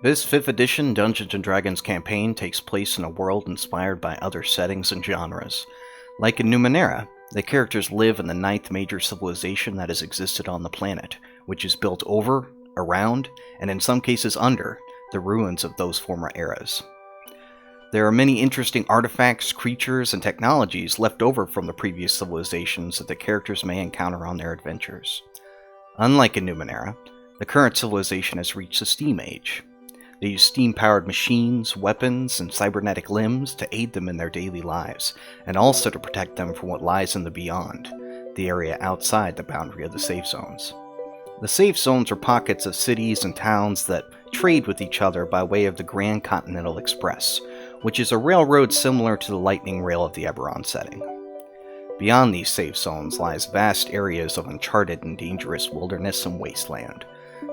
This 5th edition Dungeons & Dragons campaign takes place in a world inspired by other settings and genres. Like in Numenera, the characters live in the 9th major civilization that has existed on the planet, which is built over, around, and in some cases under, the ruins of those former eras. There are many interesting artifacts, creatures, and technologies left over from the previous civilizations that the characters may encounter on their adventures. Unlike in Numenera, the current civilization has reached the Steam Age. They use steam-powered machines, weapons, and cybernetic limbs to aid them in their daily lives, and also to protect them from what lies in the beyond, the area outside the boundary of the safe zones. The safe zones are pockets of cities and towns that trade with each other by way of the Grand Continental Express, which is a railroad similar to the Lightning Rail of the Eberron setting. Beyond these safe zones lies vast areas of uncharted and dangerous wilderness and wasteland.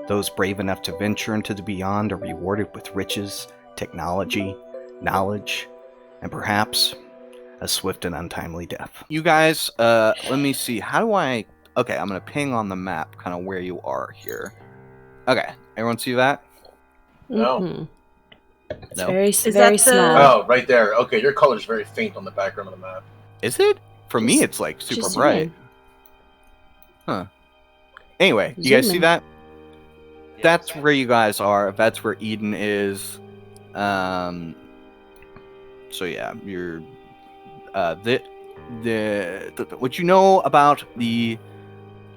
Those brave enough to venture into the beyond are rewarded with riches, technology, knowledge, and perhaps a swift and untimely death. You guys, let me see. How do I... Okay, I'm going to ping on the map kind of where you are here. Okay, everyone see that? No. Mm-hmm. It's No? very, Is very that the- small. Oh, right there. Okay, your color's very faint on the background of the map. Is it? For me, Just- it's like super just bright. Huh. Anyway, you guys Zoom see in. that? That's where you guys are. That's where Eden is. So yeah, you're what you know about the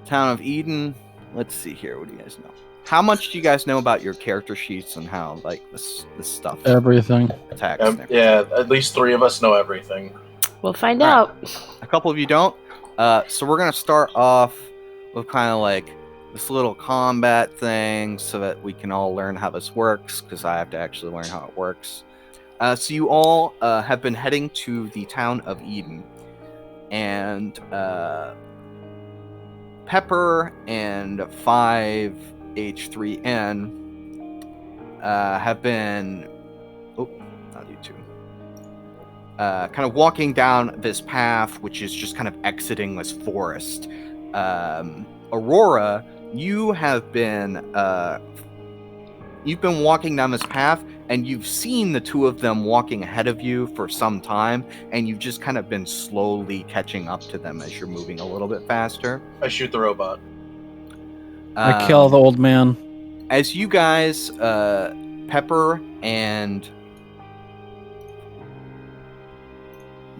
town of Eden. Let's see here. What do you guys know? How much do you guys know about your character sheets and how like this stuff Everything. attacks? and everything? Yeah, at least 3 of us know everything. We'll find All right. out. A couple of you don't. So we're gonna start off with kind of like this little combat thing so that we can all learn how this works, because I have to actually learn how it works. So you all have been heading to the town of Eden, and Pepper and 5H3N have been... Oh, not you two. Kind of walking down this path, which is just kind of exiting this forest. Aurora, you have been you've been walking down this path, and you've seen the two of them walking ahead of you for some time, and you've just kind of been slowly catching up to them as you're moving a little bit faster. I shoot the robot. I kill the old man. As you guys, Pepper and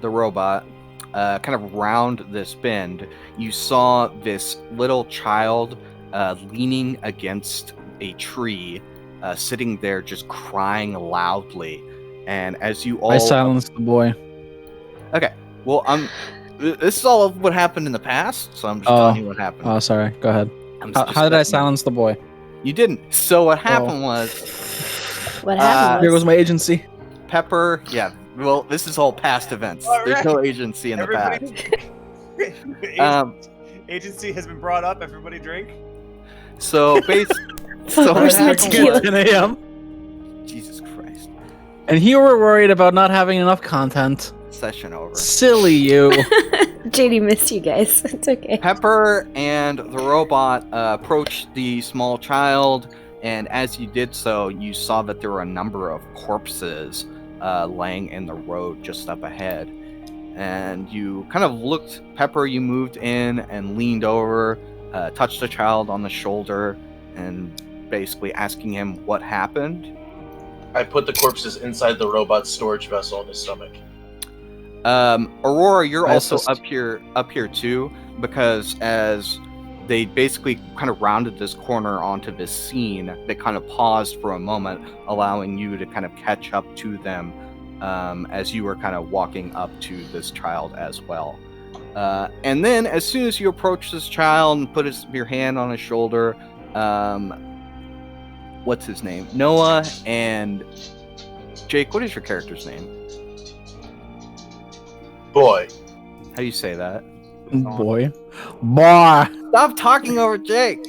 the robot, kind of round this bend, you saw this little child leaning against a tree, sitting there just crying loudly. And as you all... I silenced the boy. Okay, well, this is all of what happened in the past, so I'm just telling you what happened. Oh, sorry. Go ahead. I'm How just did I letting you- silence the boy? You didn't. So what happened was... What happened Here was... goes my agency. Pepper, yeah, well, this is all past events. All There's no right. agency in the past. Everybody, agency has been brought up. Everybody drink. So, so Where's what the happened tequila? was- 10 a.m. Jesus Christ. And you were worried about not having enough content. Session over. Silly you. JD missed you guys. It's okay. Pepper and the robot approached the small child, and as you did so, you saw that there were a number of corpses laying in the road just up ahead. And you kind of looked, Pepper, you moved in and leaned over, touched the child on the shoulder, and basically asking him what happened. I put the corpses inside the robot's storage vessel in his stomach. Aurora, you're I also assist. up here too, because as they basically kind of rounded this corner onto this scene, they kind of paused for a moment, allowing you to kind of catch up to them as you were kind of walking up to this child as well. And then as soon as you approach this child and put your hand on his shoulder, what's his name? Noah and Jake, what is your character's name? Boy. How do you say that? Boy. Boy. Stop talking over Jake.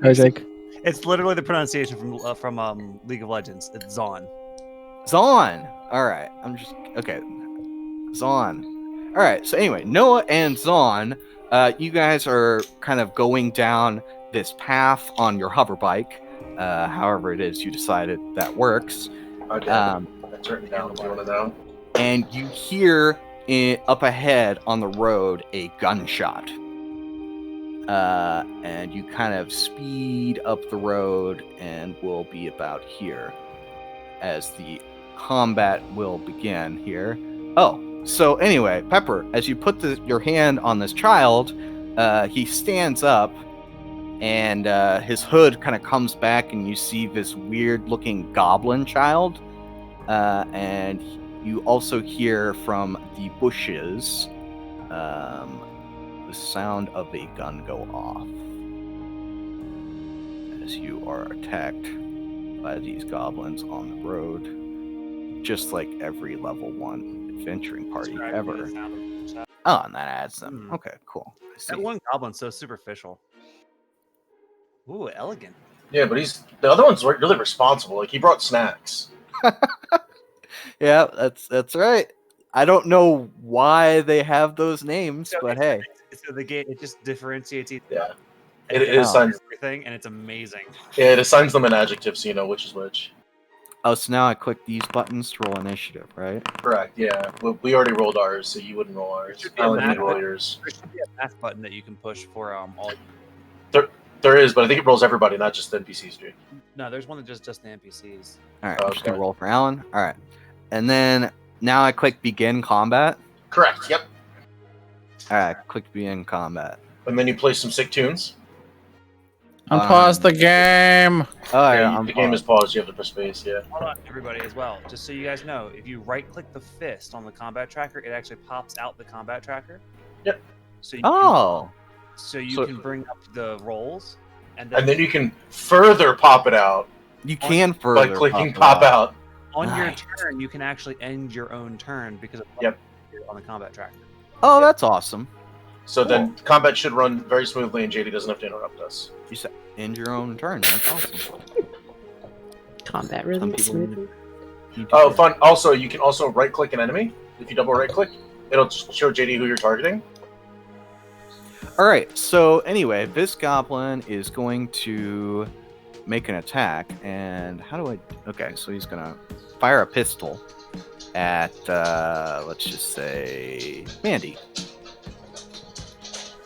Hey, Jake. It's literally the pronunciation from League of Legends. It's Zon. Zon. All right. I'm just okay. Zon. All right. So anyway, Noah and Zon, you guys are kind of going down this path on your hover bike. however it is you decided that works. Okay. That's written down. Do you want to know? And you hear up ahead on the road a gunshot. And you kind of speed up the road and will be about here as the combat will begin here. Oh, so anyway, Pepper, as you put your hand on this child, he stands up and his hood kind of comes back and you see this weird looking goblin child. And you also hear from the bushes the sound of a gun go off as you are attacked by these goblins on the road, just like every level 1 adventuring party ever. Oh, and that adds them. Okay, cool. I see. That one goblin's so superficial. Ooh, elegant. Yeah, but the other one's really responsible. Like, he brought snacks. Yeah, that's right. I don't know why they have those names, but hey. So the game, it just differentiates each. Yeah. It assigns everything, and it's amazing. Yeah, it assigns them an adjective so you know which is which. Oh, so now I click these buttons to roll initiative, right? Correct, yeah. We already rolled ours, so you wouldn't roll ours. I only need to roll yours. There should be a math button that you can push for all. There is, but I think it rolls everybody, not just the NPCs, dude. No, there's one that just the NPCs. All right, I'm just going to roll for Alan. All right. And then now I click begin combat. Correct, yep. All right, click begin combat. And then you play some sick tunes. Unpause the game. Oh, yeah, the game is paused. You have to press space, yeah. Hold on, everybody, as well. Just so you guys know, if you right-click the fist on the combat tracker, it actually pops out the combat tracker. Yep. So you can bring up the rolls, and then you can further pop it out. You can further by clicking pop out. On your turn, you can actually end your own turn because of on the combat tracker. Oh, that's awesome. So then combat should run very smoothly, and JD doesn't have to interrupt us. You said end your own turn. That's awesome. Combat really smoothly. Oh, fun. Also, you can also right-click an enemy. If you double right-click, it'll show JD who you're targeting. All right. So anyway, this goblin is going to make an attack, and how do I? Okay, so he's gonna fire a pistol at let's just say Mandy.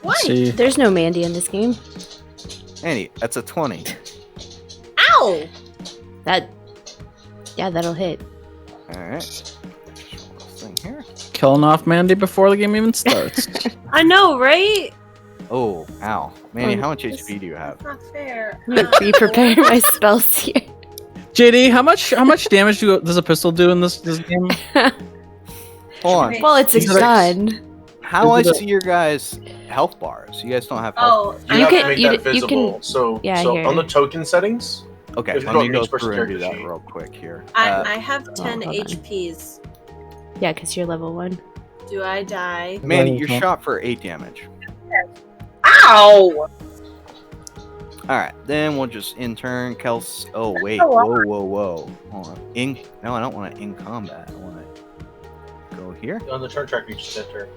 What? There's no Mandy in this game. Andy, that's a 20. Ow! That'll hit. All right. Just roll this thing here. Killing off Mandy before the game even starts. I know, right? Oh, ow. Mandy, how much HP do you have? Not fair. I'm gonna pre-prepare my spells here. JD, how much damage does a pistol do in this game? Hold on. Well, it's a gun. How do I see your guys' health bars? You guys don't have health bars. You can make that visible. So here. on the token settings. Okay, let me go through and do that real quick here. I have 10 HPs. Yeah, because you're level 1. Do I die? Mandy, you're shot for 8 damage. Ow! Alright, then we'll just intern Kels. Oh, wait. Whoa. Hold on. No, I don't want it in combat. I want to go here. On the turn tracker, you just enter.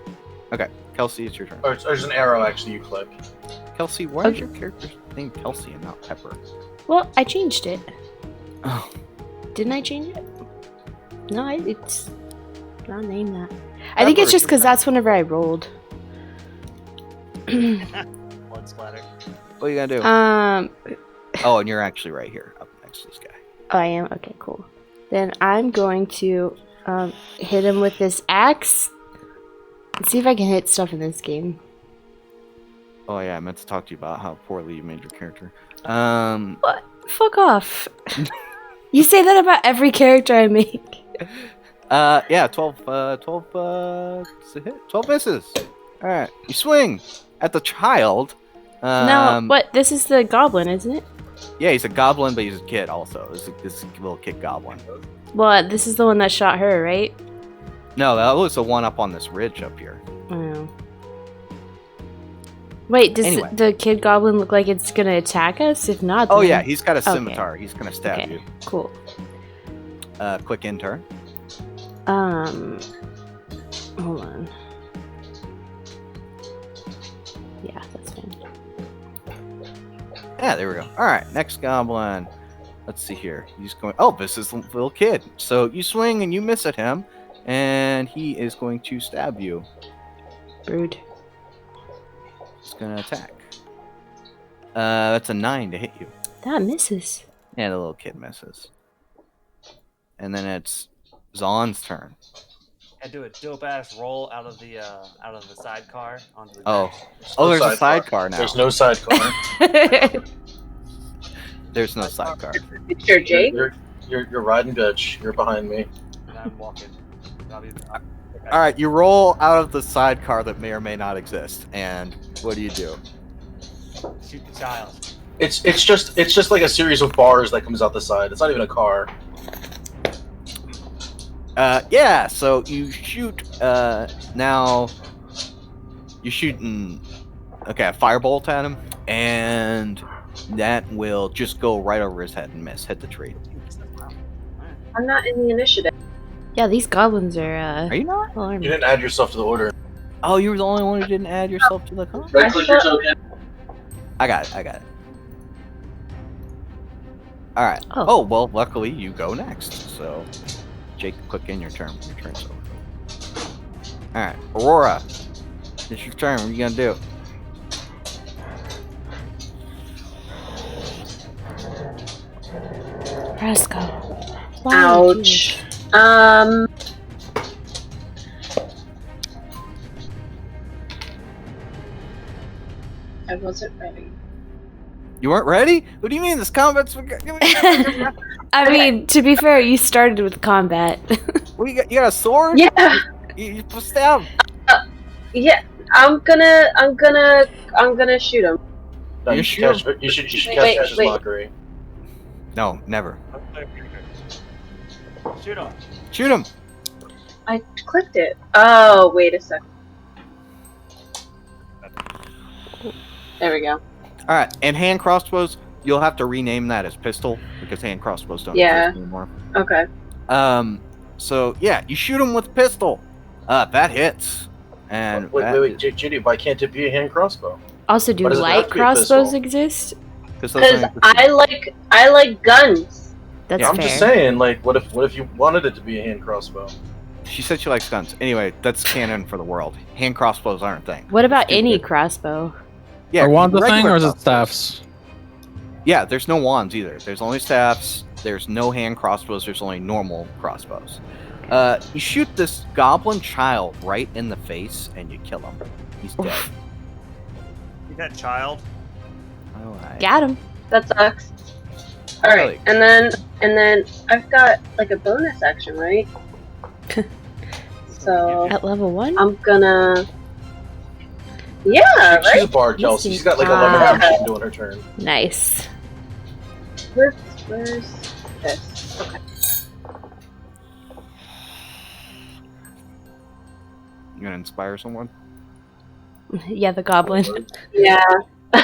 Okay, Kelsey, it's your turn. Or there's an arrow, actually, you click. Kelsey, why is your character named Kelsey and not Pepper? Well, I changed it. Oh. Didn't I change it? No, it's not named that. I think it's just because that's whenever I rolled. Blood splatter. What are you gonna do? Oh, and you're actually right here, up next to this guy. Oh, I am? Okay, cool. Then I'm going to hit him with this axe. Let's see if I can hit stuff in this game. Oh yeah, I meant to talk to you about how poorly you made your character. What? Fuck off. You say that about every character I make. Yeah, 12 it's a hit. 12 misses. Alright, you swing at the child. No, what? This is the goblin, isn't it? Yeah, he's a goblin, but he's a kid also. This little kid goblin. Well, this is the one that shot her, right? No, that was the one up on this ridge up here. Oh. Wait, does Anyway. the kid goblin look like it's gonna attack us? If not, Oh then- yeah, he's got a Okay. scimitar. He's gonna stab Okay, you. cool. Quick intern. Hold on. Yeah, that's fine. Yeah, there we go. All right, next goblin. Let's see here. He's going. Oh, this is the little kid. So you swing and you miss at him, and he is going to stab you. Rude. He's going to attack. That's a 9 to hit you. That misses. Yeah, the little kid misses. And then it's Zon's turn. I do a dope ass roll out of the sidecar onto the Oh, deck. there's a sidecar now. There's no sidecar. There's no sidecar. Picture, Jake. You're riding bitch. You're behind me. And I'm walking. All right, you roll out of the sidecar that may or may not exist, and what do you do? Shoot the child. It's just like a series of bars that comes out the side. It's not even a car. Yeah. So you shoot. Now you're shooting. Okay, a firebolt at him, and that will just go right over his head and miss. Hit the tree. I'm not in the initiative. Yeah, these goblins are Are you not? well You armed. didn't add yourself to the order. Oh, you were the only one who didn't add yourself to the combat. Right click your token. I got it. All right. Oh. Oh, well, luckily you go next. So, Jake, click in your turn. Your turn's over. All right, Aurora, it's your turn. What are you gonna do? Rascal. Why would you do Ouch. this? I wasn't ready. You weren't ready? What do you mean? This combat's. I mean, to be fair, you started with combat. What you got? You got a sword? Yeah, You pushed down. yeah. I'm gonna shoot him. No, You you sure? should cast Wait, Cash's wait. Mockery. No, never. Shoot him. Shoot him. I clicked it. Oh, wait a second. There we go. All right, and hand crossbows. You'll have to rename that as pistol because hand crossbows don't Yeah. exist anymore. Okay. So yeah, you shoot him with a pistol. That hits. And Wait, that JD, why can't it be a hand crossbow? Also, do Why does it have light to be a crossbows pistol? exist? Because those Because don't- I like guns. That's I'm fair. just saying, like, what if you wanted it to be a hand crossbow? She said she likes guns. Anyway, that's canon for the world. Hand crossbows aren't a thing. What about Stupid. any crossbow? Yeah, Are wands a thing, regular or is it crossbows. staffs? Yeah, there's no wands either. There's only staffs. There's no hand crossbows. There's only normal crossbows. You shoot this goblin child right in the face, and you kill him. He's dead. You that child. Oh, Got him. That sucks. All right, Really? and then I've got like a bonus action, right? So At level 1? I'm gonna. Yeah, She's a right. bard, Kelsey. She's got like 11 Ah. action doing her turn. Nice. Where's this? Okay. You gonna inspire someone? Yeah, the goblin. Yeah. Can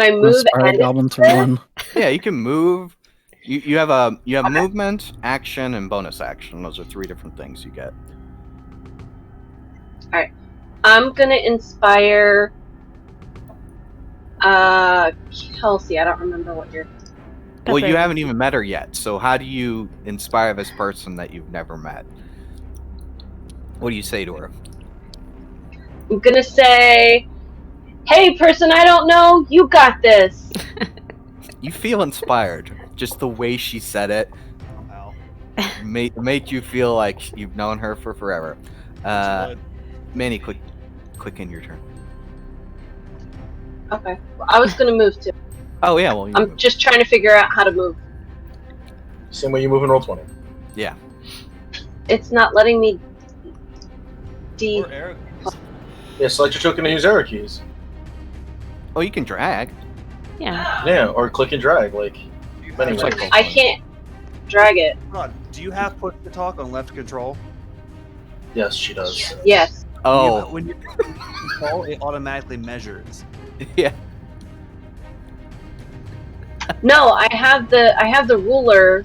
I move Inspire a and goblin to run. Yeah, you can move. You have movement, action, and bonus action. Those are 3 different things you get. I'm gonna inspire Kelsey. I don't remember what your Well, you Pepper. haven't even met her yet, so how do you inspire this person that you've never met? What do you say to her? I'm gonna say, "Hey, person I don't know, you got this." You feel inspired. Just the way she said it Somehow. make you feel like you've known her for forever. Manny, click in your turn. Okay. I was gonna move too. Oh yeah, well you I'm move. just trying to figure out how to move. Same way you move in roll 20. Yeah. It's not letting me. Or arrow keys. Yeah, select your token and use arrow keys. Oh, you can drag. Yeah. Yeah, or click and drag. Like, Do you Many have- ways. Like- I can't drag it. Hold on. Do you have push to talk on left control? yes, she does. Yes. Oh, When you control, it automatically measures. yeah. No, I have the ruler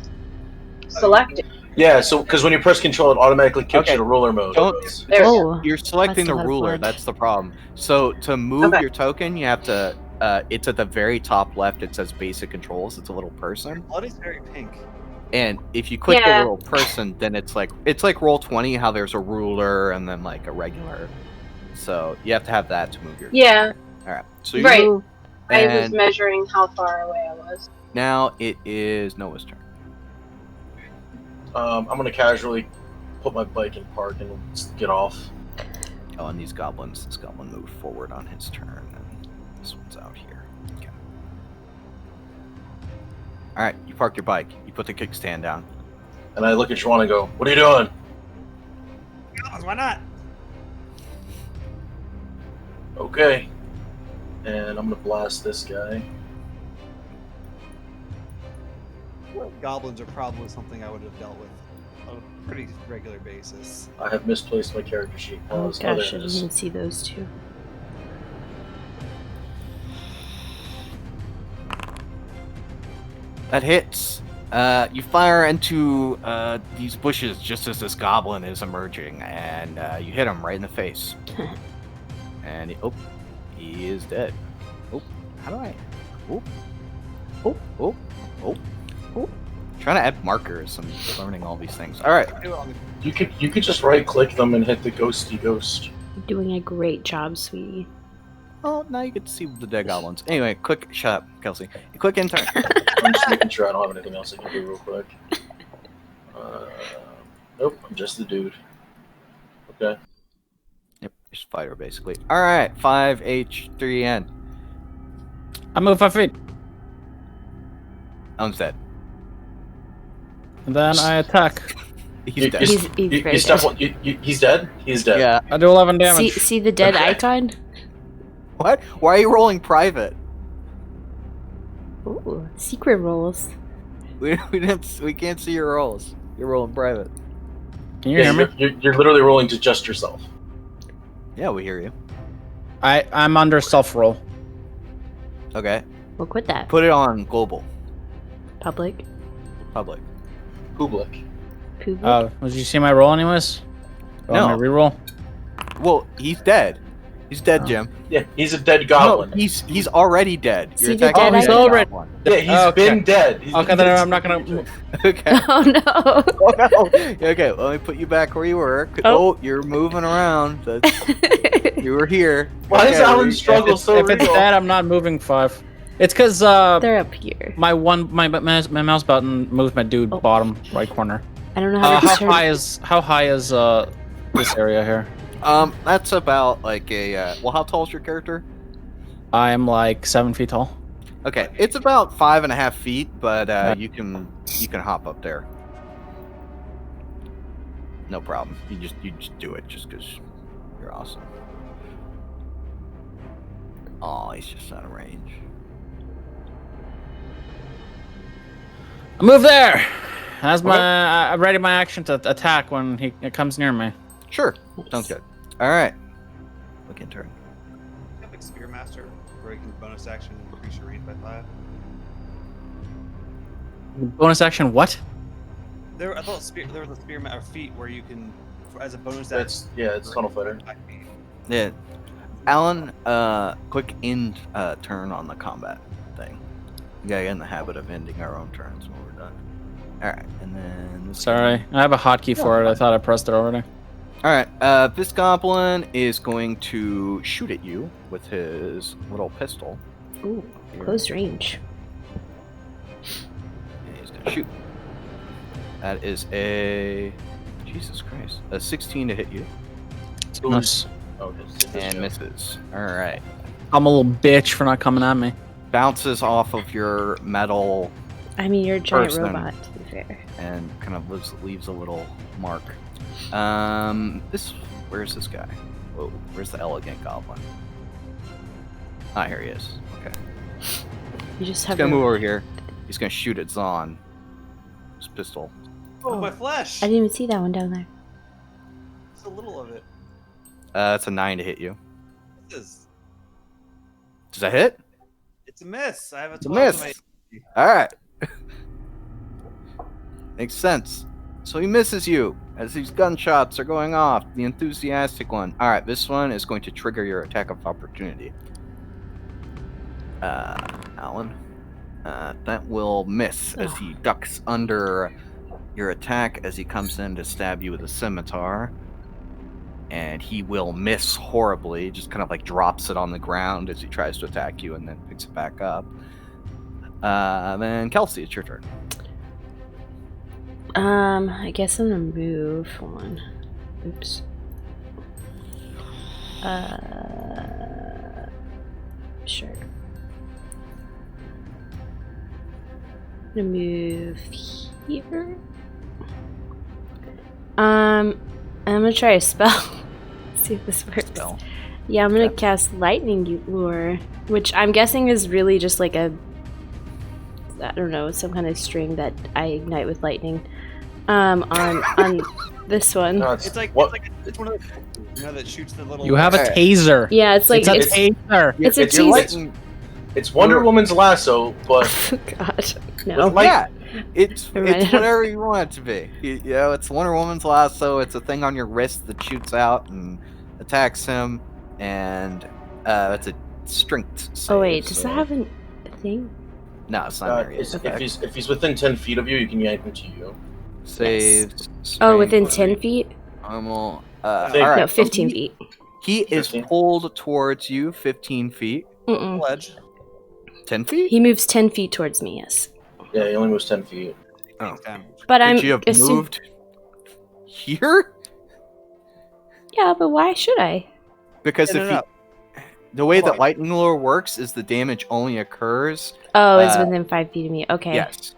selected. Yeah, so because when you press control, it automatically kicks Okay. you to ruler mode. There we go. Oh. You're selecting That's a the lot of ruler. blood. That's the problem. So to move Okay. your token, you have to it's at the very top left. It says basic controls. It's a little person. Blood is very pink. And if you click the Yeah. little person, then it's like Roll20, how there's a ruler and then like a regular. So you have to have that to move your. Yeah. All right. So Right. Ooh, I was And measuring how far away I was. now it is Noah's turn. I'm gonna casually put my bike in park and get off. Oh, and these goblins. This goblin moved forward on his turn, and this one's out here. Okay. All right. You park your bike. You put the kickstand down. And I look at Schwan and go, "What are you doing?" Why not? Okay. And I'm gonna blast this guy. Goblins are probably something I would have dealt with on a pretty regular basis. I have misplaced my character sheet. oh Pause. Oh, gosh, I there it didn't is. even see those two. That hits. You fire into these bushes just as this goblin is emerging, and you hit him right in the face. And he is dead. Oh, how do I? Oh, oh, oh, oh, oh. Trying to add markers. I'm learning all these things. All right. You could just right click them and hit the ghosty ghost. You're doing a great job, sweetie. Oh, now you get to see the dead goblins. Anyway, shut up, Kelsey. You click enter. I'm just making sure I don't have anything else I can do real quick. Nope, I'm just the dude. Okay. Yep, just fighter basically. All right, 5H3N. I move 5 feet, Owen's dead. and then I attack. He's dead. He's You very step dead. one. He's dead. He's dead. Yeah. I do 11 damage. See the dead Okay. icon? What? Why are you rolling private? Ooh, secret rolls. We can't see your rolls. You're rolling private. Can you hear me? You're literally rolling to just yourself. Yeah, we hear you. I'm under self roll. Okay. We'll quit that. Put it on global. Public. Public. Public. Public. Did you see my roll anyways? No. My reroll. Well, he's dead. He's dead, Oh. Jim. Yeah, he's a dead No, goblin. he's already dead. See the dead he's already- goblin. Yeah, he's Okay. been dead. He's Okay, been then dead I'm not since gonna- the Okay. Oh no. Oh no. Okay, let me put you back where you were. Oh. Oh, you're moving around. You were here. Why is Okay, Alan we- struggle so If it's real? dead, I'm not moving 5. It's because They're up here. my mouse button moved my dude Oh. bottom right corner. I don't know how to How turn. high is this area here? That's about like a. Well, how tall is your character? I am like 7 feet tall. Okay, it's about 5.5 feet, but you can hop up there. No problem. You just do it just because you're awesome. Oh, he's just out of range. I move there. That's I'm ready my action to attack when he comes near me. Sure, sounds good. All right, look in turn. I have like Spearmaster, where you can bonus action increase your range by 5. Bonus action, what? There was a spearman or feat where you can, as a bonus That's it's Tunnel Fighter. Yeah, Alan, quick end turn on the combat thing. We gotta get in the habit of ending our own turns when we're done. All right, and then this Sorry, I have a hotkey for it. I thought I pressed it already. All right, this goblin is going to shoot at you with his little pistol. Ooh, Here. close range. And he's gonna shoot. That is a Jesus Christ, a 16 to hit you, Nice. Oh, and misses. All right, I'm a little bitch for not coming at me. bounces off of your metal I mean, you're a giant Person. robot, to be fair. and kind of leaves a little mark. Where's this guy? Whoa, where's the elegant goblin? Ah, here he is. Okay. You just He's have gonna a- move over here. He's gonna shoot at Zahn. His pistol. Oh, my flesh! I didn't even see that one down there. Just a little of it. That's a 9 to hit you. It's Does that hit? a miss. I have a It's a 12 to miss. All right. Makes sense. So he misses you as these gunshots are going off. The enthusiastic one. All right, this one is going to trigger your attack of opportunity. Alan. That will miss as he ducks under your attack as he comes in to stab you with a scimitar. And he will miss horribly, just kind of like drops it on the ground as he tries to attack you and then picks it back up. Then Kelsey, it's your turn. I guess I'm gonna move one. Oops. Sure. I'm gonna move here. I'm gonna try a spell. See if this works. Spell. Yeah, I'm gonna cast Lightning Lure, which I'm guessing is really just like a, I don't know, some kind of string that I ignite with lightning. On this one. No, It's like what? it's one of those, you know, that shoots the little. You have a Alright. taser. Yeah, it's like It's a it's taser. It's a You're teaser. lighting- It's Wonder Woman's lasso, but God, no. Like- Yeah, it's Never mind. whatever you want it to be. You know, it's Wonder Woman's lasso. It's a thing on your wrist that shoots out and attacks him, and it's a strength save. Oh wait, does so- that have a thing? No, it's not there yet. if he's within 10 feet of you, you can yank him to you. Saves. Oh, within strength, 10 feet? Normal. Think- All right. No, 15 feet. He is 15? pulled towards you 15 feet. Mm-mm. ledge. 10 feet? He moves 10 feet towards me, yes. Yeah, he only moves 10 feet. Oh. Damage. But Could I'm you have assu- moved here? Yeah, but why should I? Because Hit if it he, up. the way Hold that on. lightning lure works is the damage only occurs. Oh, it's Uh, within 5 feet of me. Okay. Yes.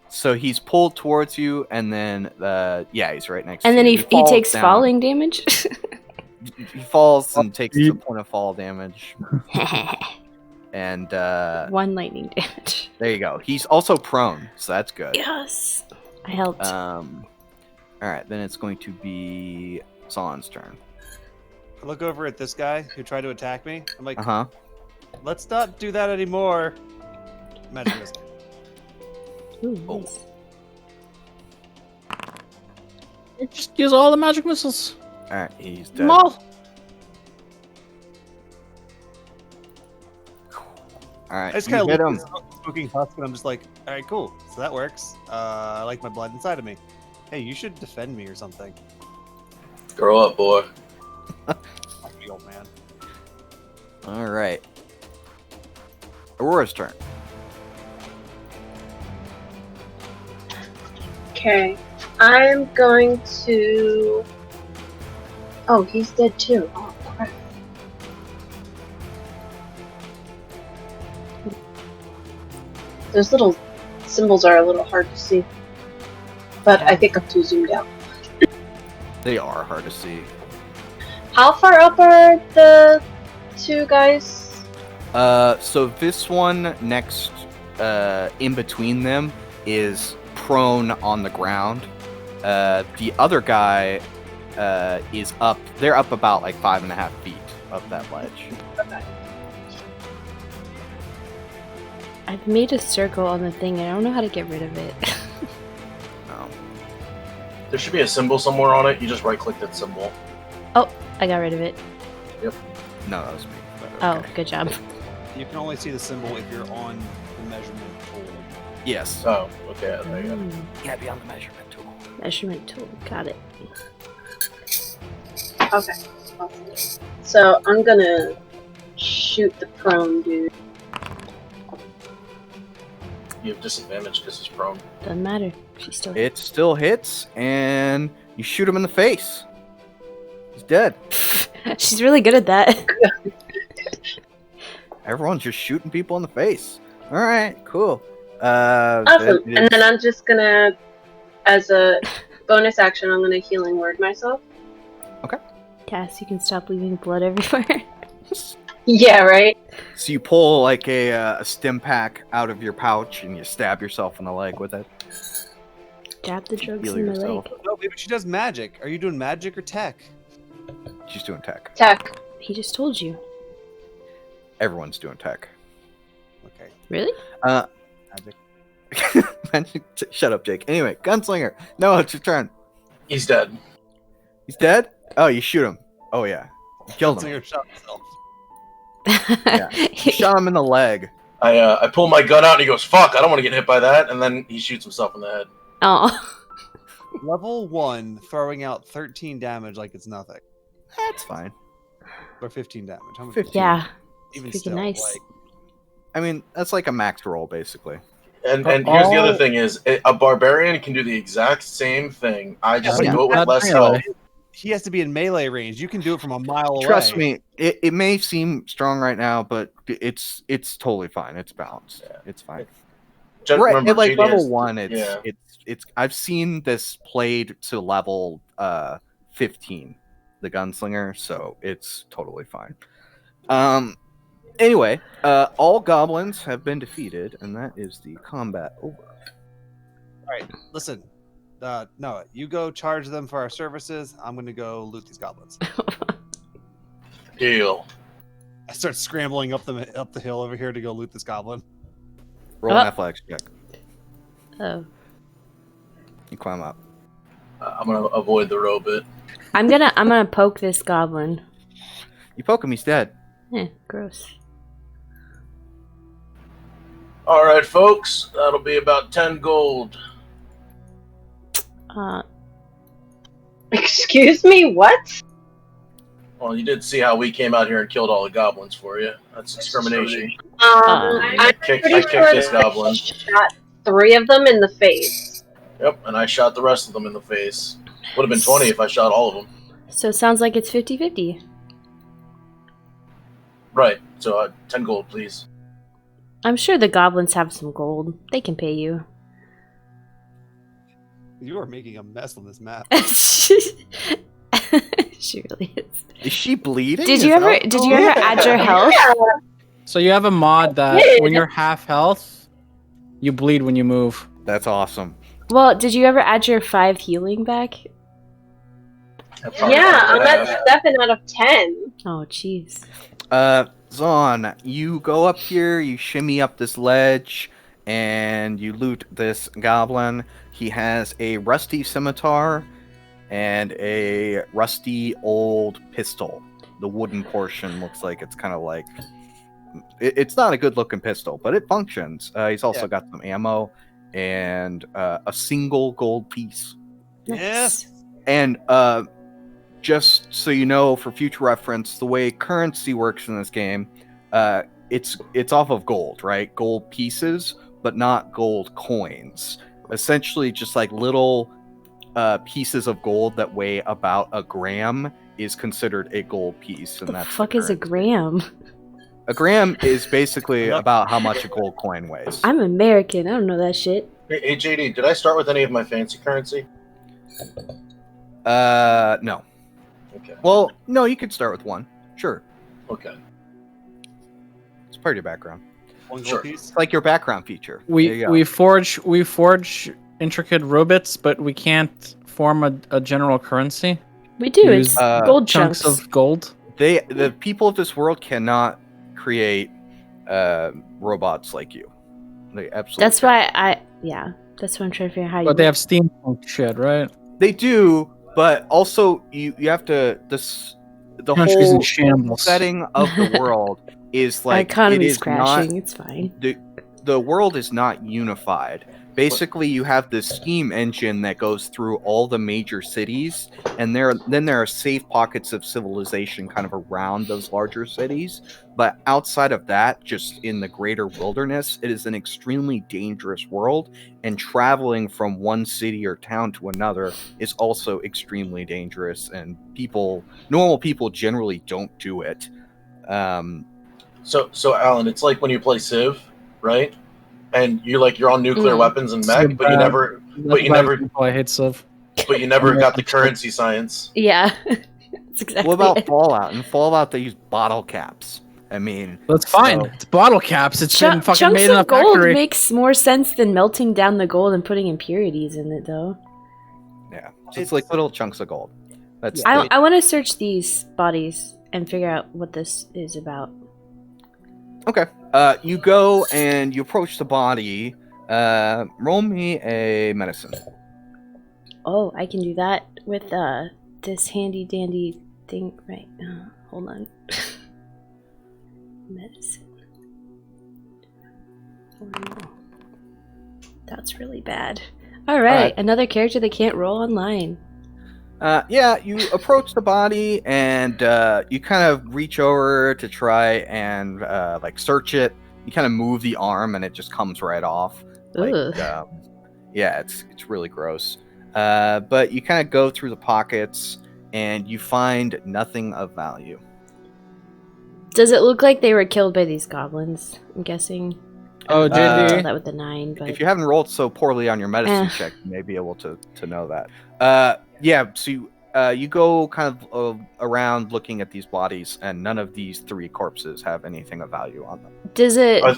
So he's pulled towards you, and then yeah, he's right next And to then you. he falls takes down. falling damage? He falls and takes the point of fall damage. And One lightning damage. there you go. He's also prone, so that's good. Yes. I helped. All right, then it's going to be Solon's turn. I look over at this guy who tried to attack me. I'm like, Uh huh. let's not do that anymore. Magic missile. Ooh, oh. nice. Just use all the magic missiles. All right, he's dead. Them all. All right, I just you kind of hit look him. at this smoking husk and I'm just like, all right, cool. So that works. I like my blood inside of me. Hey, you should defend me or something. Grow up, boy. Fuck me, old man. All right. Aurora's turn. Okay. I'm going to. Oh, he's dead too. Oh, crap. Those little symbols are a little hard to see. But I think I'm too zoomed out. They are hard to see. How far up are the two guys? So this one next, in between them, is prone on the ground. The other guy is up. They're up about like 5.5 feet up that ledge. Okay. I've made a circle on the thing and I don't know how to get rid of it. No. There should be a symbol somewhere on it. You just right click that symbol. I got rid of it. No, that was me. but Oh, okay. good job. You can only see the symbol if you're on the measurement tool. Yes. Oh, okay. There you go. Yeah, be on the measurement tool. Measurement tool. Got it. Okay. So I'm gonna shoot the prone dude. You have disadvantage because he's prone. Doesn't matter. She's still It still hits, and you shoot him in the face. He's dead. She's really good at that. Everyone's just shooting people in the face. All right, cool. Awesome. then it And then is- I'm just gonna, as a bonus action, I'm gonna healing word myself. Cass, you can stop leaving blood everywhere. Yeah, right? So you pull like a stim pack out of your pouch and you stab yourself in the leg with it. Jab the drugs Heal in my yourself. leg. No, maybe she does magic. Are you doing magic or tech? She's doing tech. Tech. He just told you. Everyone's doing tech. Okay. Really? Magic. Shut up, Jake. Anyway, gunslinger. No, it's your turn. He's dead. He's dead? Oh, you shoot him. Oh, yeah. You killed him. Gunslinger shot himself. Yeah. You shot him in the leg. I pull my gun out and he goes, "Fuck! I don't want to get hit by that." And then he shoots himself in the head. Oh. Level 1, throwing out 13 damage like it's nothing. That's fine. Or 15 damage. How much? 15. Yeah. Even Freaking still, nice. like, I mean, that's like a max roll, basically. And For here's the other all- thing: is a barbarian can do the exact same thing. I just Yeah. do it with Not less melee. health. he has to be in melee range. You can do it from a mile away. Trust me, it may seem strong right now, but it's totally fine. It's balanced. Yeah. It's fine. Just Right, remember, at like JD level has- 1, yeah. it's I've seen this played to level 15, the gunslinger, so it's totally fine. Anyway, all goblins have been defeated, and that is the combat over. All right, listen. Noah, you go charge them for our services. I'm going to go loot these goblins. Deal. I start scrambling up the hill over here to go loot this goblin. Roll an athletics check. Oh. You climb up. I'm gonna avoid the robot. I'm gonna poke this goblin. You poke him, he's dead. Gross. All right, folks, that'll be about 10 gold. Excuse me, what? Well, you did see how we came out here and killed all the goblins for you. That's discrimination. I I'm kicked pretty sure this that I goblin. shot 3 of them in the face. Yep, and I shot the rest of them in the face. Would have been 20 if I shot all of them. So it sounds like it's 50-50. Right. So 10 gold, please. I'm sure the goblins have some gold. They can pay you. You are making a mess on this map. She really is. Is she bleeding? Did Is you ever that- add your health? So you have a mod that did. when you're half health, you bleed when you move. That's awesome. Well, did you ever add your 5 healing back? Yeah, I'm at 7 out of 10. Oh, jeez. Zon, you go up here, you shimmy up this ledge, and you loot this goblin. He has a rusty scimitar and a rusty old pistol. The wooden portion looks like it's kind of like... It's not a good-looking pistol, but it functions. He's also got some ammo and a single gold piece. Yes. And just so you know, for future reference, the way currency works in this game, it's off of gold, right? Gold pieces, but not gold coins. Essentially, just like little pieces of gold that weigh about a gram is considered a gold piece, and What the that's fuck is a currency. gram? A gram is basically about how much a gold coin weighs. I'm American. I don't know that shit. Hey, JD, did I start with any of my fancy currency? No. Okay. Well, no, you could start with one. Sure. Okay. It's part of your background. One gold Sure. piece. It's like your background feature. There you go. We forge intricate robots, but we can't form a general currency. We do. Use, It's gold Chunks chunks. of gold. The people of this world cannot create robots like you. They absolutely. That's why that's what I'm trying to figure out how you. But they have steampunk shit, right? They do, but also you have to the Country's in whole shambles. setting of the world is Our like it economy's is crashing. not It's fine. the world is not unified. Basically, you have this steam engine that goes through all the major cities, and there are safe pockets of civilization kind of around those larger cities. But outside of that, just in the greater wilderness, it is an extremely dangerous world, and traveling from one city or town to another is also extremely dangerous, and normal people generally don't do it. So Alan, it's like when you play Civ, right? And you're on nuclear weapons and mech, Civ, but you never I hate Civ. got the currency science. Yeah. That's exactly What about it. Fallout? In Fallout, they use bottle caps. I mean, That's fine. So- It's bottle caps. It's been fucking Chunks made in a of gold factory. makes more sense than melting down the gold and putting impurities in it, though. yeah, so it's like little chunks of gold. That's I want to search these bodies and figure out what this is about. okay. You go and you approach the body. Roll me a medicine. Oh, I can do that with this handy dandy thing. Right. Hold on. Medicine. Wow. That's really bad. All right, another character that can't roll online. Yeah, you approach the body and you kind of reach over to try and like search it. You kind of move the arm and it just comes right off. Like, Ugh. yeah, it's really gross. But you kind of go through the pockets and you find nothing of value. Does it look like they were killed by these goblins? I'm guessing. Oh, I don't know if you can tell JD. that with the 9, but If you haven't rolled so poorly on your medicine Eh. check, you may be able to know that. Yeah, so you go kind of around looking at these bodies, and none of these 3 corpses have anything of value on them. does it? Uh,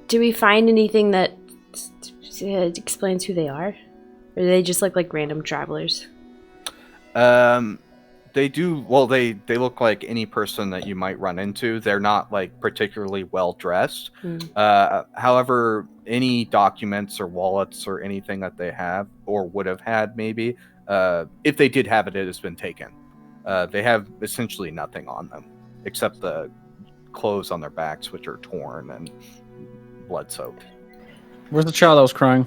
Do we find anything that explains who they are, or do they just look like random travelers? They do well. They look like any person that you might run into. They're not like particularly well dressed. However, any documents or wallets or anything that they have or would have had, maybe if they did have it, it has been taken. They have essentially nothing on them except the clothes on their backs, which are torn and blood soaked. Where's the child that was crying?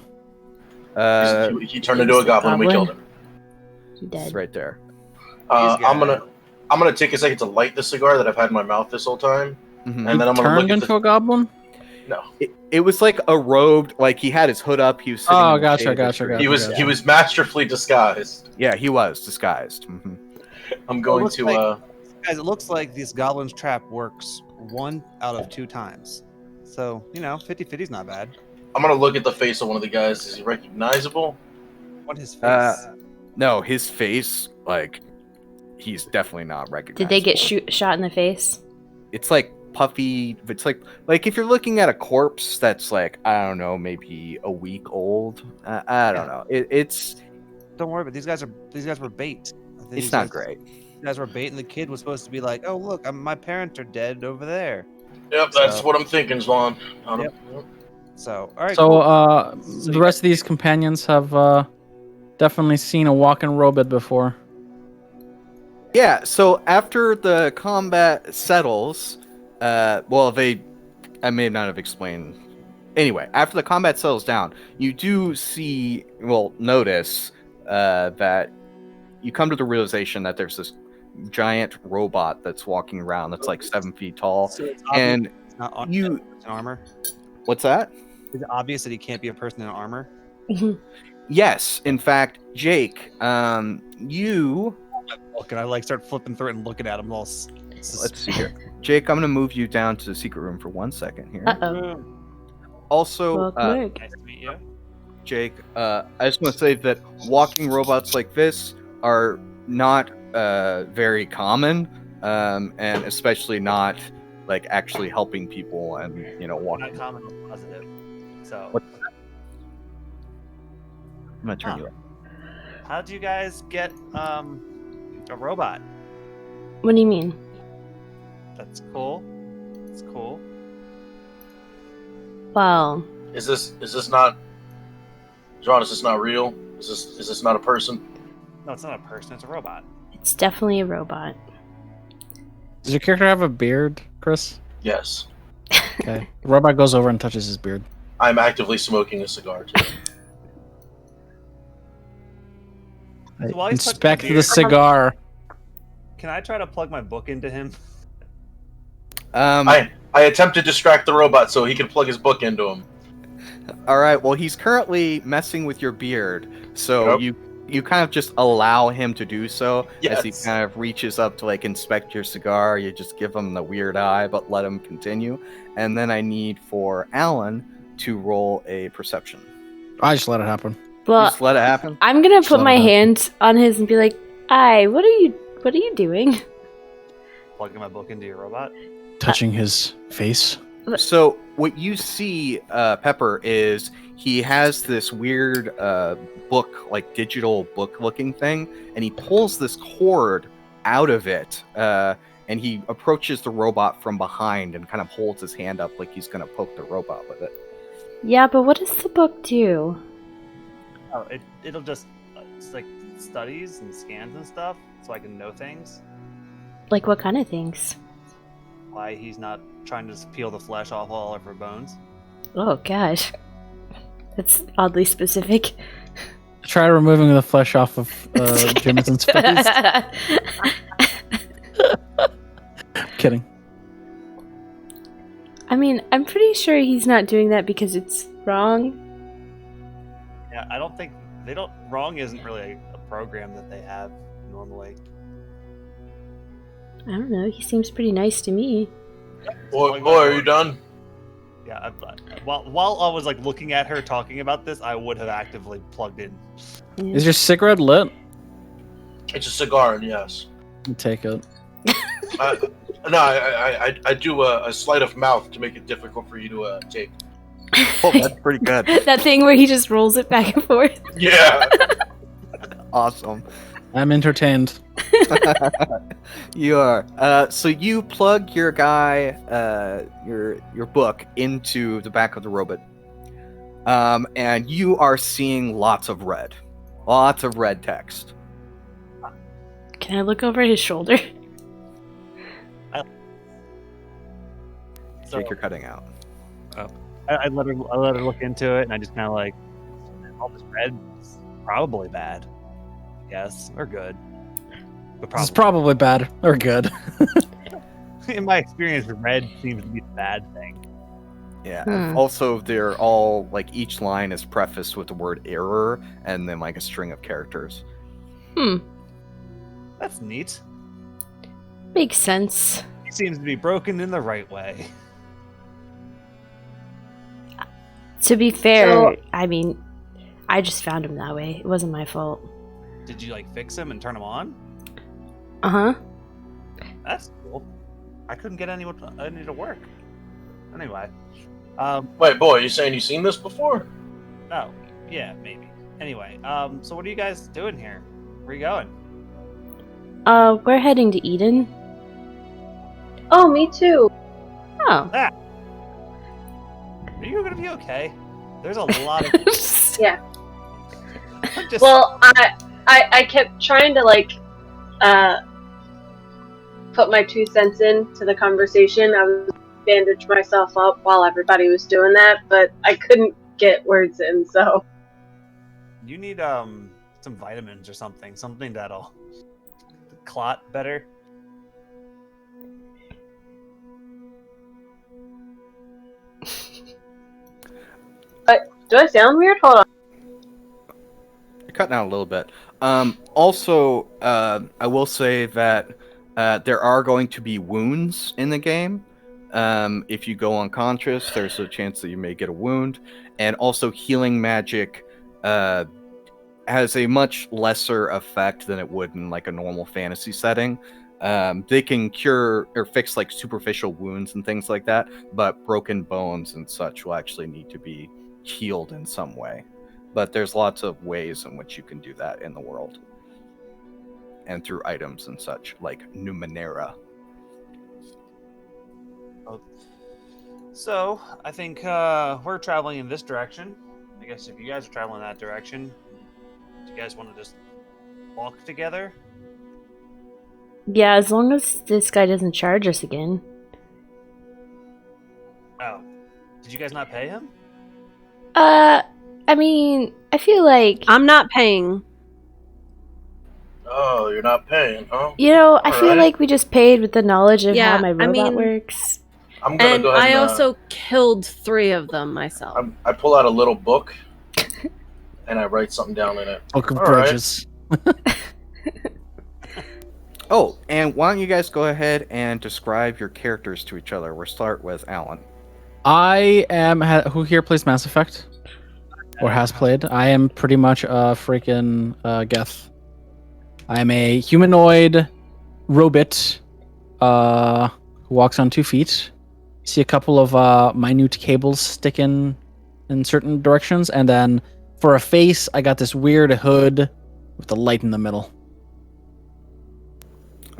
He turned into a goblin and we killed him. He dead. It's right there. I'm gonna take a second to light the cigar that I've had in my mouth this whole time, Mhm. and then I'm gonna Turned look at into a goblin? No, It was like a robed, like he had his hood up. He was sitting Oh, in the shade. gotcha. he was masterfully disguised. Yeah, he was disguised. Mhm. I'm going looks to like- Guys, it looks like this goblin's trap works 1 out of 2 times. So, 50-50's not bad. I'm gonna look at the face of one of the guys. Is he recognizable? What his face? No, his face, like, he's definitely not recognizable. Did they get shot in the face? It's like puffy. It's like if you're looking at a corpse that's like, I don't know, maybe a week old. I don't know. It's Don't worry, but these guys were bait. it's not great. These guys were bait, and the kid was supposed to be like, "Oh, look, my parents are dead over there." Yep, that's So- what I'm thinking, Swan. Yep. So, all right. So, cool. the rest of these companions have definitely seen a walking robot before. Yeah. So after the combat settles, I may not have explained. Anyway, after the combat settles down, you do notice that you come to the realization that there's this giant robot that's walking around that's like 7 feet tall. So it's And it's not you- in armor. what's that? Is it obvious that he can't be a person in armor? Yes, in fact, Jake, you. Look, and I start flipping through it and looking at him. Let's see here, Jake. I'm gonna move you down to the secret room for 1 second here. Uh-oh. Also, Welcome back. Nice to meet you. Jake, I just want to say that walking robots like this are not very common, and especially not like actually helping people and walking. Not common or positive. So, What- I'm gonna turn you up. how'd you guys get a robot? What do you mean? That's cool. It's cool. Well, Is this not, John? Is this not real? Is this not a person? No, it's not a person. It's a robot. it's definitely a robot. Does your character have a beard, Chris? Yes. Okay. The robot goes over and touches his beard. I'm actively smoking a cigar too. So while he's touching Inspect the the beard- cigar. Can I try to plug my book into him? I attempt to distract the robot so he can plug his book into him. All right. Well, he's currently messing with your beard, so Yep. you kind of just allow him to do so as he Yes. kind of reaches up to like inspect your cigar. You just give him the weird eye, but let him continue. And then I need for Alan to roll a perception. I just let it happen. Well, Just let it happen. I'm gonna put Slow my down. hand on his and be like, "Aye, what are you doing?" Plugging my book into your robot? Touching his face. So what you see, Pepper, is he has this weird book, like digital book-looking thing, and he pulls this cord out of it, and he approaches the robot from behind and kind of holds his hand up like he's gonna poke the robot with it. Yeah, but what does the book do? Oh, it'll just it's like studies and scans and stuff, so I can know things. Like what kind of things? Why he's not trying to just peel the flesh off all of her bones. Oh gosh, that's oddly specific. Try removing the flesh off of Jameson's face. Kidding. I mean, I'm pretty sure he's not doing that because it's wrong. Yeah, I don't think they don't. Wrong isn't really a program that they have normally. I don't know. He seems pretty nice to me. Boy, are you done? Yeah, while I was like looking at her talking about this, I would have actively plugged in. Yeah. Is your cigarette lit? It's a cigar, and yes. Take it. No, I do a sleight of mouth to make it difficult for you to take. Oh, that's pretty good. That thing where he just rolls it back and forth. Yeah. Awesome. I'm entertained. You are. So you plug your guy, your book into the back of the robot, and you are seeing lots of red text. Can I look over his shoulder? So Jake, you're cutting out. I let her look into it, and I just kind of like, all this red is probably bad, I guess, or good. But This is probably bad or good. in my experience, red seems to be the bad thing. Yeah. Hmm. Also, they're all like each line is prefaced with the word error and then like a string of characters. That's neat. Makes sense. He seems to be broken in the right way. To be fair, So- I mean, I just found him that way. It wasn't my fault. Did you like fix him and turn him on? Uh-huh. That's cool. I couldn't get any to work. Anyway, Wait, boy, you saying you've seen this before? oh yeah, maybe. Anyway, so what are you guys doing here? Where are you going? We're heading to Eden. Oh, me too. Oh. Are you gonna be okay? There's a lot of. Yeah. I'm just. Well, I kept trying to like put my 2 cents into the conversation. I was bandaged myself up while everybody was doing that, but I couldn't get words in. So You need some vitamins or something that'll clot better. do I sound weird? Hold on. You're cutting out a little bit. Also, I will say that there are going to be wounds in the game. If you go unconscious, there's a chance that you may get a wound. And also, healing magic has a much lesser effect than it would in like a normal fantasy setting. They can cure or fix like superficial wounds and things like that, but broken bones and such will actually need to be healed in some way. But there's lots of ways in which you can do that in the world. And through items and such, like Numenera. So I think we're traveling in this direction. I guess if you guys are traveling that direction, do you guys want to just walk together? Yeah, as long as this guy doesn't charge us again. Oh, did you guys not pay him? I mean, I feel like, I'm not paying. Oh, you're not paying, huh? you know, I feel Alright. like we just paid with the knowledge of Yeah, how my I robot mean- works. I'm gonna And go ahead I and, also killed 3 of them myself. I pull out a little book and I write something down in it. Book of All right. Grudges. Oh, and why don't you guys go ahead and describe your characters to each other? We'll start with Alan. I am. Who here plays Mass Effect? Or has played? I am pretty much a freaking Geth. I'm a humanoid robot who walks on 2 feet. See a couple of minute cables sticking in certain directions, and then for a face, I got this weird hood with the light in the middle.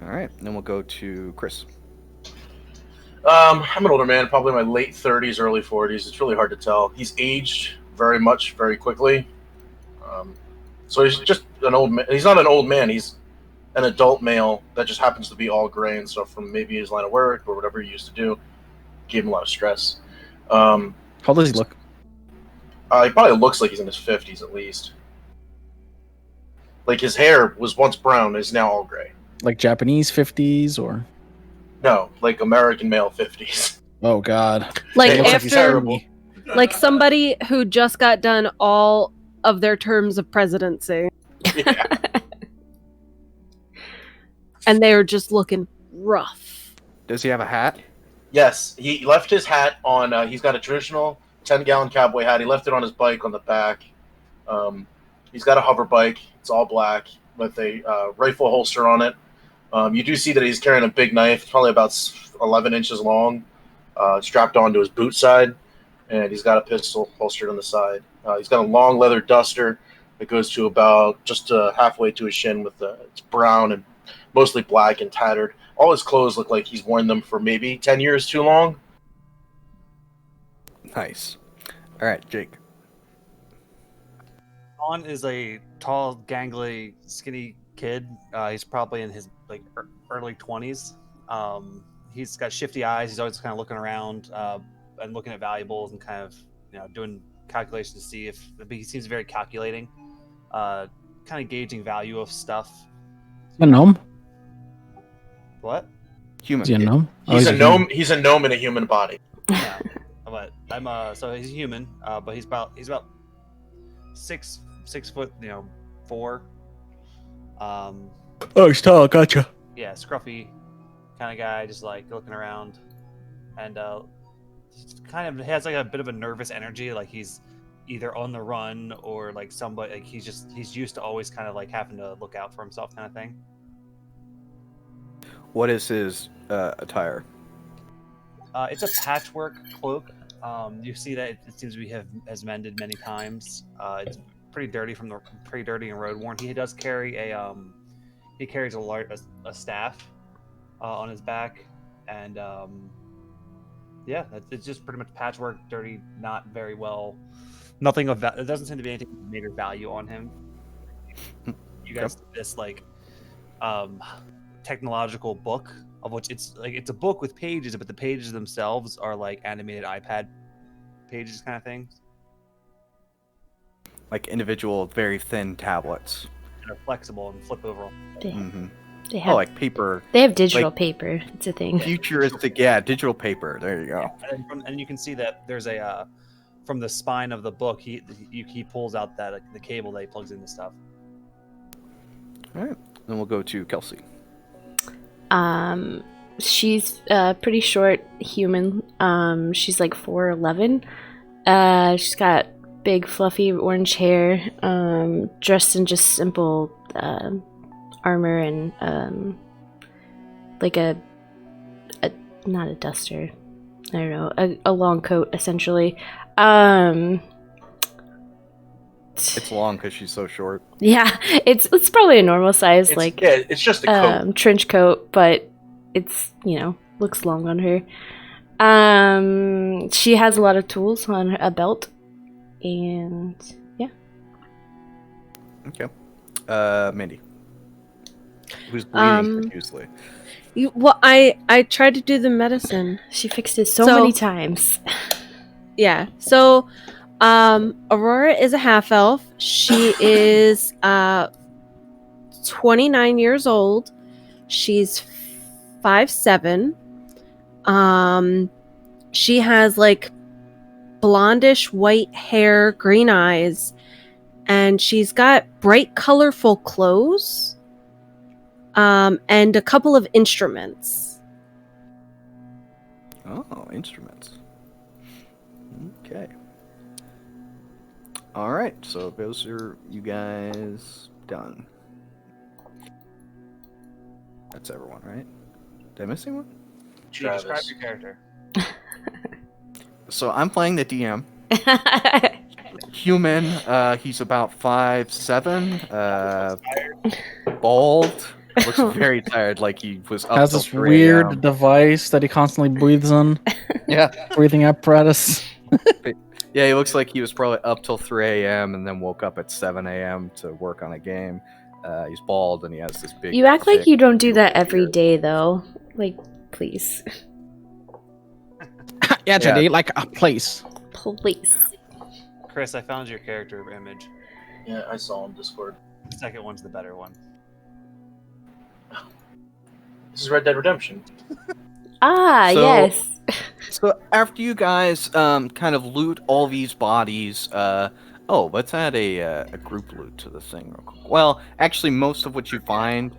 All right, and then we'll go to Chris. I'm an older man, probably in my late 30s, early 40s. It's really hard to tell. He's aged very quickly. So he's just an old man. He's not an old man. He's an adult male that just happens to be all gray and stuff from maybe his line of work or whatever he used to do. Gave him a lot of stress. How old does he look? He probably looks like he's in his 50s at least. Like his hair was once brown, is now all gray. Like Japanese 50s or? No, like American male 50s. Oh God. Like It looks like he's after, terrible. like somebody who just got done all of their terms of presidency, Yeah. and they were just looking rough. Does he have a hat? Yes, he left his hat on. He's got a traditional 10-gallon cowboy hat. He left it on his bike on the back. He's got a hover bike. It's all black with a rifle holster on it. You do see that he's carrying a big knife. It's probably about 11 inches long, strapped onto his boot side, and he's got a pistol holstered on the side. He's got a long leather duster that goes to about just halfway to his shin. It's brown and mostly black and tattered. All his clothes look like he's worn them for maybe 10 years too long. Nice. All right, Jake. Vaughn is a tall, gangly, skinny kid. He's probably in his early 20s. He's got shifty eyes. He's always kind of looking around and looking at valuables and kind of doing calculations to see if he seems very calculating, kind of gauging value of stuff. A gnome? What? Human. Is he a gnome? He's a gnome. He's a gnome in a human body. Yeah, but so he's human, but he's about 6 foot, 4. Oh, he's tall. Gotcha. Yeah, scruffy kind of guy, just like looking around, and kind of has like a bit of a nervous energy, like he's either on the run or like somebody, like he's used to always kind of like having to look out for himself, kind of thing. What is his attire? It's a patchwork cloak. You see that it seems to be has mended many times. It's pretty dirty and road worn. He does carry he carries a staff on his back, and yeah, it's just pretty much patchwork, dirty, not very well. Nothing of that. It doesn't seem to be anything of major value on him. You guys see this technological book, of which it's a book with pages, but the pages themselves are like animated iPad pages kind of things. Like individual, very thin tablets. And are flexible and flip over. They have, like paper. They have digital like paper. It's a thing. Futuristic, yeah, digital paper. There you go. Yeah, and you can see that there's a from the spine of the book, he pulls out that the cable that he plugs into stuff. All right, then we'll go to Kelsey. She's pretty short human. She's like 4'11". She's got big fluffy orange hair. Dressed in just simple armor and like a not a duster. I don't know, a long coat essentially. It's long because she's so short. Yeah, it's probably a normal size, It's just a coat. trench coat, but it's looks long on her. She has a lot of tools on a belt, and yeah. Okay, Mindy, who's bleeding profusely. Well, I tried to do the medicine. She fixed it so many times. Yeah. So, Aurora is a half elf. She is 29 years old. She's 5'7". She has like blondish white hair, green eyes, and she's got bright, colorful clothes, and a couple of instruments. Oh, instruments. Okay. All right, so those are you guys done. That's everyone, right? Did I miss anyone? Yeah, describe your character. So I'm playing the DM. Human, he's about 5'7", bald, looks very tired, like he was up Has till this 3 weird a.m. device that he constantly breathes on. Yeah. Breathing apparatus. Yeah, he looks like he was probably up till 3 a.m. and then woke up at 7 a.m. to work on a game. He's bald and he has this big... You act like thick you don't do that every beard. day, though. Like, please. Yeah, today, like a place. Please. Chris, I found your character image. Yeah, I saw on Discord. The second one's the better one. This is Red Dead Redemption. Ah, So- yes. So after you guys kind of loot all these bodies, let's add a group loot to the thing real quick. Well, actually, most of what you find,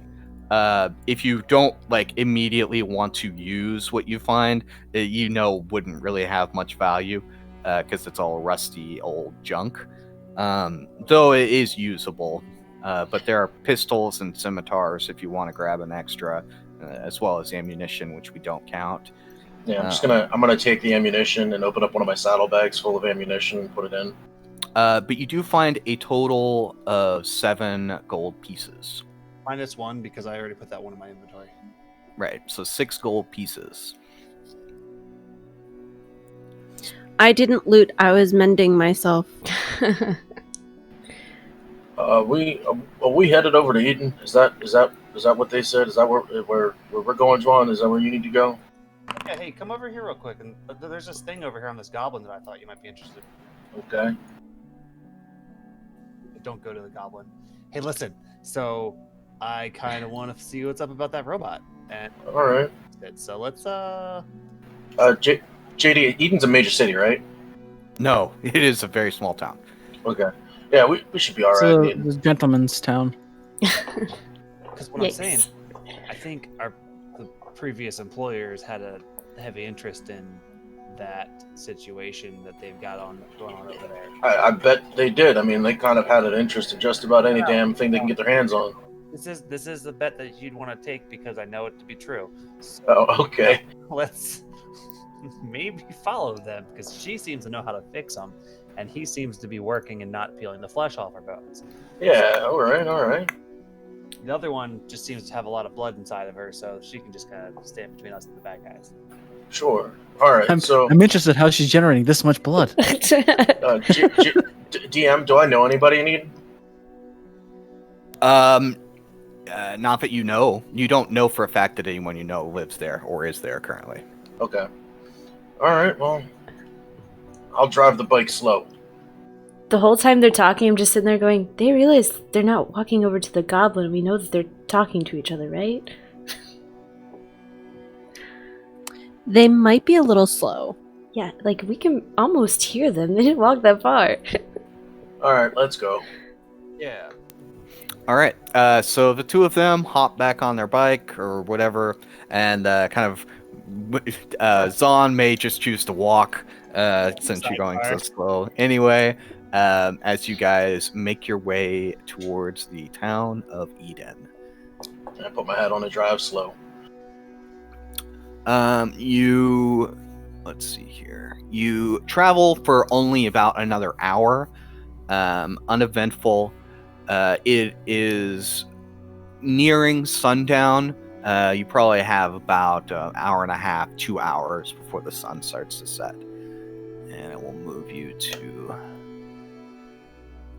if you don't like immediately want to use what you find, wouldn't really have much value because it's all rusty old junk. Though it is usable, but there are pistols and scimitars if you want to grab an extra, as well as ammunition, which we don't count. Yeah, I'm gonna take the ammunition and open up one of my saddlebags full of ammunition and put it in. But you do find a total of 7 gold pieces. -1 because I already put that one in my inventory. Right, so 6 gold pieces. I didn't loot. I was mending myself. We headed over to Eden. Is that what they said? Is that where we're going, Juan? Is that where you need to go? Yeah, hey, come over here real quick. And there's this thing over here on this goblin that I thought you might be interested in. Okay. Don't go to the goblin. Hey, listen. So I kind of want to see what's up about that robot. And All right. so let's JD, Eden's a major city, right? No, it is a very small town. Okay. Yeah, we should be all It's right. a in Eden. gentleman's town. because what I'm Yikes. saying, I think the previous employers had a heavy interest in that situation that they've got going on over there. I bet they did. I mean, they kind of had an interest in just about any damn thing they can get their hands on. This is the bet that you'd want to take because I know it to be true. So Oh, okay. let's maybe follow them because she seems to know how to fix them, and he seems to be working and not peeling the flesh off her bones. Yeah. All right. The other one just seems to have a lot of blood inside of her, so she can just kind of stand between us and the bad guys. Sure. All right. So, I'm interested how she's generating this much blood. DM, do I know anybody in Eden? Not that you know. You don't know for a fact that anyone you know lives there or is there currently. Okay. All right. Well, I'll drive the bike slow. The whole time they're talking, I'm just sitting there going, they realize they're not walking over to the goblin. We know that they're talking to each other, right? They might be a little slow. Yeah, like we can almost hear them. They didn't walk that far. All right. Let's go. Yeah. All right. So the two of them hop back on their bike or whatever, and Zahn may just choose to walk since you're going so slow. Anyway, as you guys make your way towards the town of Eden. I put my hat on and drive slow. Let's see here. You travel for only about another hour. Uneventful. It is nearing sundown. You probably have about an hour and a half, 2 hours before the sun starts to set. And it will move you to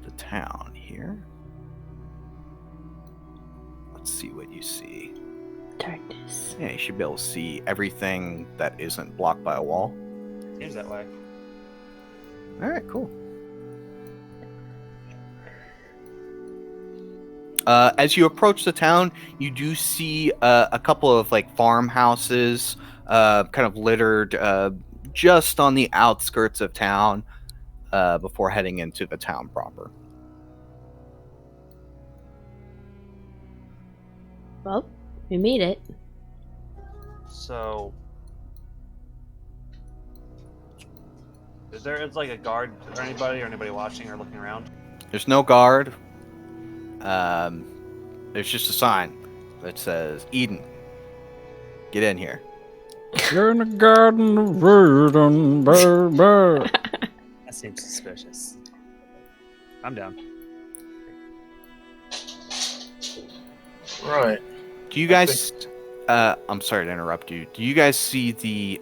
the town here. Let's see what you see. Darkness. Yeah, you should be able to see everything that isn't blocked by a wall. Seems that way. All right, cool. As you approach the town, you do see a couple of farmhouses, kind of littered just on the outskirts of town before heading into the town proper. Well, we made it. So, is there a guard or anybody watching or looking around? There's no guard. There's just a sign that says Eden. Get in here. You're in the garden of Eden, baby. That seems suspicious. I'm down. Right. Do you guys? I'm sorry to interrupt you. Do you guys see the?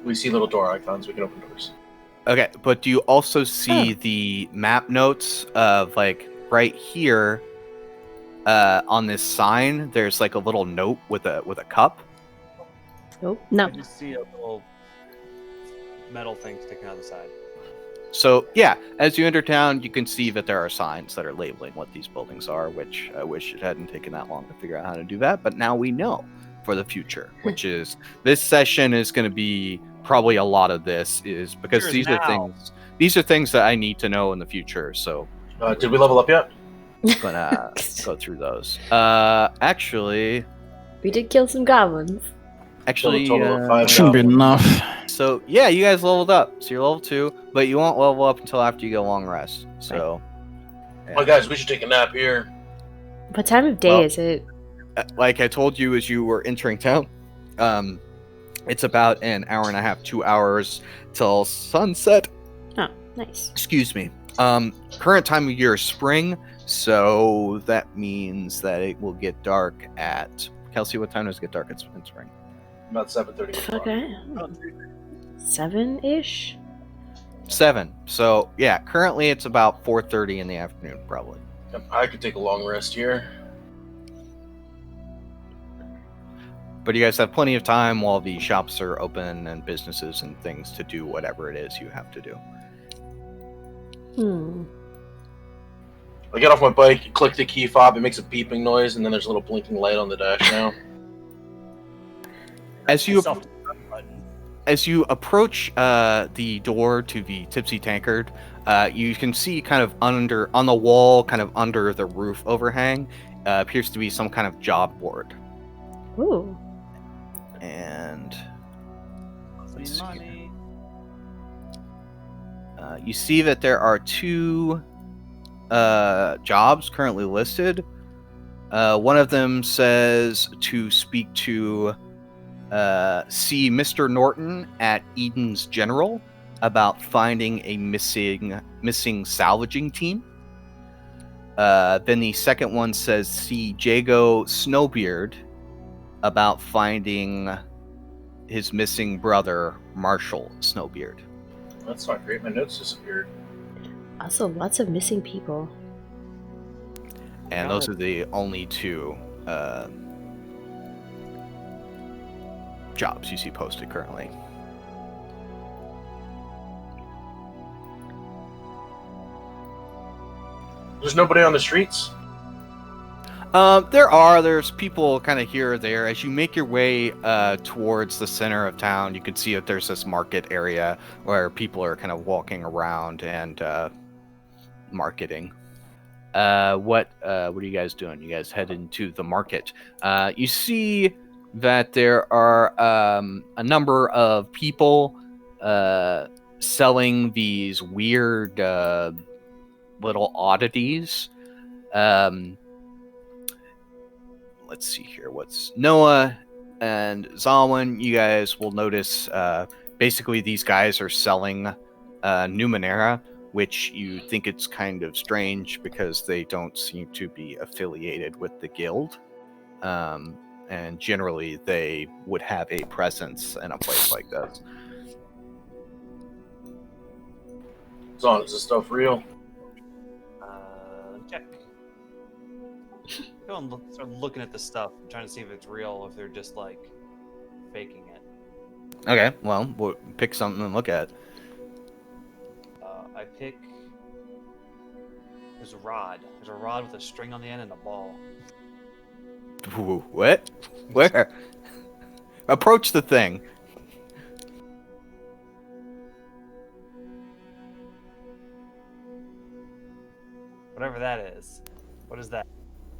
We see little door icons. We can open doors. Okay, but do you also see the map notes of right here on this sign? There's a little note with a cup. Nope. No. I just see a little metal thing sticking out the side. So, yeah, as you enter town, you can see that there are signs that are labeling what these buildings are, which I wish it hadn't taken that long to figure out how to do that. But now we know for the future, which is this session is going to be probably a lot of this, is because Here's these now. are things that I need to know in the future. So, Did we level up yet? I'm gonna go through those. Actually, We did kill some goblins. Total of 5 Shouldn't be goblins. enough. So yeah, you guys leveled up. So you're level 2, but you won't level up until after you get a long rest. So, Oh, guys, we should take a nap here. What time of day Well, is it? like I told you as you were entering town, it's about an hour and a half, 2 hours till sunset. Oh, nice. Excuse me. Current time of year is spring, so that means that it will get dark at Kelsey. What time does it get dark in spring? About 7:30. Okay. 7-ish? 7. So yeah, currently it's about 4:30 in the afternoon, probably. I could take a long rest here. But you guys have plenty of time while the shops are open and businesses and things to do whatever it is you have to do. I get off my bike, click the key fob, it makes a beeping noise, and then there's a little blinking light on the dash now. As you Button. as you approach the door to the Tipsy Tankard, you can see kind of on the wall, kind of under the roof overhang, appears to be some kind of job board. Ooh. And let's see Money. you see that there are 2 jobs currently listed. One of them says to speak to see Mr. Norton at Eden's General about finding a missing salvaging team. Then the second one says see Jago Snowbeard about finding his missing brother, Marshall Snowbeard. That's not great, my notes disappeared. Also, lots of missing people. And those are the only 2 jobs you see posted currently. There's nobody on the streets? There's people kind of here or there. As you make your way towards the center of town, you can see that there's this market area where people are kind of walking around and marketing. What are you guys doing? You guys head into the market. You see that there are a number of people selling these weird little oddities. Let's see here. What's Noah and Zalwyn? You guys will notice basically these guys are selling Numenera, which you think it's kind of strange because they don't seem to be affiliated with the guild. And generally they would have a presence in a place like this. Zon, is this stuff real? Check. Go and start looking at the stuff, trying to see if it's real or if they're just like faking it. Okay, well, we'll pick something and look at it. I pick. There's a rod. There's a rod with a string on the end and a ball. Ooh, what? Where? Approach the thing. Whatever that is. What is that?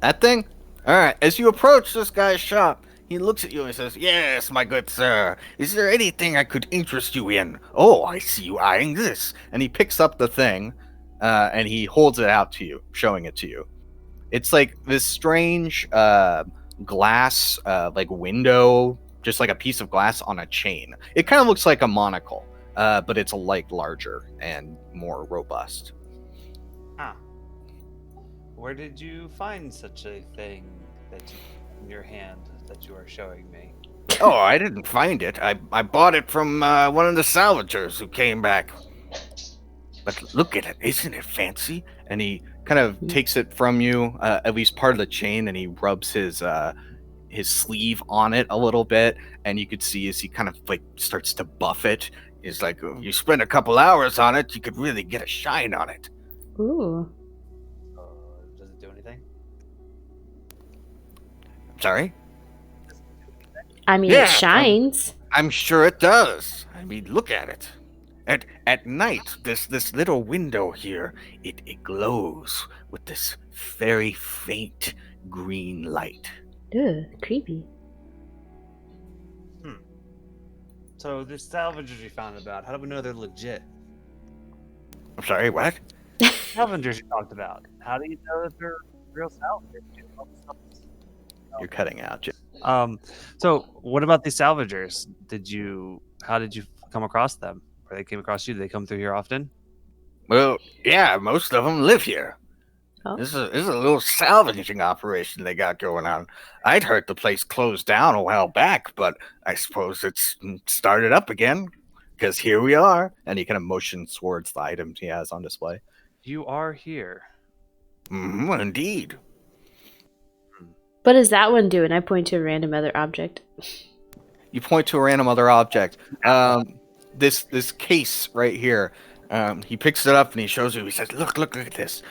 That thing? Alright, as you approach this guy's shop, he looks at you and says, "Yes, my good sir. Is there anything I could interest you in? Oh, I see you eyeing this." And he picks up the thing, and he holds it out to you, showing it to you. It's like this strange glass, like window, just like a piece of glass on a chain. It kind of looks like a monocle, but it's like larger and more robust. Ah. Where did you find such a thing in your hand that you are showing me? Oh, I didn't find it. I bought it from one of the salvagers who came back. But look at it. Isn't it fancy? And he kind of takes it from you, at least part of the chain, and he rubs his sleeve on it a little bit. And you could see as he kind of like starts to buff it, It's like you spend a couple hours on it, you could really get a shine on it. Ooh. Does it do anything? Sorry? I mean, Yeah, it shines. I'm sure it does. I mean, look at it. At night, this little window here, it glows with this very faint green light. Ugh, creepy. So the salvagers you found about, how do we know they're legit? I'm sorry, what? Salvagers you talked about, how do you know that they're real salvagers? You're cutting out, Jim. So what about these salvagers? How did you come across them? Or they came across you? Do they come through here often? Well, yeah, most of them live here. Oh. This is a little salvaging operation they got going on. I'd heard the place closed down a while back, but I suppose it's started up again. Because here we are. And he kind of motions towards the items he has on display. You are here. Indeed. What does that one do? And I point to a random other object. You point to a random other object. This case right here. He picks it up and he shows you. He says, "Look at this."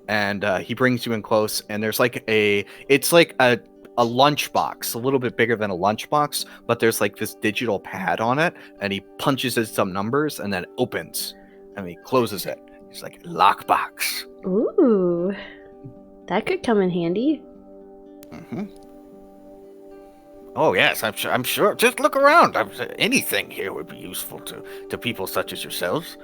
And he brings you in close. And there's like it's like a lunchbox, a little bit bigger than a lunchbox, but there's like this digital pad on it. And he punches in some numbers and then it opens. And he closes it. He's like, "Lockbox." Ooh, that could come in handy. Oh yes, I'm sure. Just look around. Anything here would be useful to people such as yourselves.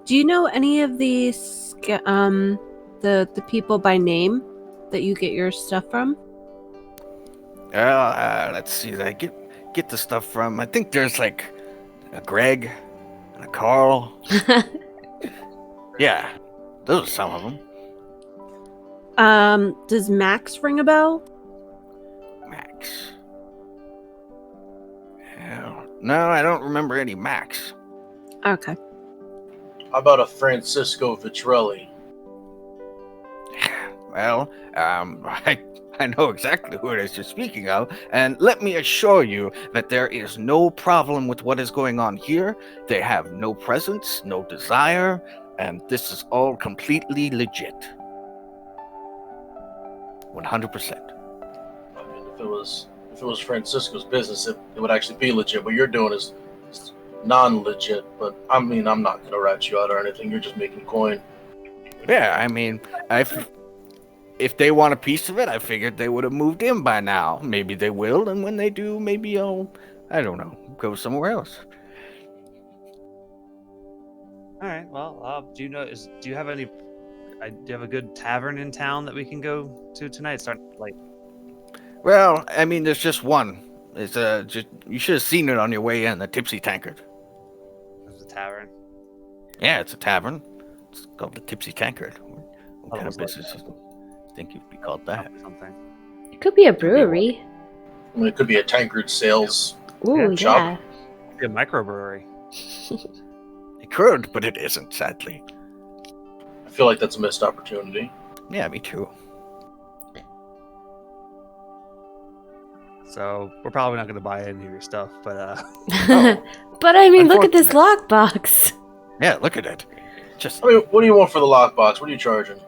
Do you know any of these the people by name that you get your stuff from? Let's see. I get the stuff from. I think there's like a Greg and a Carl. Yeah, those are some of them. Does Max ring a bell? Max. Hell, no, I don't remember any Max. Okay. How about a Francisco Vitrelli? Well, I know exactly who it is you're speaking of, and let me assure you that there is no problem with what is going on here. They have no presence, no desire, and this is all completely legit. 100%. I mean, if it was Francisco's business, it would actually be legit. What you're doing is non-legit. But I mean, I'm not gonna rat you out or anything. You're just making coin. Yeah, I mean, if they want a piece of it, I figured they would have moved in by now. Maybe they will, and when they do, maybe I don't know, go somewhere else. All right. Well, do you have a good tavern in town that we can go to tonight? Well, I mean, there's just one. It's you should have seen it on your way in, the Tipsy Tankard. There's a tavern. Yeah, it's a tavern. It's called the Tipsy Tankard. What kind of it's like business do you think you'd be called that? Something. It could be a brewery. I mean, it could be a tankard sales. Ooh, shop. Be a microbrewery. It could, but it isn't, sadly. I feel like that's a missed opportunity. Yeah, me too. So we're probably not going to buy any of your stuff, but But I mean, look at this lockbox. Yeah, look at it. Just I mean, what do you want for the lockbox? What are you charging?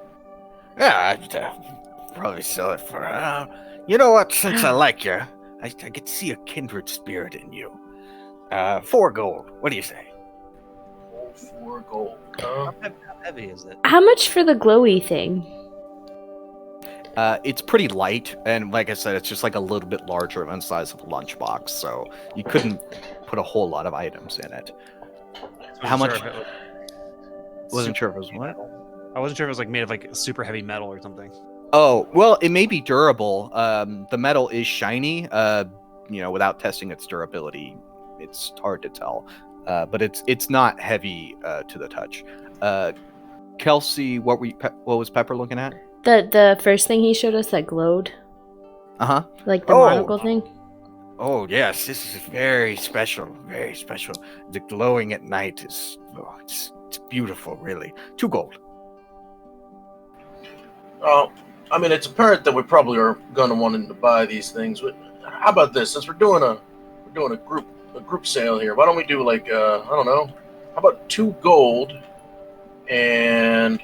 yeah, I'd probably sell it for. You know what? Since I like you, I could see a kindred spirit in you. 4 gold. What do you say? 4 gold. how heavy is it? How much for the glowy thing? It's pretty light, and like I said, it's just like a little bit larger than the size of a lunchbox, so you couldn't put a whole lot of items in it. How much? Wasn't sure if it was what? I wasn't sure if it was like made of like super heavy metal or something. Oh, well, it may be durable. The metal is shiny. Without testing its durability, it's hard to tell. But it's not heavy to the touch. Kelsey, what was Pepper looking at? The first thing he showed us that glowed, Uh-huh. like the monocle thing. Oh yes, this is very special. Very special. The glowing at night is it's beautiful, really. 2 gold. Oh, I mean, it's apparent that we probably are going to want to buy these things. But how about this? Since we're doing a group sale here, why don't we do like I don't know, how about 2 gold and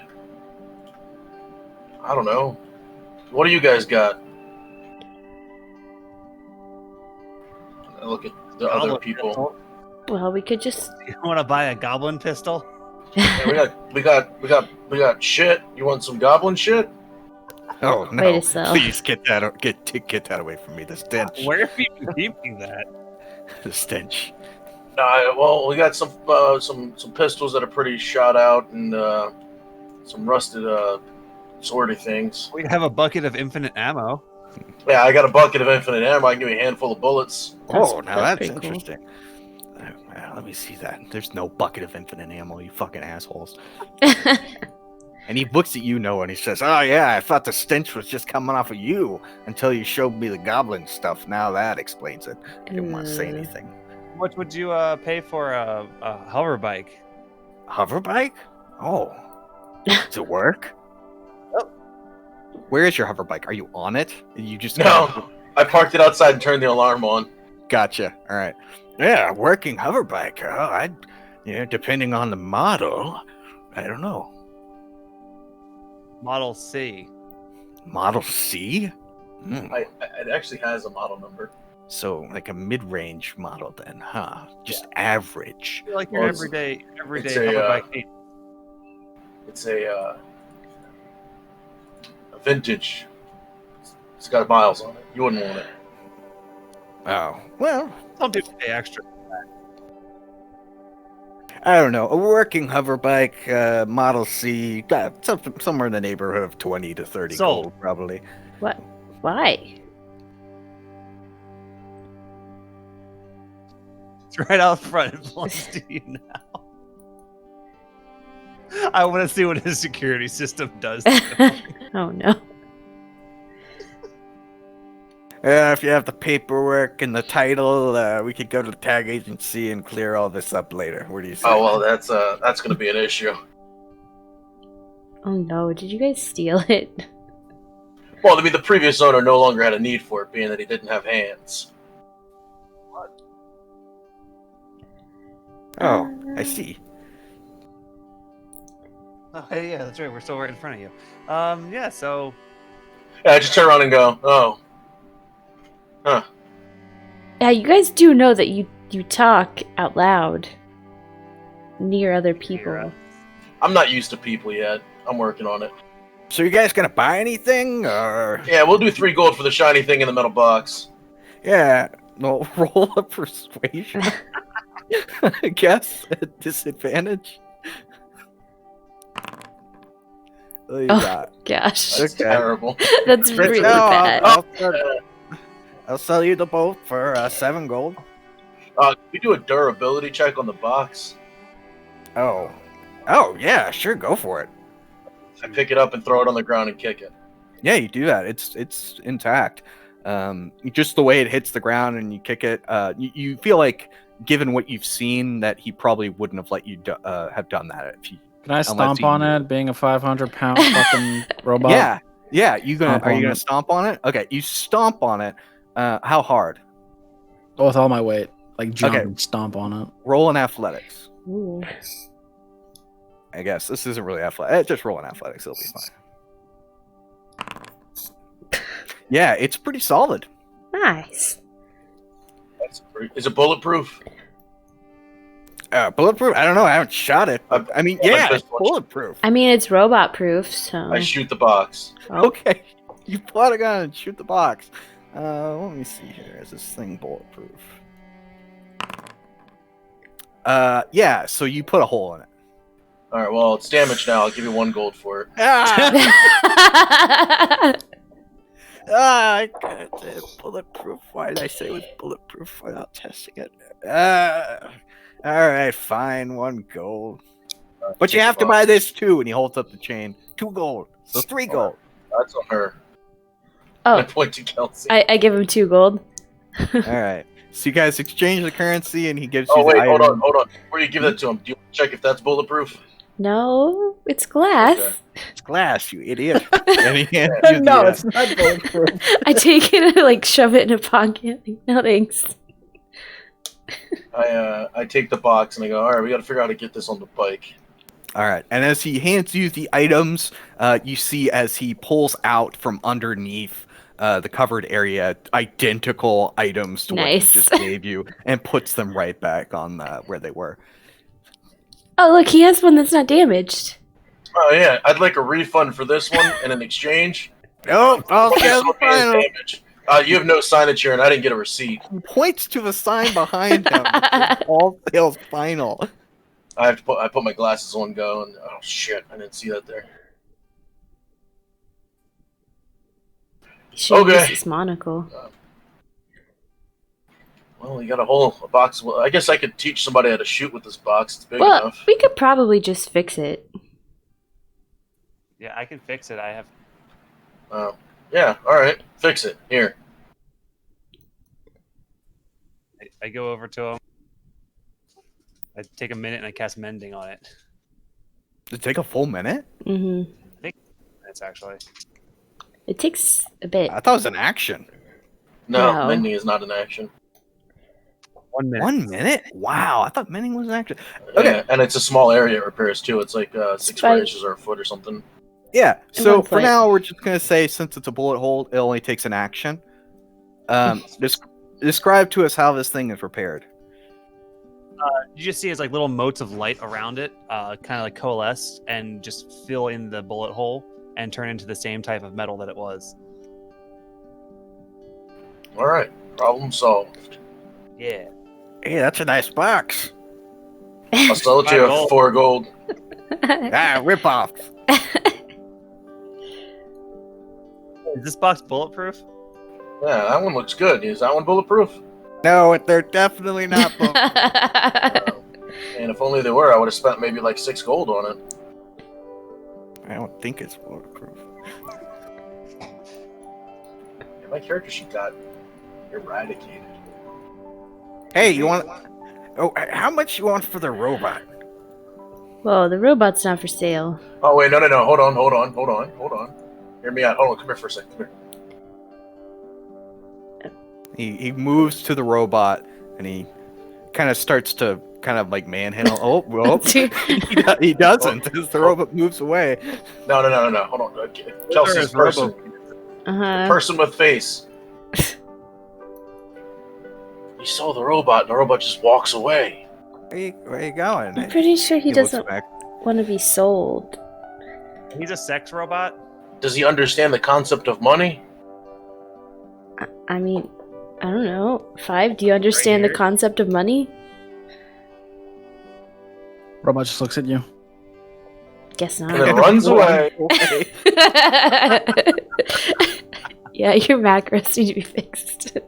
I don't know, what do you guys got? I look at the other Goblin people. pistol. Well, we could just. You want to buy a goblin pistol? Yeah, we got shit. You want some goblin shit? Oh no! Way to sell. Please get that away from me. The stench. Where are you keeping that? The stench. Well, we got some pistols that are pretty shot out and some rusted swordy things. We have a bucket of infinite ammo. Yeah, I got a bucket of infinite ammo. I can give you a handful of bullets. Oh, now that's pretty cool. interesting. Let me see that. There's no bucket of infinite ammo, you fucking assholes. And he looks at you, Noah, and he says, "Oh yeah, I thought the stench was just coming off of you until you showed me the goblin stuff. Now that explains it." I didn't want to say anything. What would you pay for a hover bike? Hover bike? Oh, does it work? Where is your hover bike? Are you on it? You just No, I parked it outside and turned the alarm on. Gotcha. All right. Yeah, working hover bike. Oh, depending on the model, I don't know. Model C. Model C? It actually has a model number. So like a mid-range model then, huh? Just average. I feel like your Well, everyday it's hover a, bike. needs- It's a vintage. It's got miles on it. You wouldn't want it. Oh, well, Some people pay extra. I don't know. A working hover bike, Model C, somewhere in the neighborhood of 20 to 30 Sold. gold, probably. What? Why? It's right out front. It belongs to you now. I want to see what his security system does. To him. Oh no. If you have the paperwork and the title, we could go to the tag agency and clear all this up later. What do you say? Oh well, that's going to be an issue. Oh no. Did you guys steal it? Well, I mean, the previous owner no longer had a need for it, being that he didn't have hands. Oh, I see. Oh, hey, yeah, that's right. We're still right in front of you. Yeah. So Yeah, I just turn around and go, oh. Huh. Yeah, you guys do know that you talk out loud near other people. I'm not used to people yet. I'm working on it. So you guys gonna buy anything, or? Yeah, we'll do 3 gold for the shiny thing in the metal box. Yeah, no, roll a persuasion. I guess at disadvantage. What do you Oh. got? Gosh. That's Okay. terrible. That's really No, bad. I'll sell you the boat for 7 gold. Can we do a durability check on the box? Oh, yeah, sure, go for it. I pick it up and throw it on the ground and kick it. Yeah, you do that. It's intact. Just the way it hits the ground and you kick it, you feel like, given what you've seen, that he probably wouldn't have let you have done that if you. Can I stomp on it, being a 500-pound fucking robot? Yeah. Are you Stomp on gonna it. stomp on it? Okay, you stomp on it. How hard? Oh, with all my weight. Like jump Okay. and stomp on it. Roll in athletics. Ooh. I guess this isn't really athletic. Just roll in athletics. It'll be fine. Yeah, it's pretty solid. Nice. Is it bulletproof? Bulletproof? I don't know. I haven't shot it. But, I mean, Well, yeah, that's it's bulletproof. I mean, it's robot proof, so. I shoot the box. Oh. Okay, you pull out a gun and shoot the box. Let me see here. Is this thing bulletproof? Yeah. So you put a hole in it. All right, well, it's damaged now. I'll give you 1 gold for it. I got it. Bulletproof. Why did I say it was bulletproof without testing it? All right, fine. 1 gold. But you have to buy this too. And he holds up the chain. 2 gold. So 3 gold. That's on her. I Oh, point to Kelsey. I give him 2 gold. All right. So you guys exchange the currency, and he gives Oh you. wait, the hold item. on. Before you give that to him, do you check if that's bulletproof? No, it's glass. Okay. It's glass, you idiot. And he hands you No, the, it's not bulletproof. I take it and like shove it in a pocket. Like, no thanks. I take the box and I go, all right, we got to figure out how to get this on the bike. All right, and as he hands you the items, you see as he pulls out from underneath the covered area identical items to what he Nice. just gave you, and puts them right back on where they were. Oh, look, he has one that's not damaged. Oh yeah, I'd like a refund for this one, and in exchange, Nope, all this sales one is final. damaged. You have no signage here, and I didn't get a receipt. He points to the sign behind him. It says, all sales final. I put my glasses on, go, and oh shit, I didn't see that there. You should Okay. use this monocle. Well, you got a box. Well, I guess I could teach somebody how to shoot with this box. It's big Well, enough. we could probably just fix it. Yeah, I can fix it. I have. Yeah, all right, fix it here. I go over to him. I take a minute and I cast mending on it. Does it take a full minute? Mm-hmm. It's actually. It takes a bit. I thought it was an action. No, No. mending is not an action. 1 minute. 1 minute? Wow, I thought mending was an action. Okay, and it's a small area it repairs too. It's like 6 Right. inches or a foot or something. Yeah, In so one for foot. now, we're just going to say since it's a bullet hole, it only takes an action. Describe to us how this thing is repaired. You just see it's like little motes of light around it, kind of like coalesce and just fill in the bullet hole and turn into the same type of metal that it was. All right, problem solved. Yeah. Hey, that's a nice box. I'll sell it to you for 4 gold. Ah, rip off. Is this box bulletproof? Yeah, that one looks good. Is that one bulletproof? No, they're definitely not. And if only they were, I would have spent maybe like 6 gold on it. I don't think it's bulletproof. Yeah, my character sheet got eradicated. Hey, you want? Oh, how much you want for the robot? Whoa, the robot's not for sale. Oh wait, no. Hold on. Hear me out. Hold on, come here for a second. Come here. He moves to the robot and he kind of starts to kind of like manhandle. Oh, well, he doesn't. As the robot moves away. No. Hold on. Okay. Chelsea's person. Uh-huh. Person with face. You saw the robot, and the robot just walks away. Where you going? I'm pretty sure he looks doesn't back. want to be sold. He's a sex robot? Does he understand the concept of money? I mean, I don't know. 5, do you understand the here. concept of money? Robot just looks at you. Guess And then not. runs away. Yeah, your macros need to be fixed.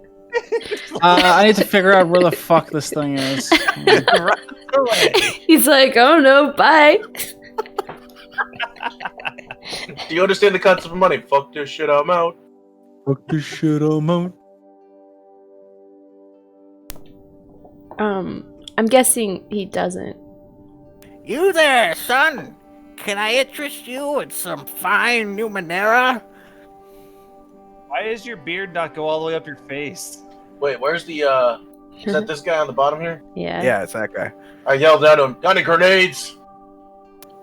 I need to figure out where the fuck this thing is. He's like, oh no, bye. Do you understand the concept of money? Fuck this shit, I'm out. Fuck this shit, I'm out. I'm guessing he doesn't. You there, son? Can I interest you in some fine Numenera? Why does your beard not go all the way up your face? Wait, where's the, is that this guy on the bottom here? Yeah. Yeah, it's that guy. I yelled at him, got any grenades?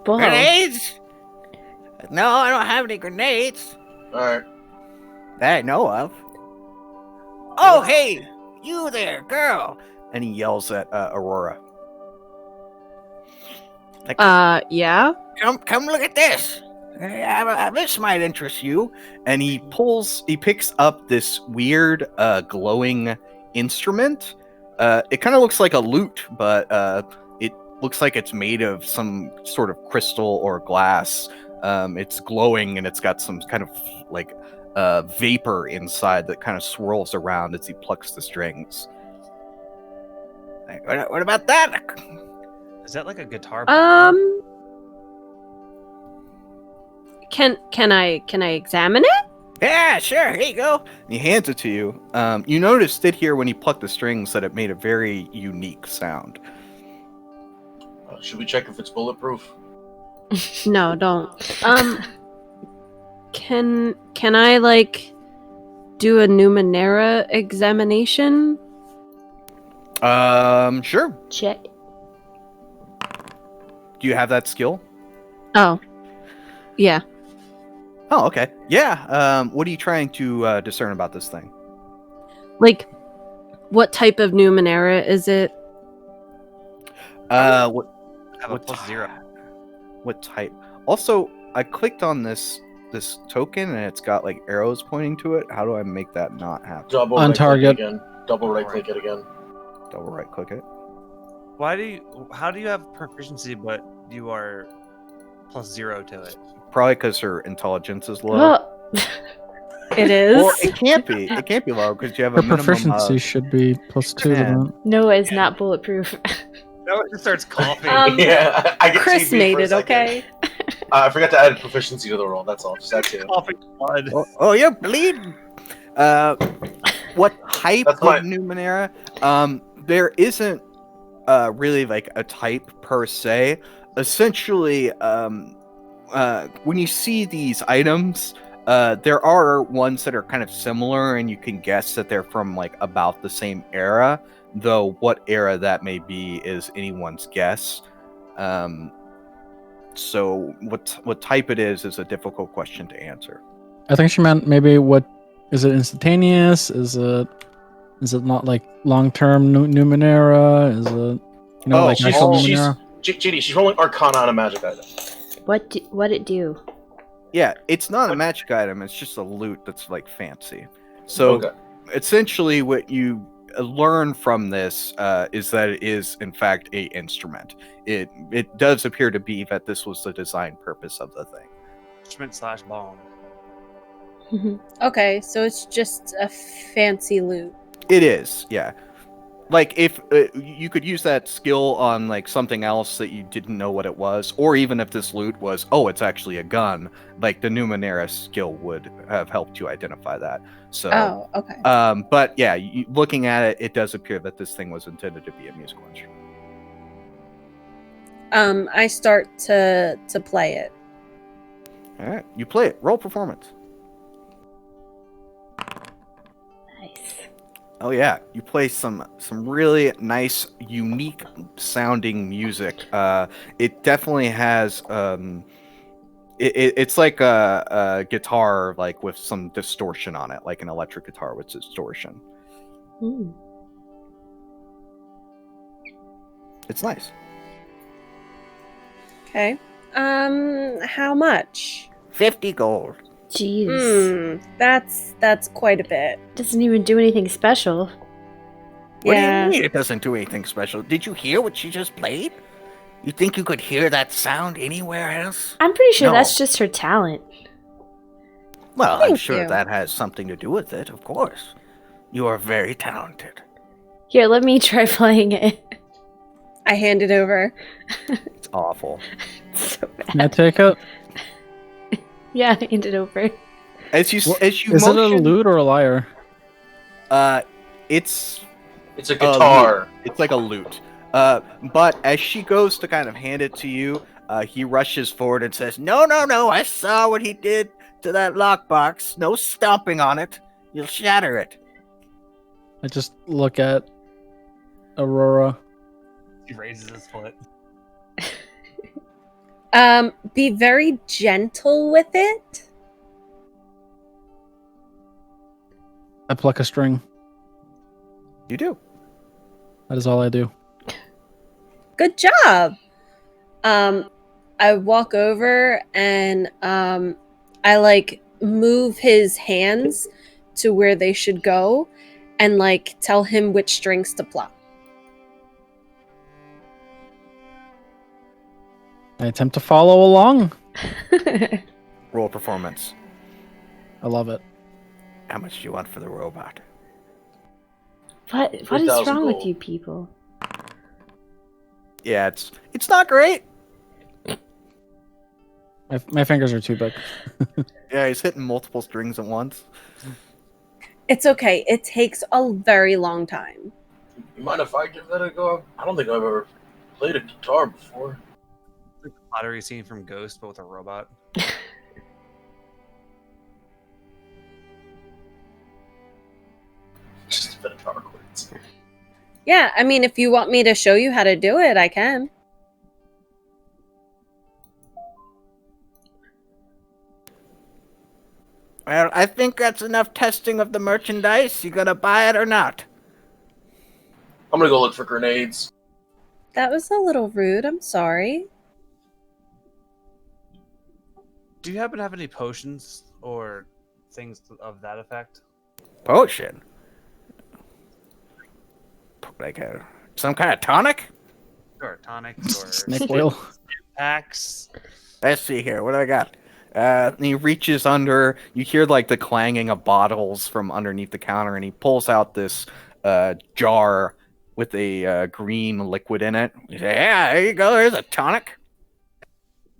Whoa. Grenades? No, I don't have any grenades. Alright. That I know of. Oh, hey, you there, girl. And he yells at Aurora. Yeah. Come look at this. This might interest you. And he picks up this weird glowing instrument. It kind of looks like a lute, but it looks like it's made of some sort of crystal or glass. It's glowing and it's got some kind of like vapor inside that kind of swirls around as he plucks the strings. What about that? Is that like a guitar? Can I examine it? Yeah, sure. Here you go. And he hands it to you. You noticed it here when he plucked the strings that it made a very unique sound. Should we check if it's bulletproof? No, don't. Can I like do a Numenera examination? Sure. Check. Do you have that skill? Oh. Yeah. Oh, okay. Yeah. What are you trying to discern about this thing? Like, what type of Numenera is it? What? Have a What plus ty- 0. What type? Also, I clicked on this token and it's got like arrows pointing to it. How do I make that not happen? Double On right click target. it again. Double right click it again. Double right click it. How do you have proficiency but you are plus 0 to it? Probably because her intelligence is low. Oh. It is. Or it can't be. It can't be low because you have Her a minimum. proficiency should be +2 to 10. that. Noah is not bulletproof. No, it just starts coughing. Yeah, I get Chris TB for made a it, second. okay? I forgot to add proficiency to the roll. That's all. Just that too. Coughing blood. Oh, you're bleeding. What type That's of my- Numenera? There isn't really like a type per se. Essentially, when you see these items, there are ones that are kind of similar, and you can guess that they're from like about the same era. Though what era that may be is anyone's guess. So what type it is a difficult question to answer. I think she meant maybe what is it instantaneous? Is it not like long-term Numenera? Is it like she's, actual she's Numenera? GD. She's rolling Arcana on a magic item. What it do? Yeah, it's not a magic item. It's just a loot that's like fancy. So Okay. essentially, what you learn from this is that it is in fact a instrument. It does appear to be that this was the design purpose of the thing. Instrument/bomb. Okay, so it's just a fancy loot. It is, yeah. Like if you could use that skill on like something else that you didn't know what it was, or even if this loot was, oh, it's actually a gun. Like the Numenera skill would have helped you identify that. So, Oh, okay. but yeah, looking at it, it does appear that this thing was intended to be a musical instrument. I start to play it. All right, you play it. Roll performance. Nice. Oh yeah, you play some really nice, unique sounding music. It definitely has it's like a guitar like with some distortion on it, like an electric guitar with distortion. Ooh. It's nice. Okay. How much? 50 gold. Jeez. That's quite a bit. Doesn't even do anything special. What Yeah. do you mean it doesn't do anything special? Did you hear what she just played? You think you could hear that sound anywhere else? I'm pretty sure No. that's just her talent. Well, I'm Thank sure you. that has something to do with it, of course. You are very talented. Here, let me try playing it. I hand it over. It's awful. It's so bad. Can I take it? Yeah, hand it over. As you Is motion, it a lute or a lyre? It's It's a guitar. It's like a lute. But as she goes to kind of hand it to you, he rushes forward and says, No, I saw what he did to that lockbox. No stomping on it. You'll shatter it. I just look at Aurora. He raises his foot. Be very gentle with it. I pluck a string. You do. That is all I do. Good job. I walk over and I like move his hands to where they should go and like tell him which strings to pluck. I attempt to follow along. Roll performance. I love it. How much do you want for the robot? What is 3,000 wrong with gold. you people? Yeah, it's not great. My fingers are too big. Yeah, he's hitting multiple strings at once. It's okay. It takes a very long time. You mind if I give that a go? I don't think I've ever played a guitar before. like the pottery scene from Ghost, but with a robot. Just a bit of power cords. Yeah, I mean, if you want me to show you how to do it, I can. Well, I think that's enough testing of the merchandise. You gonna buy it or not? I'm gonna go look for grenades. That was a little rude. I'm sorry. Do you happen to have any potions or things of that effect? Potion? Like some kind of tonic? Or tonics or Snake oil. packs? Let's see here. What do I got? And he reaches under. You hear like the clanging of bottles from underneath the counter, and he pulls out this jar with a green liquid in it. He says, "Yeah, there you go. There's a tonic."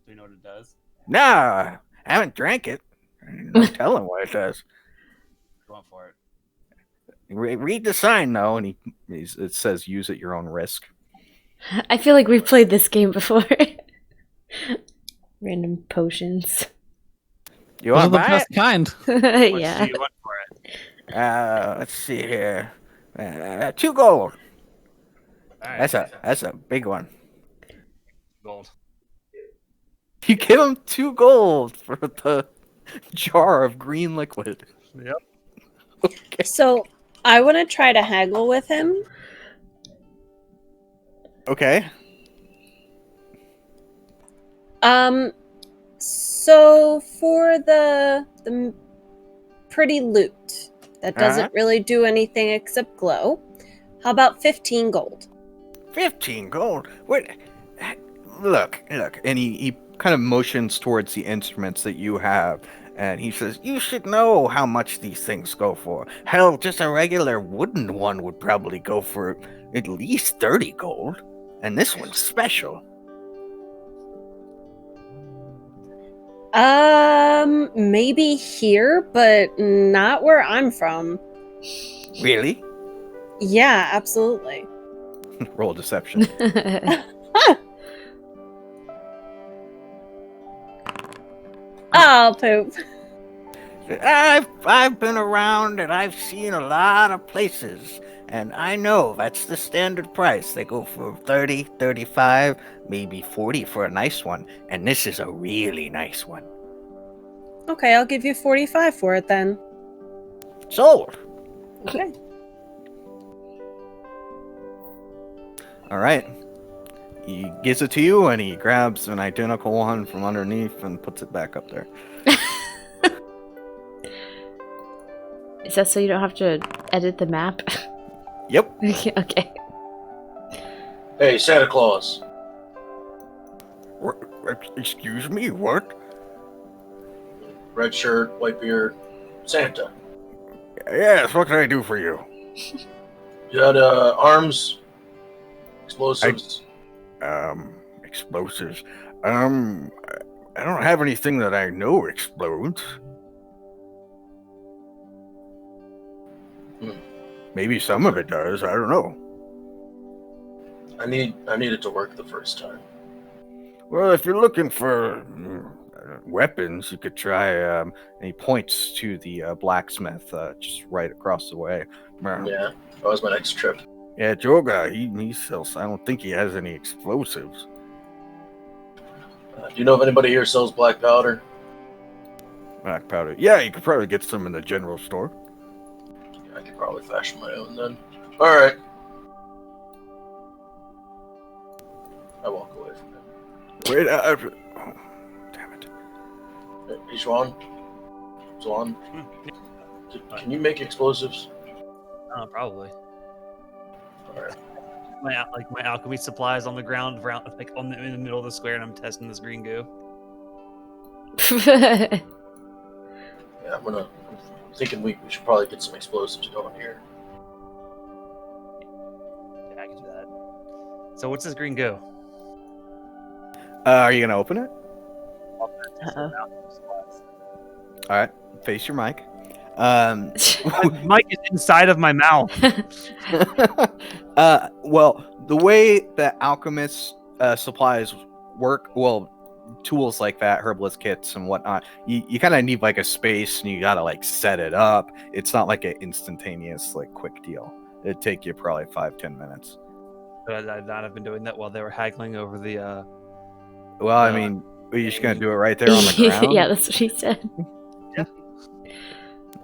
Do you know what it does? No, I haven't drank it. No telling what it does. Going for it. Read the sign though, and it says use at your own risk. I feel like we've played this game before. Random potions. You Those are want the to buy best it? kind. What Yeah. do you want for it? Let's see here. 2 gold. All right. That's a big one. Gold. You give him 2 gold for the jar of green liquid. Yep. Okay. So I want to try to haggle with him. Okay. So for the pretty loot that doesn't really do anything except glow, how about 15 gold? 15 gold. Wait. Look. And he kind of motions towards the instruments that you have. And he says, you should know how much these things go for. Hell, just a regular wooden one would probably go for at least 30 gold. And this one's special. Maybe here, but not where I'm from. Really? Yeah, absolutely. Roll deception. Oh, poop. I've been around and I've seen a lot of places. And I know that's the standard price. They go for 30, 35, maybe 40 for a nice one. And this is a really nice one. Okay, I'll give you 45 for it then. Sold. Okay. All right. He gives it to you and he grabs an identical one from underneath and puts it back up there. Is that so you don't have to edit the map? Yep. Okay. Hey, Santa Claus. Excuse me, what? Red shirt, white beard, Santa. Yes, what can I do for you? You had arms, explosives. Explosives. I don't have anything that I know explodes. Maybe some of it does. I don't know. I need it to work the first time. Well, if you're looking for weapons, you could try. And he points to the blacksmith just right across the way. Yeah, that was my next trip. Yeah, Joga. He sells. I don't think he has any explosives. Do you know if anybody here sells black powder? Black powder. Yeah, you could probably get some in the general store. I could probably fashion my own then. All right. I walk away from him. Wait, oh, damn it. Hey, Juan. Can you make explosives? Probably. All right. My alchemy supplies on the ground, like in the middle of the square, and I'm testing this green goo. Yeah, I'm thinking we should probably get some explosives going here. Yeah, I can do that. So what's this green goo? Are you gonna open it? Uh-oh. All right, face your mic. My mic is inside of my mouth. Well, the way that alchemists supplies tools like that, herbalist kits and whatnot, you kind of need like a space, and you gotta like set it up. It's not like an instantaneous like quick deal. It'd take you probably 5-10 minutes. But I'd not have been doing that while they were haggling over the. Well, I mean, are you just gonna do it right there on the ground? Yeah, that's what he said.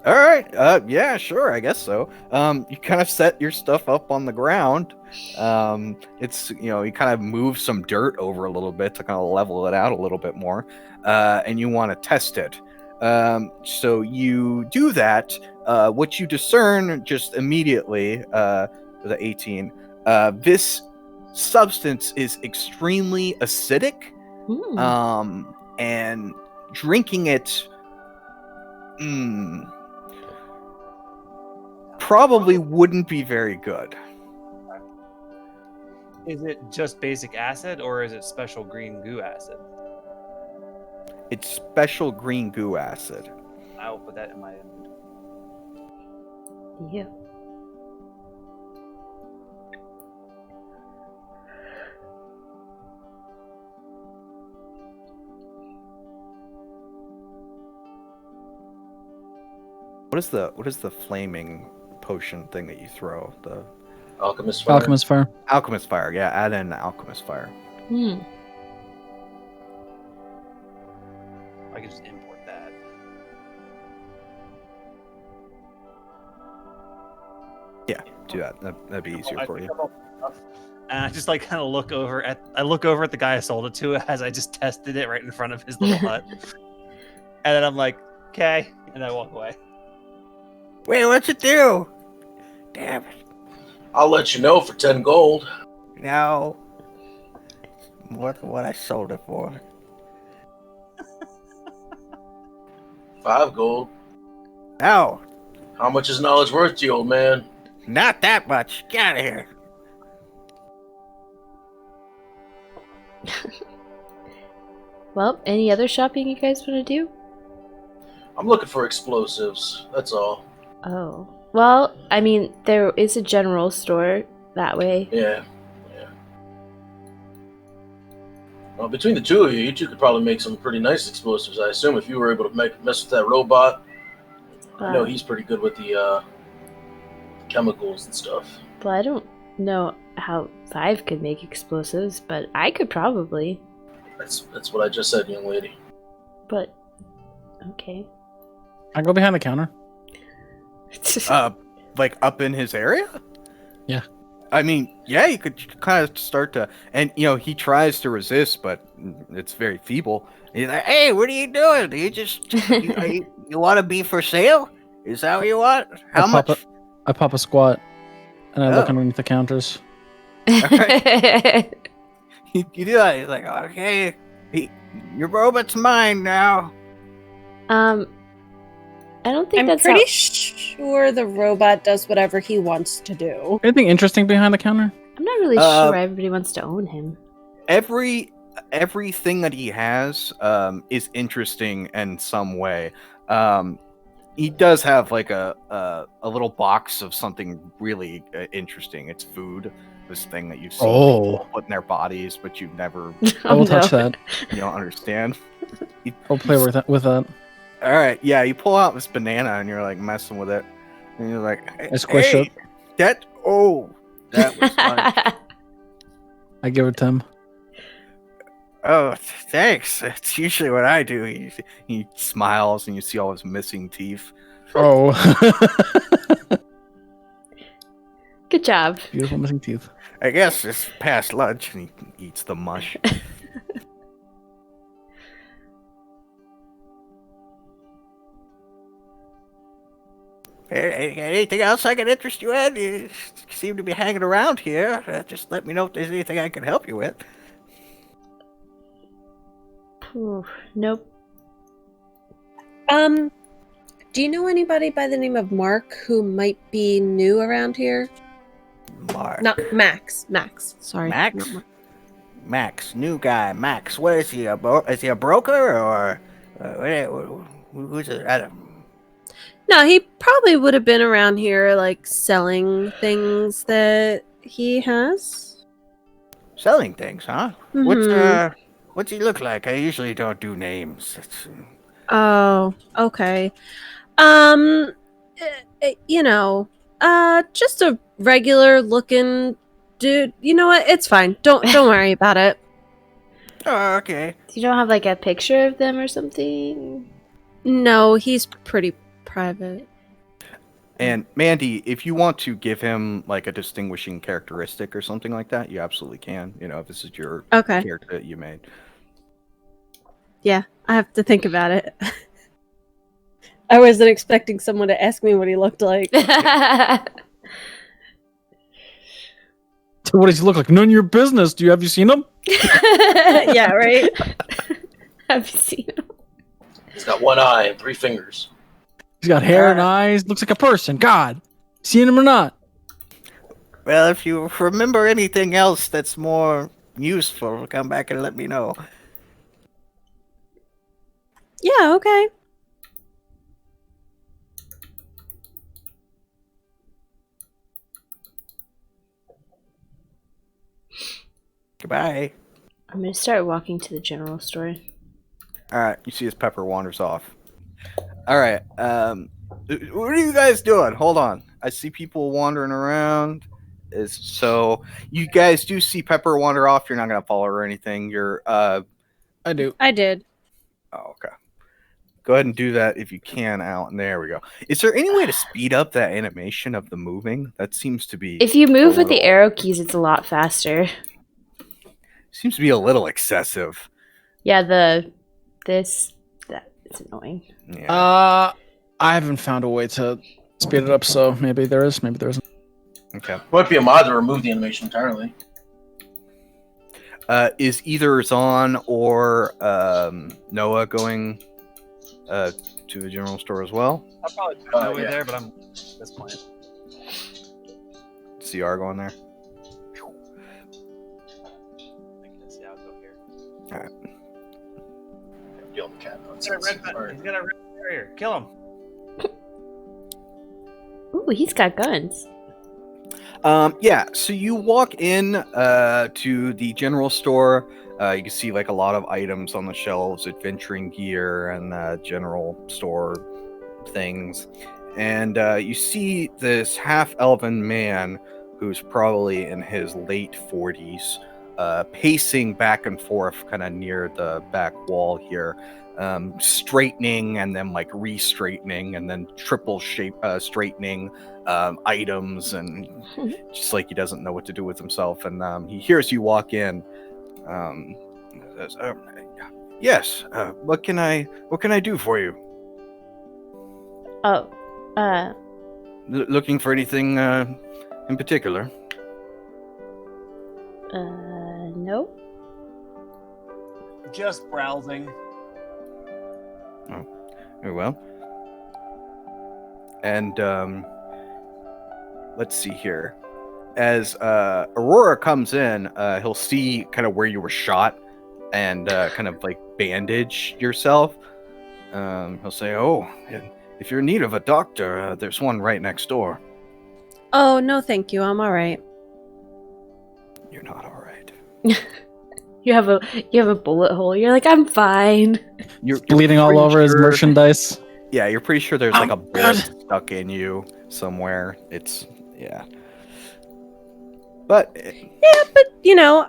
All right. Yeah, sure. I guess so. You kind of set your stuff up on the ground. It's, you kind of move some dirt over a little bit to kind of level it out a little bit more. And you want to test it. So you do that. What you discern just immediately, the 18, this substance is extremely acidic. And drinking it, probably wouldn't be very good. Is it just basic acid, or is it special green goo acid? It's special green goo acid. I will put that in my. Yeah. What is the flaming potion thing that you throw? The Alchemist fire. Alchemist fire. alchemist fire. Yeah, add in alchemist fire. I can just import that. Yeah, do that. That'd be easier for you. And I just like kind of look over at the guy I sold it to as I just tested it right in front of his little hut. And then I'm like, okay, and I walk away. Wait, what's it do? Damn it. I'll let you know for 10 gold. No. More than what I sold it for. 5 gold. No. How much is knowledge worth to you, old man? Not that much. Get out of here. Well, any other shopping you guys want to do? I'm looking for explosives. That's all. Oh. Well, I mean, there is a general store that way. Yeah. Well, between the two of you two could probably make some pretty nice explosives, I assume, if you were able to mess with that robot. I know he's pretty good with the chemicals and stuff. Well, I don't know how 5 could make explosives, but I could probably. That's what I just said, young lady. But, okay. I go behind the counter. Like up in his area? Yeah. I mean, yeah, you could kind of start to, and he tries to resist, but it's very feeble. He's like, hey, what are you doing? Do you just you want to be for sale? Is that what you want? How much? I pop a squat, and I look underneath the counters. Right. You do that. He's like, okay, your robot's mine now. I don't think I'm that's pretty sure the robot does whatever he wants to do. Anything interesting behind the counter? I'm not really sure why everybody wants to own him. Everything that he has is interesting in some way. He does have like a little box of something really interesting. It's food. This thing that you've seen people put in their bodies, but you've never. I will touch that. You don't understand. I'll play with that. All right, yeah. You pull out this banana and you're like messing with it, and you're like, I squish it. That was fun. I give it to him. Oh, thanks. It's usually what I do. He smiles, and you see all his missing teeth. Oh. Good job. Beautiful missing teeth. I guess it's past lunch. And he eats the mush. Anything else I can interest you in? You seem to be hanging around here. Just let me know if there's anything I can help you with. Nope. Do you know anybody by the name of Mark who might be new around here? Mark. Not Max. Max. Sorry. Max? not Mark. Max, new guy. Max, what is he? Is he a broker or who's it? I don't. No, he probably would have been around here, like selling things that he has. Selling things, huh? Mhm. What's he look like? I usually don't do names. Oh, okay. Just a regular looking dude. You know what? It's fine. Don't worry about it. Oh, okay. You don't have like a picture of them or something? No, he's pretty private. And Mandy, if you want to give him like a distinguishing characteristic or something like that, you absolutely can. You know, if this is your Okay. character that you made. Yeah, I have to think about it. I wasn't expecting someone to ask me what he looked like. What does he look like? None of your business. Have you seen him? Yeah, right? Have you seen him? He's got one eye and 3 fingers. He's got hair and eyes. Looks like a person. God. Seen him or not? Well, if you remember anything else that's more useful, come back and let me know. Yeah, okay. Goodbye. I'm gonna start walking to the general store. All right, you see as Pepper wanders off. All right, what are you guys doing? Hold on, I see people wandering around. So you guys do see Pepper wander off. You're not gonna follow her or anything. You're I do. I did. Oh, okay. Go ahead and do that if you can. Out and there we go. Is there any way to speed up that animation of the moving? That seems to be. If you move with the little- arrow keys, it's a lot faster. Seems to be a little excessive. Yeah, it's annoying. Yeah. I haven't found a way to speed it up, so maybe there is, maybe there isn't. Okay. Might be a mod to remove the animation entirely. Is either Zahn or Noah going to the general store as well? I'll probably put my way yeah. there, but I'm at this point. CR going there. I guess, yeah, I'll go here. All right. Deal with the cat. He's got a red button. He's got a red barrier. Kill him. Ooh, he's got guns. Yeah, so you walk in to the general store. You can see like a lot of items on the shelves, adventuring gear and general store things. And you see this half-elven man who's probably in his late 40s, pacing back and forth kind of near the back wall here, straightening and then like re-straightening and then triple shape straightening items, and just like he doesn't know what to do with himself. And he hears you walk in. Says, yes, what can I do for you? Oh, Looking for anything in particular? no. Just browsing. Oh, very well. And let's see here. As Aurora comes in, he'll see kind of where you were shot and kind of like bandage yourself. He'll say, "Oh, if you're in need of a doctor, there's one right next door." Oh, no, thank you. I'm all right. You're not all right. You have a bullet hole. You're like, I'm fine. You're Bleeding all pretty over his sure- merchandise. Yeah, you're pretty sure there's like a Oh, bullet God. stuck in you somewhere. It's yeah. But Yeah, but,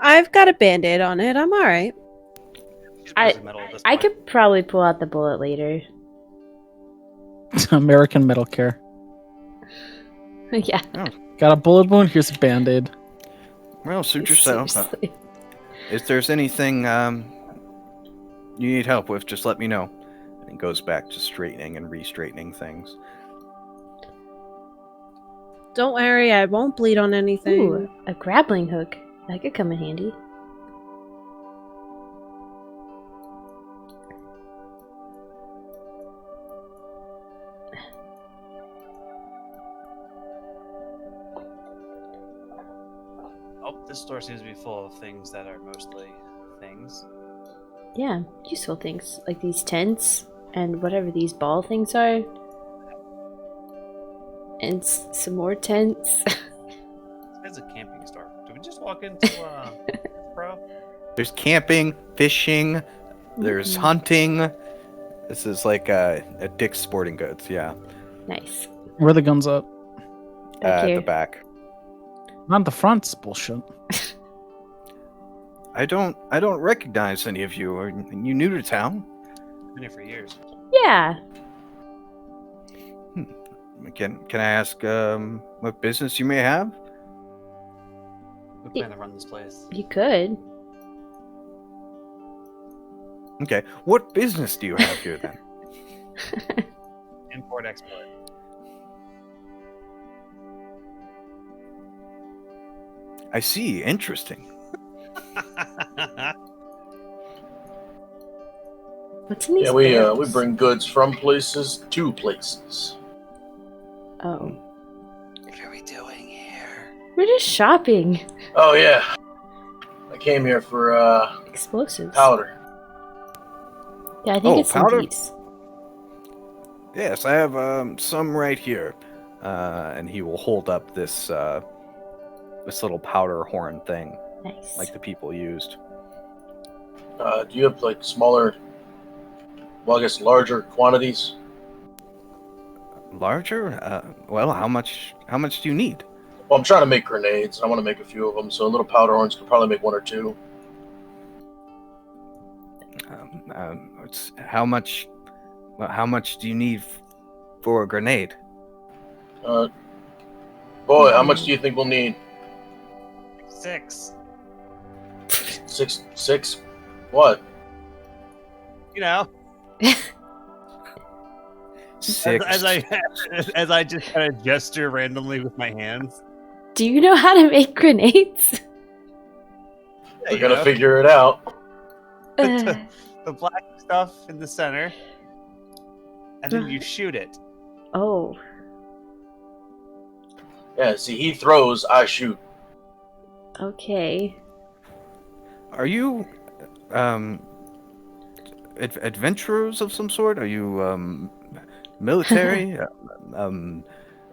I've got a Band-Aid on it. I'm all right. She's I- metal at this I point. could probably pull out the bullet later. American Metal Care. Yeah. Got a bullet wound? Here's a band-aid. well, suit yourself. Seriously. If there's anything you need help with, just let me know. And goes back to straightening and re-straightening things. Don't worry, I won't bleed on anything. Ooh, a grappling hook. That could come in handy. Oh, this store seems to be full of things that are mostly things. Yeah, useful things like these tents and whatever these ball things are. And some more tents. This is a camping store. Did we just walk into Pro? There's camping, fishing, there's hunting. This is like a Dick's Sporting Goods, yeah. Nice. Where are the guns at? At Okay. the back. Not the front's bullshit. I don't recognize any of you. Are you new to town? Been here for years. Yeah. Can I ask what business you may have? We plan to run this place. You could. Okay. What business do you have here then? Import export. I see. Interesting. What's in these? Yeah, we barrels? bring goods from places to places. Oh, What are we doing here? we're just shopping. Oh yeah, I came here for Explosives. powder. Yeah, I think Oh, it's powder? in these. Yes, I have some right here. And he will hold up this this little powder horn thing, Nice. like the people used. Do you have like smaller? Well, I guess larger quantities. Larger? Well, how much do you need? Well, I'm trying to make grenades. I want to make a few of them, so little powder horns could probably make one or two. How much? Well, how much do you need for a grenade? Boy, how much do you think we'll need? 6. Six? What? You know, Six. as I just kind of gesture randomly with my hands. Do you know how to make grenades? We're gonna figure it out. The black stuff in the center, and then you shoot it. Oh. Yeah. See, he throws, I shoot. Okay. Are you adventurers of some sort? Are you military? A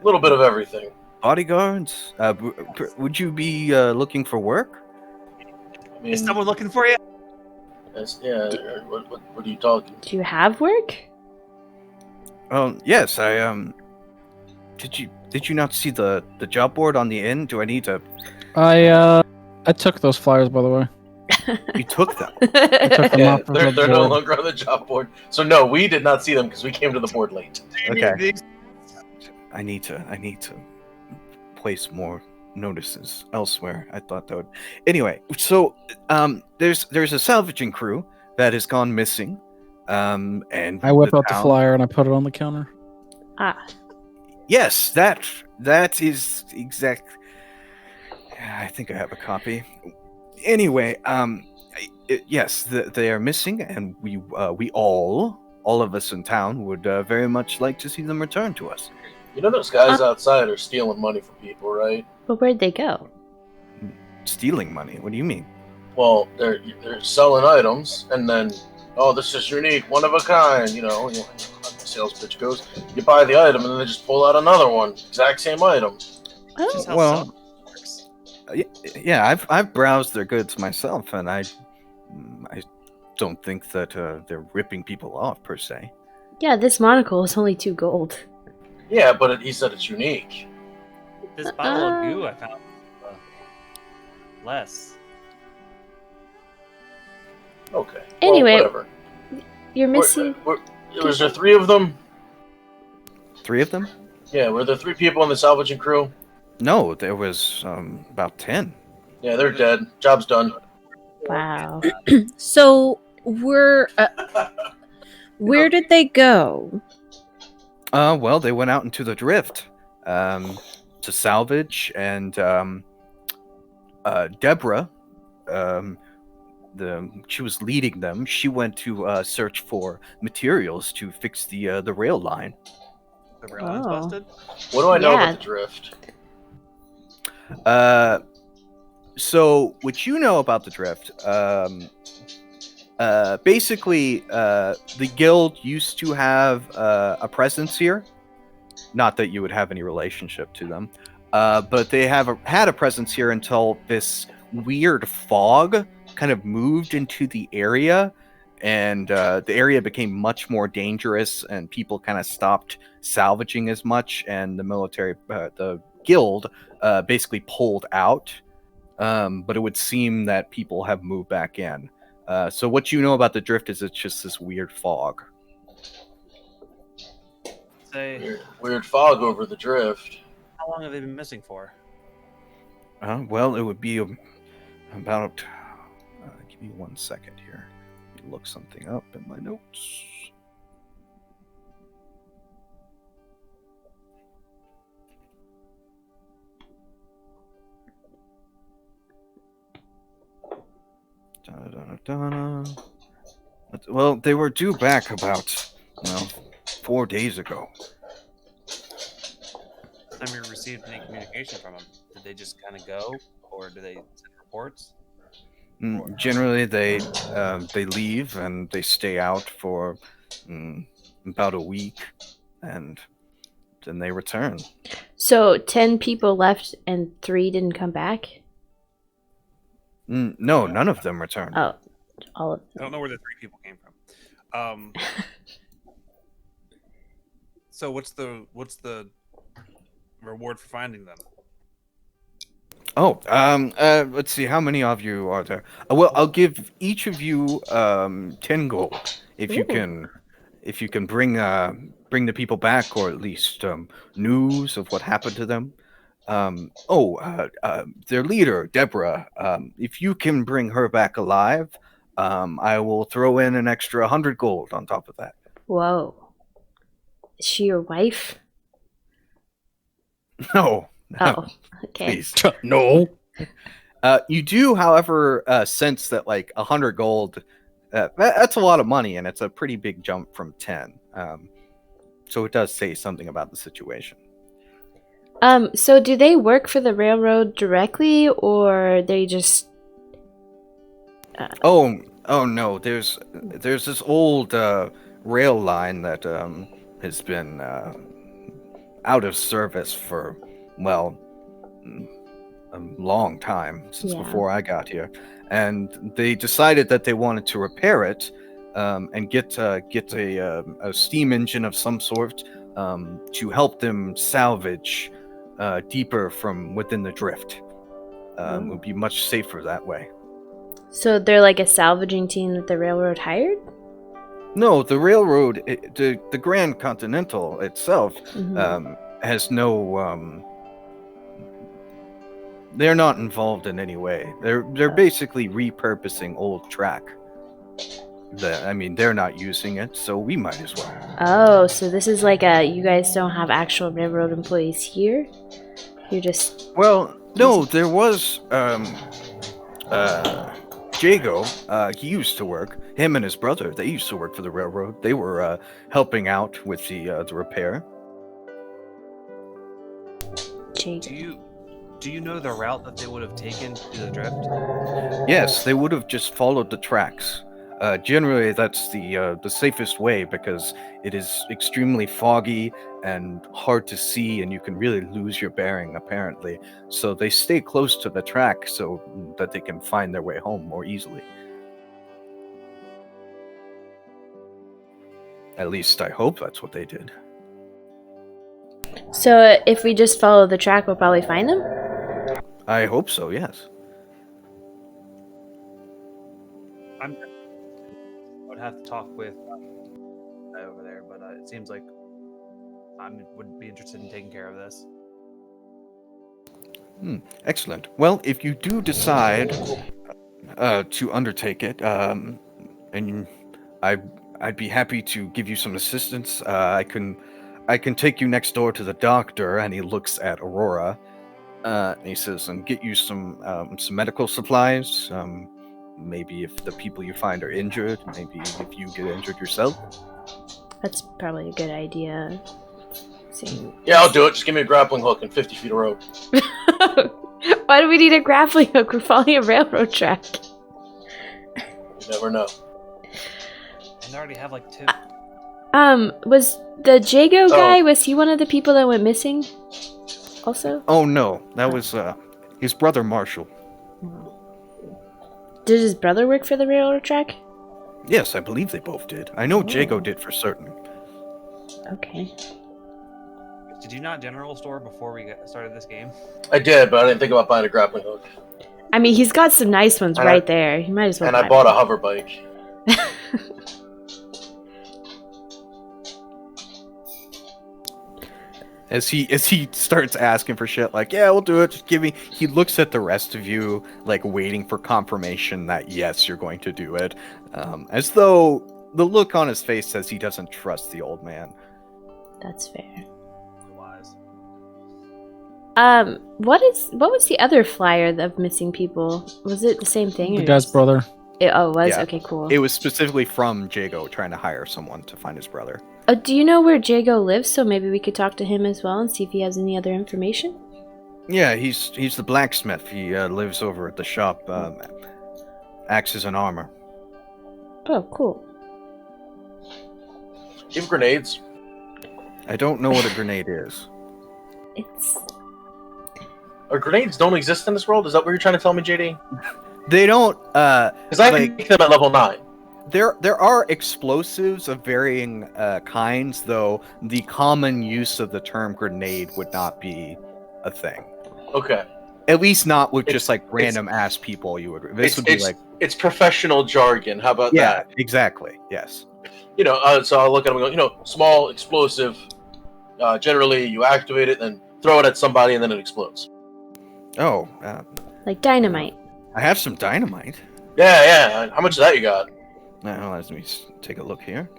little bit of everything. Bodyguards? Would you be looking for work? I mean, Is someone looking for you? yeah. What are you talking? Do you have work? Yes. I Did you not see the job board on the inn? Do I need to? I took those flyers, by the way. You took them. I took them Yeah, off of they're the no board. longer on the job board. So no, we did not see them because we came to the board late. Okay. I need to place more notices elsewhere. I thought that would. Anyway, so there's a salvaging crew that has gone missing. And I whip out the town- flyer and I put it on the counter. Ah. Yes, that is exact. I think I have a copy. Anyway, yes, they are missing, and we all of us in town would very much like to see them return to us. You know those guys outside are stealing money from people, right? But where'd they go? Stealing money? What do you mean? Well, they're selling items, and then, oh, this is unique, one of a kind. You know, how the sales pitch goes. You buy the item, and then they just pull out another one, exact same item. Oh. Well, yeah, I've browsed their goods myself, and I don't think that they're ripping people off per se. Yeah, this monocle is only 2 gold. Yeah, but he said it's unique. This bottle of goo I found less. Okay. Anyway, well, whatever. You're missing. Was there 3 of them? 3 of them? Yeah, were there 3 people in the salvaging crew? No, there was about 10. Yeah, they're dead. Job's done. Wow. So where did they go? Well, they went out into the drift to salvage, and Deborah, she was leading them. She went to search for materials to fix the rail line. The rail line's Oh. busted. What do I know Yeah. about the drift? So what you know about the drift? Basically, the guild used to have a presence here. Not that you would have any relationship to them, but they had a presence here until this weird fog kind of moved into the area, and the area became much more dangerous, and people kind of stopped salvaging as much, and the military, the guild, basically pulled out. But it would seem that people have moved back in. So what you know about the drift is it's just this weird fog. Say, Weird fog over the drift. how long have they been missing for? Well, it would be about... give me 1 second here. Let me look something up in my notes. Well, they were due back about, 4 days ago. Time you received any communication from them? Did they just kind of go, or do they send reports? Generally, they leave and they stay out for about a week, and then they return. So 10 people left and 3 didn't come back? No, none of them returned. Oh, all of I them. don't know where the 3 people came from. So what's the reward for finding them? Oh, let's see. How many of you are there? Well, I'll give each of you 10 gold if you can bring the people back, or at least news of what happened to them. Their leader, Deborah. If you can bring her back alive, I will throw in an extra 100 gold on top of that. Whoa. Is she your wife? No. Oh, okay. Please. No. You do, however, sense that like 100 gold, that's a lot of money, and it's a pretty big jump from 10. So it does say something about the situation. So do they work for the railroad directly, or they just... Oh no, there's this old rail line that has been out of service for, well, a long time, since before I got here, and they decided that they wanted to repair it and get a steam engine of some sort to help them salvage deeper from within the drift. It would be much safer that way. So they're like a salvaging team that the railroad hired? No, the railroad, the Grand Continental itself, has no. They're not involved in any way. They're basically repurposing old track. They're not using it, so we might as well. Oh, so this is like you guys don't have actual railroad employees here? You're just... Well, no, there was Jago. He used to work. Him and his brother, they used to work for the railroad. They were helping out with the repair. Jago. Do you know the route that they would have taken to the drift? Yes, they would have just followed the tracks. Generally, that's the safest way, because it is extremely foggy and hard to see, and you can really lose your bearing, apparently. So they stay close to the track so that they can find their way home more easily. At least I hope that's what they did. So if we just follow the track, we'll probably find them? I hope so, yes. I would have to talk with over there, but it seems like I would be interested in taking care of this. Excellent. Well, if you do decide to undertake it, and I'd be happy to give you some assistance. I can take you next door to the doctor, and he looks at Aurora. And he says, and get you some medical supplies. Maybe if the people you find are injured, maybe if you get injured yourself. That's probably a good idea. Yeah, I'll do it. Just give me a grappling hook and 50 feet of rope. Why do we need a grappling hook? We're following a railroad track. You never know. And I already have like 2. Was the Jago guy, was he one of the people that went missing also? Oh no, that was his brother Marshall. Did his brother work for the railroad track? Yes, I believe they both did. I know Jago did for certain. Okay. Did you not general store before we started this game? I did, but I didn't think about buying a grappling hook. I mean, he's got some nice ones And right there. You might as well. And I buy bought a one. hover bike. As he starts asking for shit, like, yeah, we'll do it. Just give me. He looks at the rest of you, like waiting for confirmation that yes, you're going to do it, as though the look on his face says he doesn't trust the old man. That's fair. Wise. What was the other flyer of missing people? Was it the same thing? The or guy's just- brother. It was? Yeah. Okay, cool. It was specifically from Jago trying to hire someone to find his brother. Do you know where Jago lives? So maybe we could talk to him as well and see if he has any other information. Yeah, he's the blacksmith. He lives over at the shop, Axes and Armor. Oh, cool. Do you have grenades? I don't know what a grenade is. It's Grenades don't exist in this world? Is that what you're trying to tell me, JD? They don't. Because I can make them at level 9. There are explosives of varying kinds, though the common use of the term grenade would not be a thing. Okay. At least not with just like It's- random ass people. You would. This would be like. It's professional jargon. How about Yeah, that? exactly. Yes. So I'll look at them and go, small explosive. Generally, you activate it, then throw it at somebody, and then it explodes. Oh, like dynamite. I have some dynamite. Yeah. How much of that you got? Now let me take a look here.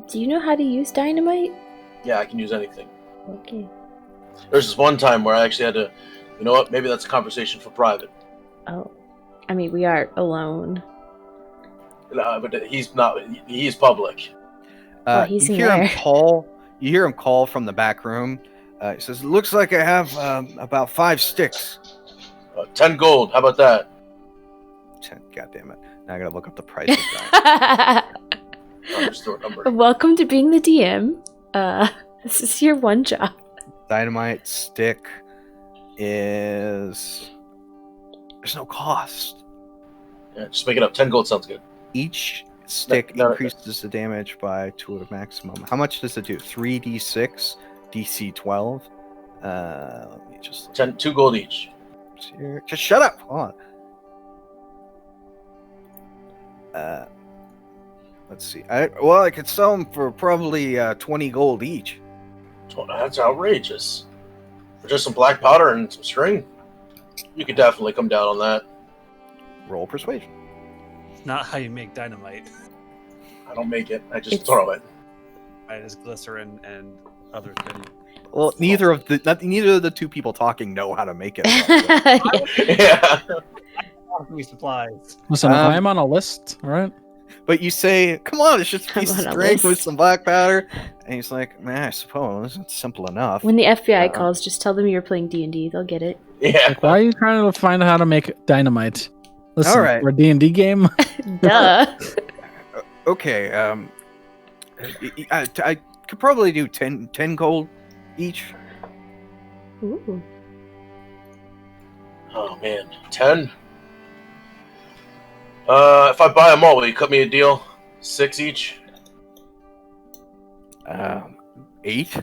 Do you know how to use dynamite? Yeah, I can use anything. Okay. There's this one time where I actually had to, you know what? Maybe that's a conversation for private. Oh. I mean, we are alone. But he's not. He's public. Well, he's you in hear him there. call. You hear him call from the back room. He says, "Looks like I have about 5 sticks." 10 gold. How about that? God damn it! Now I gotta look up the price of that. Store number. Welcome to being the DM. This is your one job. Dynamite stick is. There's no cost. Yeah, just make it up. 10 gold sounds good. Each stick No. increases the damage by 2 at a maximum. How much does it do? 3d6, DC 12. Let me just 2 gold each. here. Just shut up. Hold on. Let's see. I could sell them for probably 20 gold each. That's outrageous. For just some black powder and some string, you could definitely come down on that. Roll persuasion. It's not how you make dynamite. I don't make it. I just It's- throw it. Right, it's glycerin and other things. Well, neither of the two people talking know how to make it. Yeah. Yeah. Alchemy supplies. Listen, I am on a list, all right? But you say, "Come on, it's just a piece of I'm on a string with list. some black powder," and he's like, "Man, I suppose it's simple enough." When the FBI Uh, calls, just tell them you're playing D&D. They'll get it. Yeah. Like, why are you trying to find out how to make dynamite? Listen, All right. we're a D&D game. Duh. Okay. I could probably do 10 gold each. Ooh. Oh man, 10. If I buy them all, will you cut me a deal? 6 each. 8.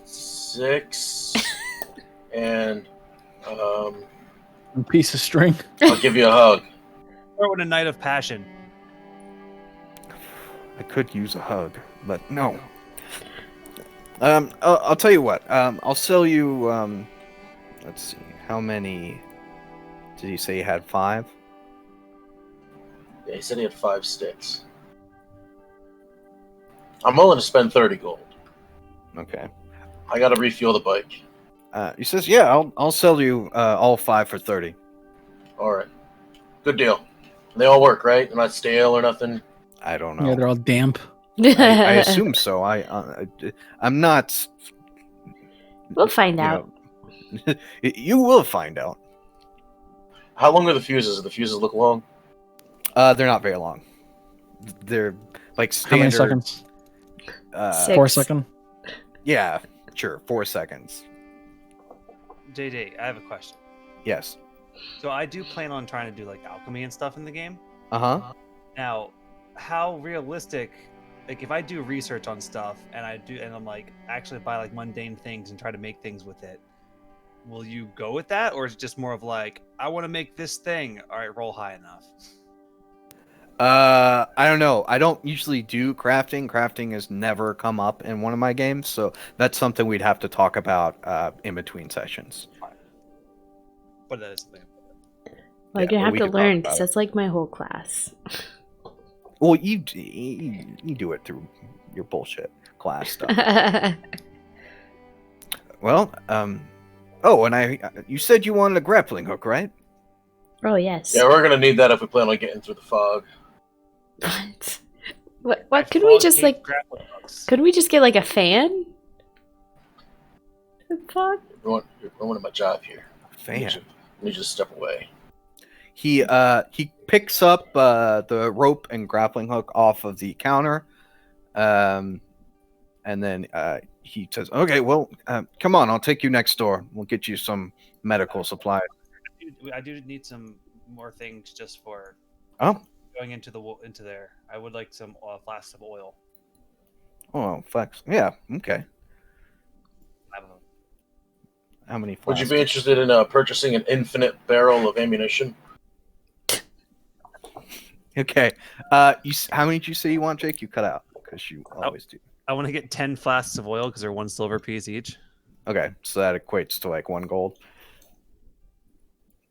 6. And A piece of string. I'll give you a hug. Throw in a night of passion. I could use a hug, but no. I'll tell you what. I'll sell you. Let's see. How many? Did you say you had 5? Yeah, he said he had 5 sticks. I'm willing to spend 30 gold. Okay. I gotta refuel the bike. He says, "Yeah, I'll sell you all 5 for 30." Alright. Good deal. They all work, right? They're not stale or nothing. I don't know. Yeah, they're all damp. I assume so. I'm not. We'll find you out. know, you will find out. How long are the fuses? Do the fuses look long? They're not very long. They're like How many standard. seconds? 6. 4 seconds. Yeah, sure. 4 seconds. JD, I have a question. Yes. So I do plan on trying to do like alchemy and stuff in the game. Uh-huh. Now, how realistic? Like, if I do research on stuff and I'm like actually buy like mundane things and try to make things with it, will you go with that, or is it just more of like, I want to make this thing? All right, roll high enough. I don't know. I don't usually do crafting. Crafting has never come up in one of my games, so that's something we'd have to talk about in between sessions. But that is something. Well, Yeah, you're but gonna we have to could talk learn about because it. that's like my whole class. Well, you do it through your bullshit class stuff. Well, oh, and you said you wanted a grappling hook, right? Oh yes. Yeah, we're gonna need that if we plan on getting through the fog. What? Could we just like? Could we just get like a fan? The fuck? You're ruining my job here. Fan. Let me just step away. He picks up the rope and grappling hook off of the counter, and then he says, "Okay, well, come on, I'll take you next door. We'll get you some medical supplies." I do need some more things just for going into there. I would like some flasks of oil. Oh, flex. Yeah. Okay. How many Would you flasks? be interested in purchasing an infinite barrel of ammunition? Okay. How many did you say you want, Jake? You cut out because you always do. I want to get 10 flasks of oil because they're 1 silver piece each. Okay, so that equates to like 1 gold,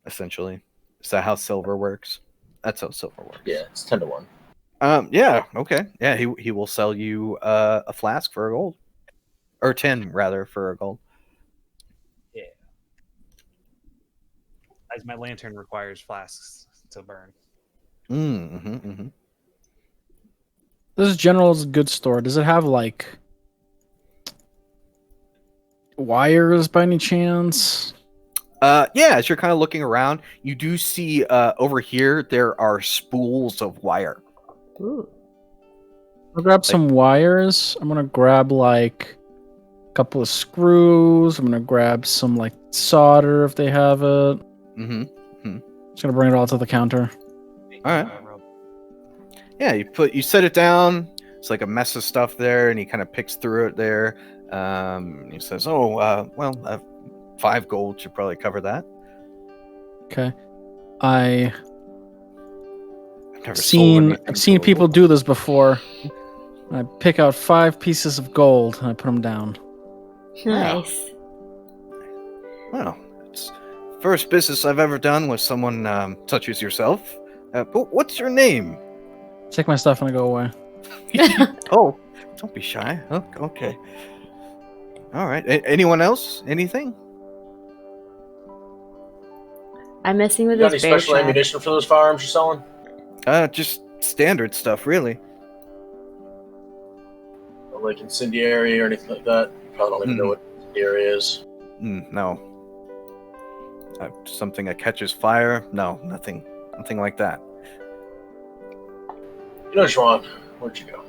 essentially. Is that how silver works? That's how silver works. Yeah, it's 10 to 1. Yeah. Okay. Yeah, he will sell you a flask for a gold, or 10 rather for a gold. Yeah. As my lantern requires flasks to burn. Mm-hmm. This General's goods store. Does it have like wires by any chance? Yeah, as you're kind of looking around, you do see over here there are spools of wire. Ooh. I'll grab some wires. I'm gonna grab like a couple of screws. I'm gonna grab some like solder if they have it. Just gonna bring it all to the counter. All right. Yeah, you set it down. It's like a mess of stuff there, and he kind of picks through it there. He says, "Oh, 5 gold should probably cover that." Okay. I've sold seen anything people do this before. I pick out 5 pieces of gold and I put them down. Nice. Well, it's the first business I've ever done with someone such as yourself. What's your name? Take my stuff and I go away. Oh, don't be shy. Oh, okay. All right. Anyone else? Anything? I'm messing with You got this any bear special trap. ammunition for those firearms you're selling? Just standard stuff, really. Like incendiary or anything like that? You probably don't even know what incendiary is. No. Something that catches fire? No, nothing like that. You know, Schwan, where'd you go?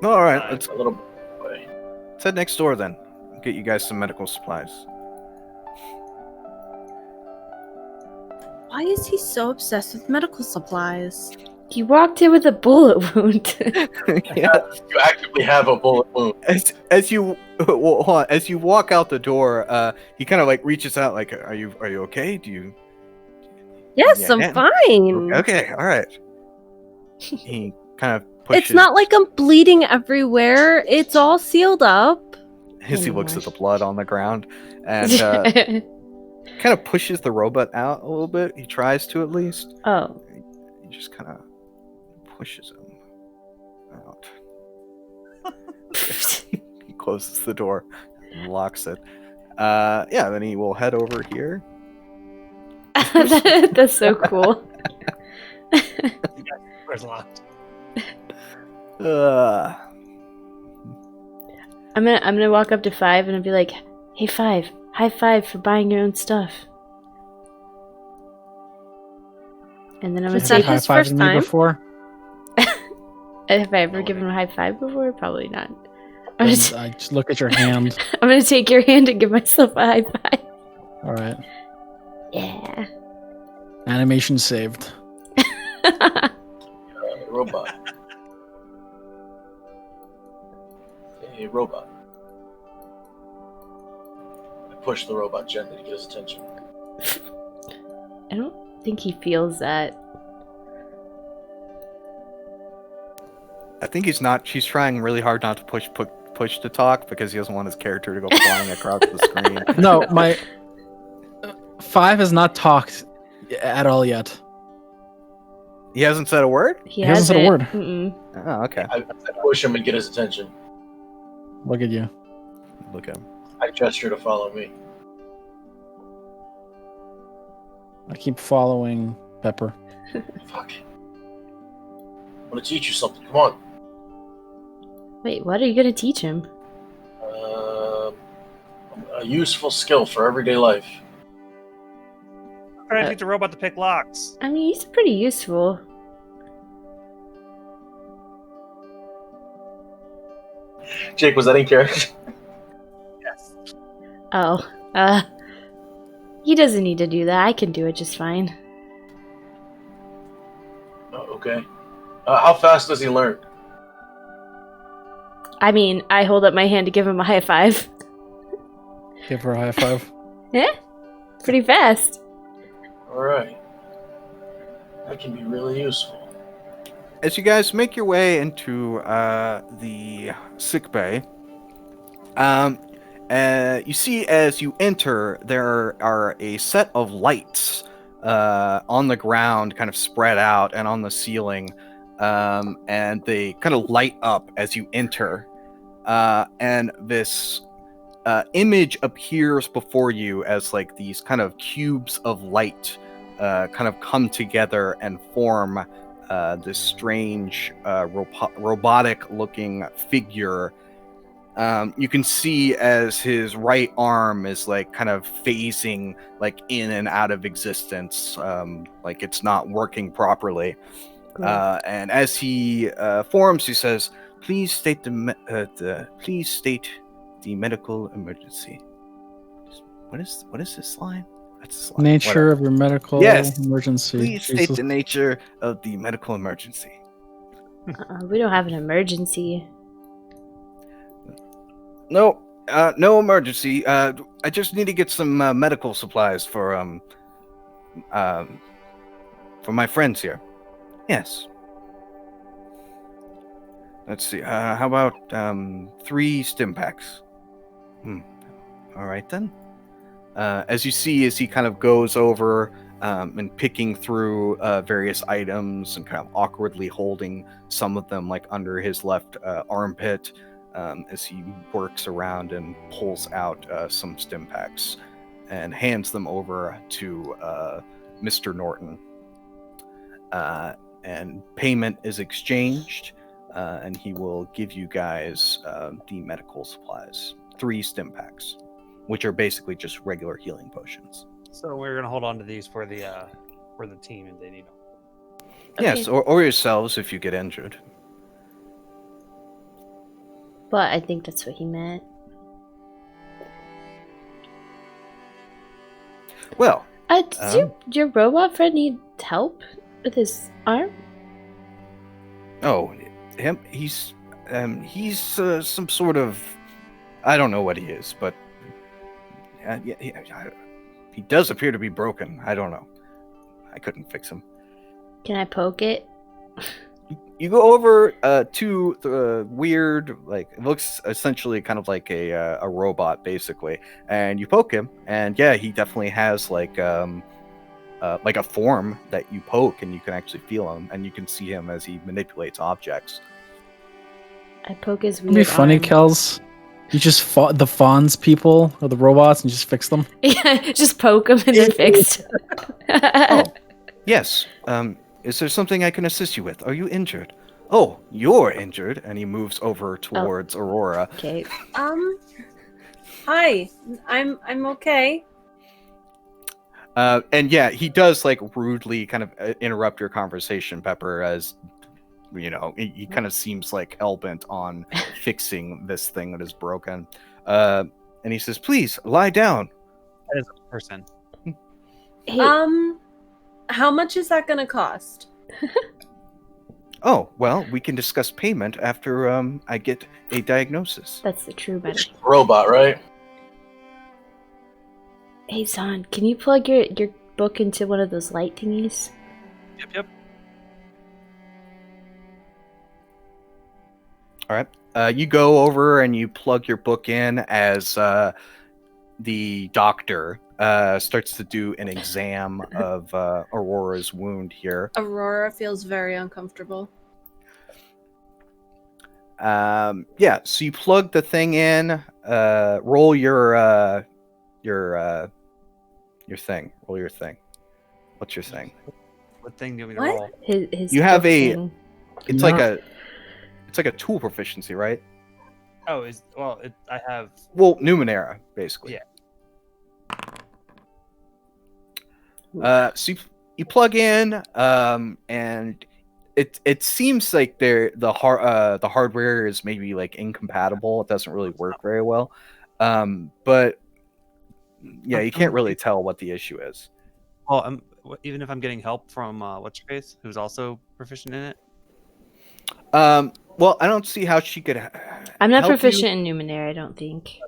All right, let's a little way. Let's head next door then. Get you guys some medical supplies. Why is he so obsessed with medical supplies? He walked in with a bullet wound. Yeah. You actively have a bullet wound. As you hold on, as you walk out the door, he kind of like reaches out, like, "Are you okay? Do you?" Yes, Yeah. I'm fine. Okay, all right. He kind of pushes. It's not like I'm bleeding everywhere. It's all sealed up. As he looks at the blood on the ground, and kind of pushes the robot out a little bit. He tries to, at least. Oh. He just kind of pushes him out. He closes the door and locks it. Yeah, then he will head over here. That's so cool. Door's locked. I'm gonna walk up to 5 and I'll be like, "Hey 5, high five for buying your own stuff." And then I'm gonna Is that take his high-fived first me time? before. Have I ever given him a high five before? Probably not. I just look at your hand. I'm gonna take your hand and give myself a high five. All right. Yeah. Animation saved. Robot. Hey, robot. I push the robot gently to get his attention. I don't think he feels that. I think he's not. She's trying really hard not to push to talk because he doesn't want his character to go flying across the screen. No, my 5 has not talked at all yet. He hasn't said a word? He hasn't said a word. Mm-mm. Oh, okay. I push him and get his attention. Look at you. Look at him. I gesture to follow me. I keep following Pepper. Fuck. I want to teach you something. Come on. Wait, what are you gonna teach him? A useful skill for everyday life. I'm trying to teach a robot to pick locks. I mean, he's pretty useful. Jake, was that in character? Yes. Oh, he doesn't need to do that. I can do it just fine. Oh, okay. How fast does he learn? I mean, I hold up my hand to give him a high five. Give her a high five. Yeah, pretty fast. All right. That can be really useful. As you guys make your way into the sick bay, you see as you enter, there are a set of lights on the ground, kind of spread out, and on the ceiling, and they kind of light up as you enter. And this image appears before you as like these kind of cubes of light kind of come together and form this strange robotic-looking figure. You can see as his right arm is like kind of phasing like in and out of existence, like it's not working properly. And as he forms, he says, "Please state please state the medical emergency." What is this line? That's this line. Nature of your medical emergency. Please state the nature of the medical emergency. We don't have an emergency. No, no emergency. I just need to get some medical supplies for my friends here. Yes. Let's see. How about 3 stim packs? All right then. As you see, as he kind of goes over and picking through various items and kind of awkwardly holding some of them like under his left armpit, as he works around and pulls out some stim packs and hands them over to Mr. Norton. And payment is exchanged, and he will give you guys the medical supplies. 3 stim packs, which are basically just regular healing potions. So we're gonna hold on to these for the team, and they need them. Okay. Yes, or yourselves if you get injured. But I think that's what he meant. Well, Does your robot friend need help with his arm? oh, him, he's some sort of, I don't know what he is, but he does appear to be broken. I don't know. I couldn't fix him. Can I poke it? You go over to the weird, like, it looks essentially kind of like a robot, basically, and you poke him, and yeah, he definitely has like a form that you poke, and you can actually feel him, and you can see him as he manipulates objects. I poke his weird It'd be funny, arm. Kels. You just fought the Fawns people or the robots and just fix them. Yeah, just poke him and they're fixed. Oh, yes. Is there something I can assist you with? Are you injured? Oh, you're injured, and he moves over towards Aurora. Okay. Hi. I'm okay. And yeah, he does like rudely kind of interrupt your conversation, Pepper, as you know, he kind of seems like hellbent on fixing this thing that is broken. And he says, "Please lie down. That is a person. Hey, How much is that gonna cost? Oh, well, we can discuss payment after I get a diagnosis. that's the true benefit. Robot, right? Hey, Zahn, can you plug your book into one of those light thingies? Yep. All right. You go over and you plug your book in as the doctor starts to do an exam of Aurora's wound here. Aurora feels very uncomfortable. Yeah, so you plug the thing in. Roll your thing. Roll your thing. What's your thing? What thing do you want me to What? roll? His You have book a. thing. It's like a tool proficiency, right? Oh, I have. Well, Numenera, basically. Yeah. So you plug in, and it seems like the hardware is maybe like incompatible. It doesn't really work very well. But yeah, you can't really tell what the issue is. Well, even if I'm getting help from what's your face, who's also proficient in it. Well, I don't see how she could. I'm not help proficient in Numenera, I don't think.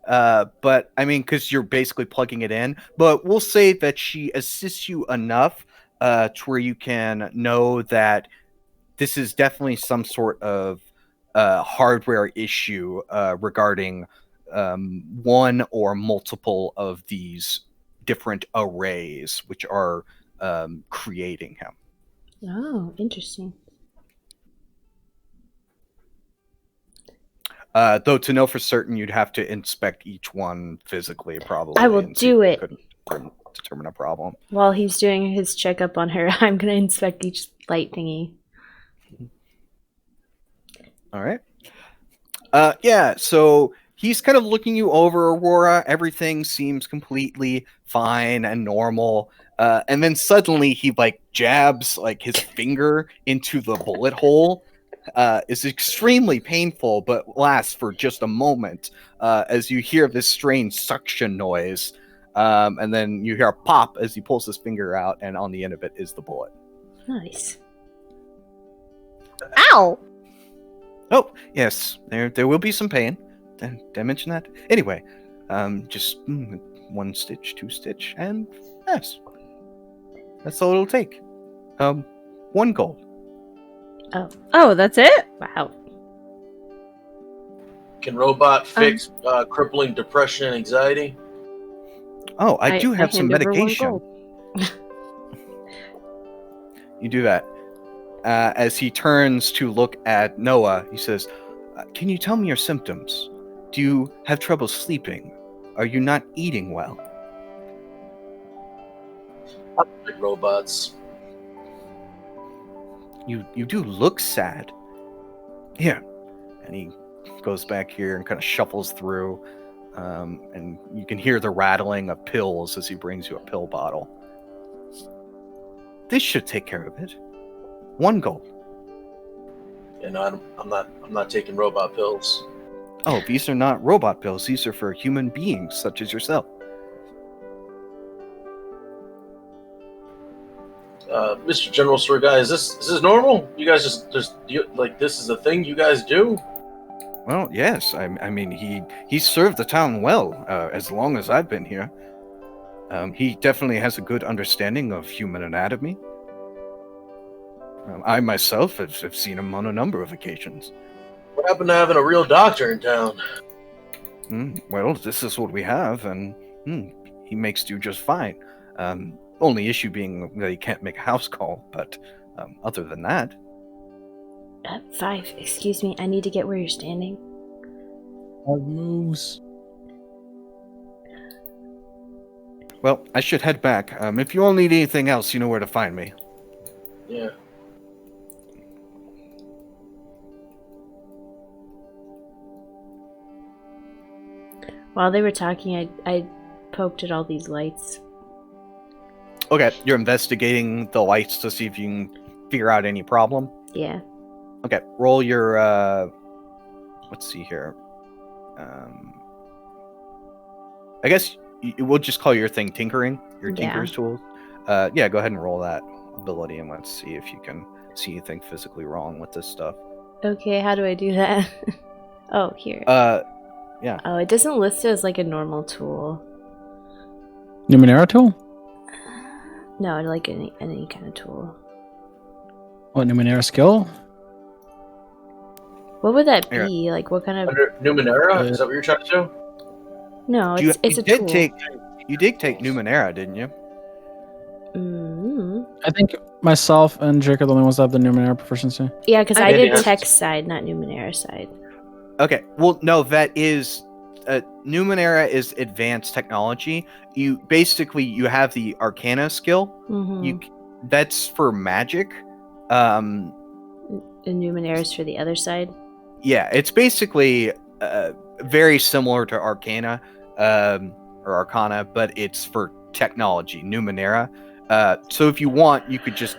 But I mean, because you're basically plugging it in. But we'll say that she assists you enough to where you can know that this is definitely some sort of hardware issue regarding one or multiple of these different arrays, which are creating him. Oh, interesting. Though to know for certain, you'd have to inspect each one physically, probably. I will and see do if you it. couldn't determine a problem. While he's doing his checkup on her, I'm gonna inspect each light thingy. All right. Yeah, so he's kind of looking you over, Aurora. Everything seems completely fine and normal. And then suddenly he like jabs like his finger into the bullet hole. It's extremely painful, but lasts for just a moment as you hear this strange suction noise. And then you hear a pop as he pulls his finger out, and on the end of it is the bullet. Nice. Ow! Oh, yes, there will be some pain. Did I mention that? Anyway, just one stitch, two stitch, and yes. That's all it'll take. 1 gold. Oh, that's it? Wow. Can robot fix crippling depression and anxiety? Oh, I do have some hand over 1 medication. gold. You do that. As he turns to look at Noah, he says, "Can you tell me your symptoms? Do you have trouble sleeping? Are you not eating well?" I like robots. You do look sad. Here. And he goes back here and kind of shuffles through. And you can hear the rattling of pills as he brings you a pill bottle. This should take care of it. 1 gold. You know, I'm not taking robot pills. Oh, these are not robot pills. These are for human beings such as yourself. Mr. General Store guy, is this normal? You guys just like this is a thing you guys do? Well, yes. I mean, he served the town well as long as I've been here. He definitely has a good understanding of human anatomy. I myself have seen him on a number of occasions. What happened to having a real doctor in town? Well, this is what we have, and he makes do just fine. Only issue being that he can't make a house call, but other than that... 5, excuse me, I need to get where you're standing. 5 moves. Well, I should head back. If you all need anything else, you know where to find me. Yeah. While they were talking, I poked at all these lights. Okay, you're investigating the lights to see if you can figure out any problem? Yeah. Okay, roll your, let's see here. I guess we'll just call your thing tinkering, your Yeah. tinker's tools. Yeah, go ahead and roll that ability, and let's see if you can see anything physically wrong with this stuff. Okay, how do I do that? Oh, here. Yeah. Oh, it doesn't list it as like a normal tool. Numenera tool? No, like any kind of tool. What, Numenera skill? What would that Here. be? Like, what kind of? Under Numenera, is that what you're trying to do? No, You it's a did tool. you did take Numenera, didn't you? Mm. I think myself and Jake are the only ones that have the Numenera proficiency. Yeah, because I I did did have- tech side, not Numenera side. Okay. Well, no, that is Numenera is advanced technology. You have the Arcana skill. Mm-hmm. That's for magic. And Numenera is for the other side. Yeah, it's basically very similar to Arcana or Arcana, but it's for technology, Numenera. So if you want, you could just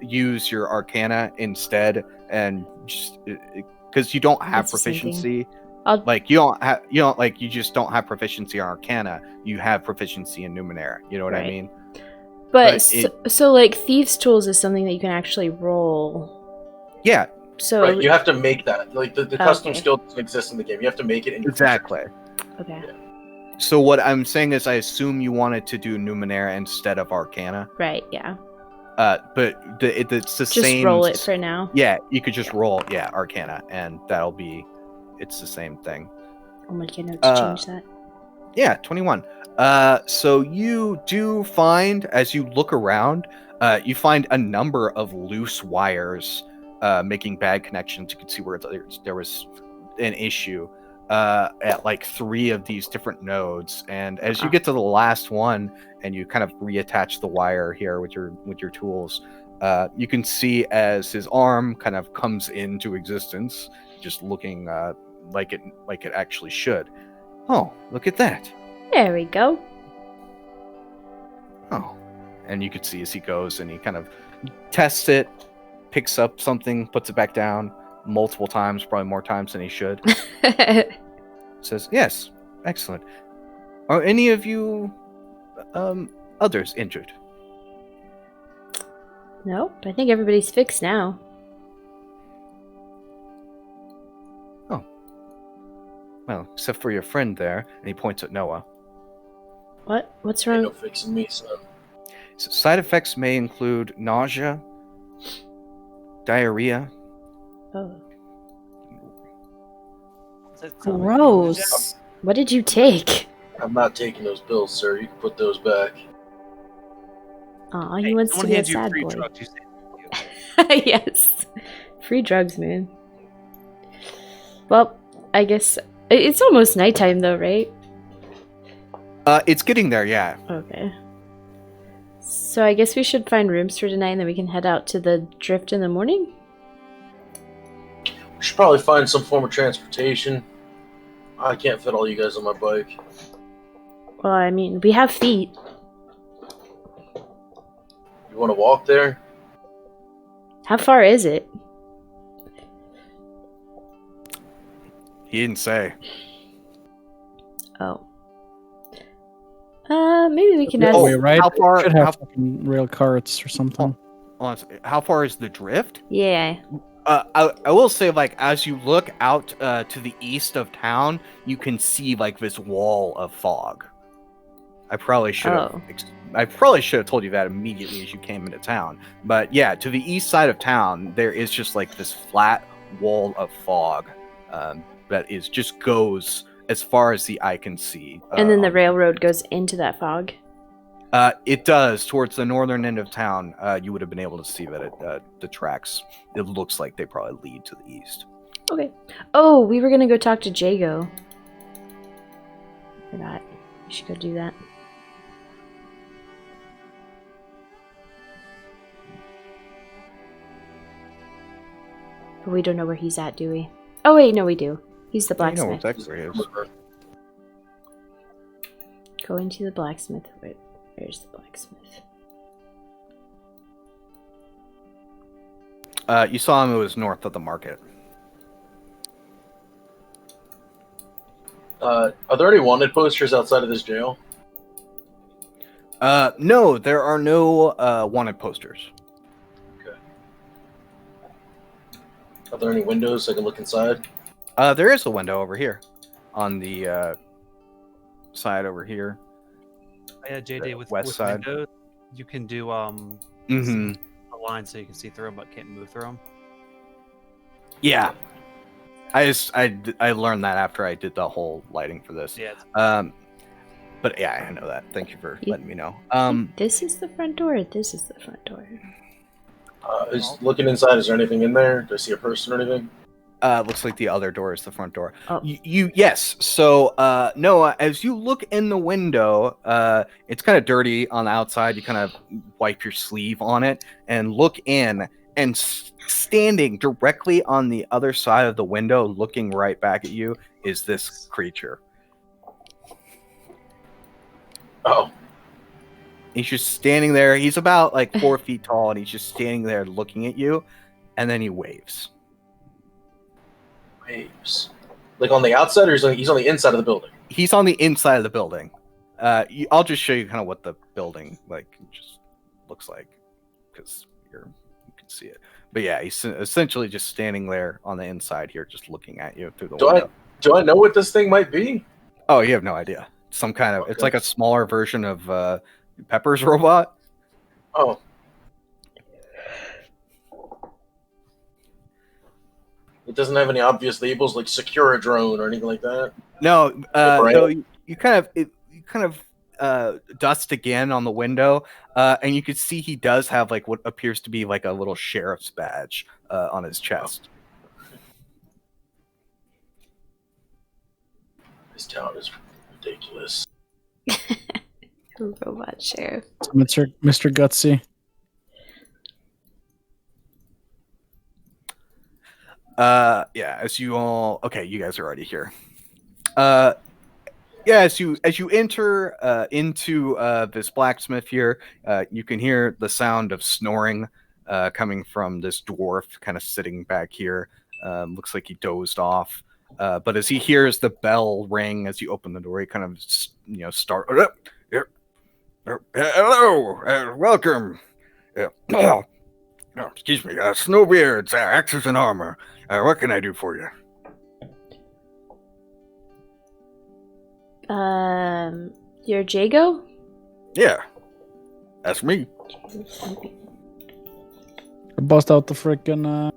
use your Arcana instead, and just because you don't have That's the same thing. proficiency, I'll- like you just don't have proficiency on Arcana. You have proficiency in Numenera. You know what I Right. mean? But but so like Thieves' Tools is something that you can actually roll. Yeah, So Right, you have to make that. Like the custom Okay. skill doesn't exist in the game. You have to make it in your exactly. okay, So what I'm saying is, I assume you wanted to do Numenera instead of Arcana. right, yeah. But it's the Just same. roll it for now. Yeah, you could just roll, Arcana, and it's the same thing. I'll make a note to change that. Yeah, 21. So you do find, as you look around, you find a number of loose wires making bad connections. You can see where there was an issue at like 3 of these different nodes, and as you get to the last one and you kind of reattach the wire here with your tools, you can see as his arm kind of comes into existence, just looking like it actually should. Oh, look at that. There we go. Oh. And you could see as he goes and he kind of tests it, picks up something, puts it back down multiple times, probably more times than he should. Says, yes, excellent. Are any of you others injured? Nope, I think everybody's fixed now. Well, except for your friend there, and he points at Noah. What? What's Ain't wrong? no fixing me, son. So side effects may include nausea, diarrhea. Oh, Gross. what did you take? I'm not taking those pills, sir. You can put those back. Aw, he wants to someone be a hands you sad free boy. drugs, you say, Yes. Free drugs, man. Well, I guess it's almost nighttime though, right? It's getting there, yeah. Okay. So I guess we should find rooms for tonight and then we can head out to the drift in the morning? We should probably find some form of transportation. I can't fit all you guys on my bike. Well, I mean, we have feet. You want to walk there? How far is it? He didn't say. Oh. Maybe we can ask. Oh, right. How far? Should have fucking rail carts or something. How far is the drift? Yeah. I will say, like, as you look out to the east of town, you can see like this wall of fog. I probably should have. Oh. I probably should have told you that immediately as you came into town. But yeah, to the east side of town, there is just like this flat wall of fog that just goes as far as the eye can see. And then the railroad goes into that fog. It does towards the northern end of town. You would have been able to see that the tracks. It looks like they probably lead to the east. Okay. Oh, we were gonna go talk to Jago. Forgot. We should go do that. But we don't know where he's at, do we? Oh wait, no, we do. He's the You know blacksmith. exactly where he is. Going to the blacksmith. Where's the blacksmith? You saw him. It was north of the market. Are there any wanted posters outside of this jail? No, there are no wanted posters. Are there any windows so I can look inside? There is a window over here, on the side over here. Yeah, JD, with west side. windows, you can do Mm-hmm. a line so you can see through them, but can't move through them. Yeah. I learned that after I did the whole lighting for this. Yeah. But yeah, I know that. Thank you for letting me know. This is the front door. Or this is the front door. Is looking inside. Is there anything in there? Do I see a person or anything? Looks like the other door is the front door. Oh. Yes. So Noah, as you look in the window, it's kind of dirty on the outside. You kind of wipe your sleeve on it and look in, and standing directly on the other side of the window, looking right back at you, is this creature. Oh. He's just standing there. He's about like 4 feet tall, and he's just standing there looking at you, and then he waves. Waves. Like on the outside, or he's on the inside of the building? He's on the inside of the building. I'll just show you kind of what the building just looks like, because you can see it. But yeah, he's essentially just standing there on the inside here, just looking at you through the window. Do I know what this thing might be? Oh, you have no idea. Some kind of, it's like a smaller version of Pepper's robot. Oh. It doesn't have any obvious labels like secure a drone or anything like that. No, no. You kind of dust again on the window, and you can see he does have like what appears to be like a little sheriff's badge on his chest. This town is ridiculous. Robot sheriff. Mr. Gutsy. Yeah, as you all, okay, you guys are already here. Yeah, as you enter into this blacksmith here, you can hear the sound of snoring coming from this dwarf kind of sitting back here. Looks like he dozed off. But as he hears the bell ring as you open the door, he kind of start. Hello, welcome. Oh, excuse me, Snowbeard's axes and armor. What can I do for you? You're Jago? Yeah, that's me. Bust out the frickin'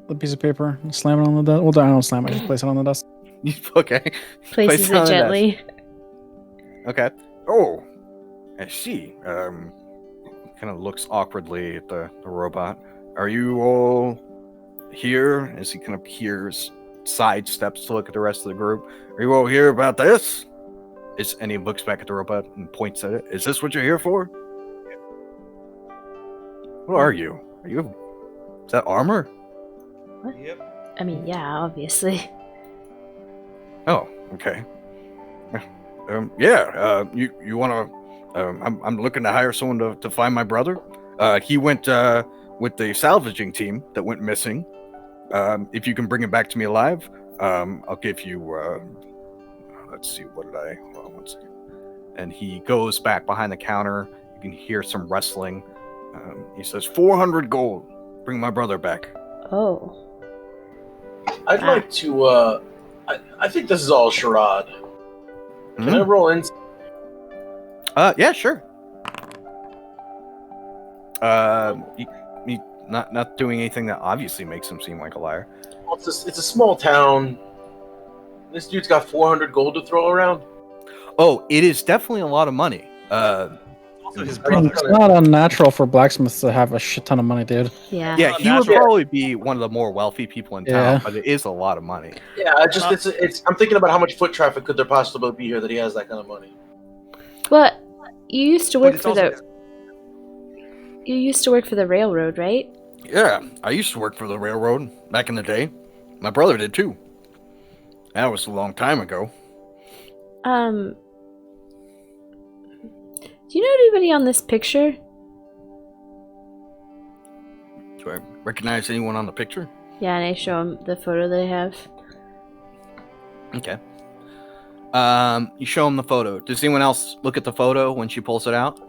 the piece of paper and slam it on the desk. Well, I don't slam it, just place it on the desk. Okay. Places it gently. Okay. Oh, I see. Kind of looks awkwardly at the robot. Are you all here? As he kind of hears, sidesteps to look at the rest of the group. Are you all here about this? And he looks back at the robot and points at it. Is this what you're here for? What are you? Is that armor? What? Yep. I mean, yeah, obviously. Oh, okay. Yeah. You want to? I'm looking to hire someone to find my brother. He went with the salvaging team that went missing. If you can bring him back to me alive, I'll give you. Let's see. What did I? Hold on one second. And he goes back behind the counter. You can hear some rustling. He says 400 gold. Bring my brother back. Oh. I'd like to. I think this is all charade. Can I roll in? Yeah, sure. He not doing anything that obviously makes him seem like a liar. Well, it's a small town. This dude's got 400 gold to throw around. Oh, it is definitely a lot of money. Also, his I mean, brother. it's not unnatural for blacksmiths to have a shit ton of money, dude. Yeah. Yeah, he would probably be one of the more wealthy people in town, Yeah. but it is a lot of money. Yeah, it's. I'm thinking about how much foot traffic could there possibly be here that he has that kind of money. But you used to But work it's for also- the. You used to work for the railroad, right? Yeah, I used to work for the railroad back in the day. My brother did too. That was a long time ago. Do you know anybody on this picture? Do I recognize anyone on the picture? Yeah, and I show him the photo that I have. Okay. You show him the photo. Does anyone else look at the photo when she pulls it out?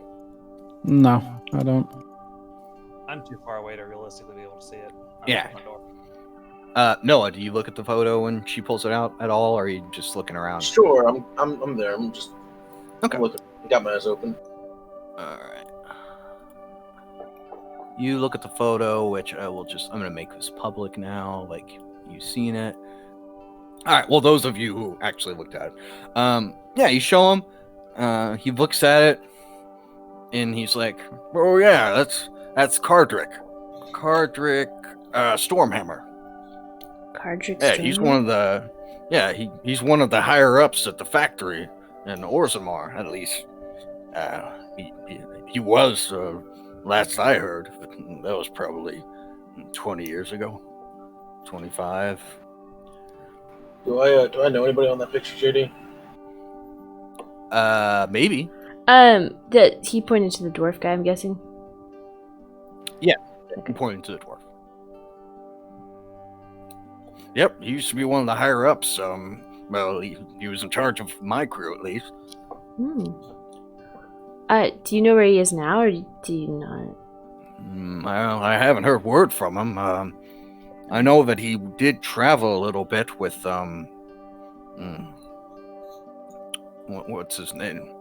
No, I don't. I'm too far away to realistically be able to see it. I'm Yeah. at the front door. Noah, do you look at the photo when she pulls it out at all, or are you just looking around? Sure, I'm there. I'm just Okay. I'm looking. I got my eyes open. Alright. You look at the photo, which I'm going to make this public now, like you've seen it. Alright, well, those of you who actually looked at it. Yeah, you show him. He looks at it, and he's like, oh yeah, that's Cardrick. Cardrick, Stormhammer. Cardrick Yeah, he's one of the... Yeah, he's one of the higher-ups at the factory in Orzammar, at least. He was, last I heard. That was probably 20 years ago. 25. Do I know anybody on that picture, JD? Maybe. That he pointed to the dwarf guy, I'm guessing. I'm pointing to the dwarf. Yep, he used to be one of the higher-ups. Well, he was in charge of my crew, at least. Hmm. Do you know where he is now, or do you not? Well, I haven't heard word from him. I know that he did travel a little bit with, what's his name?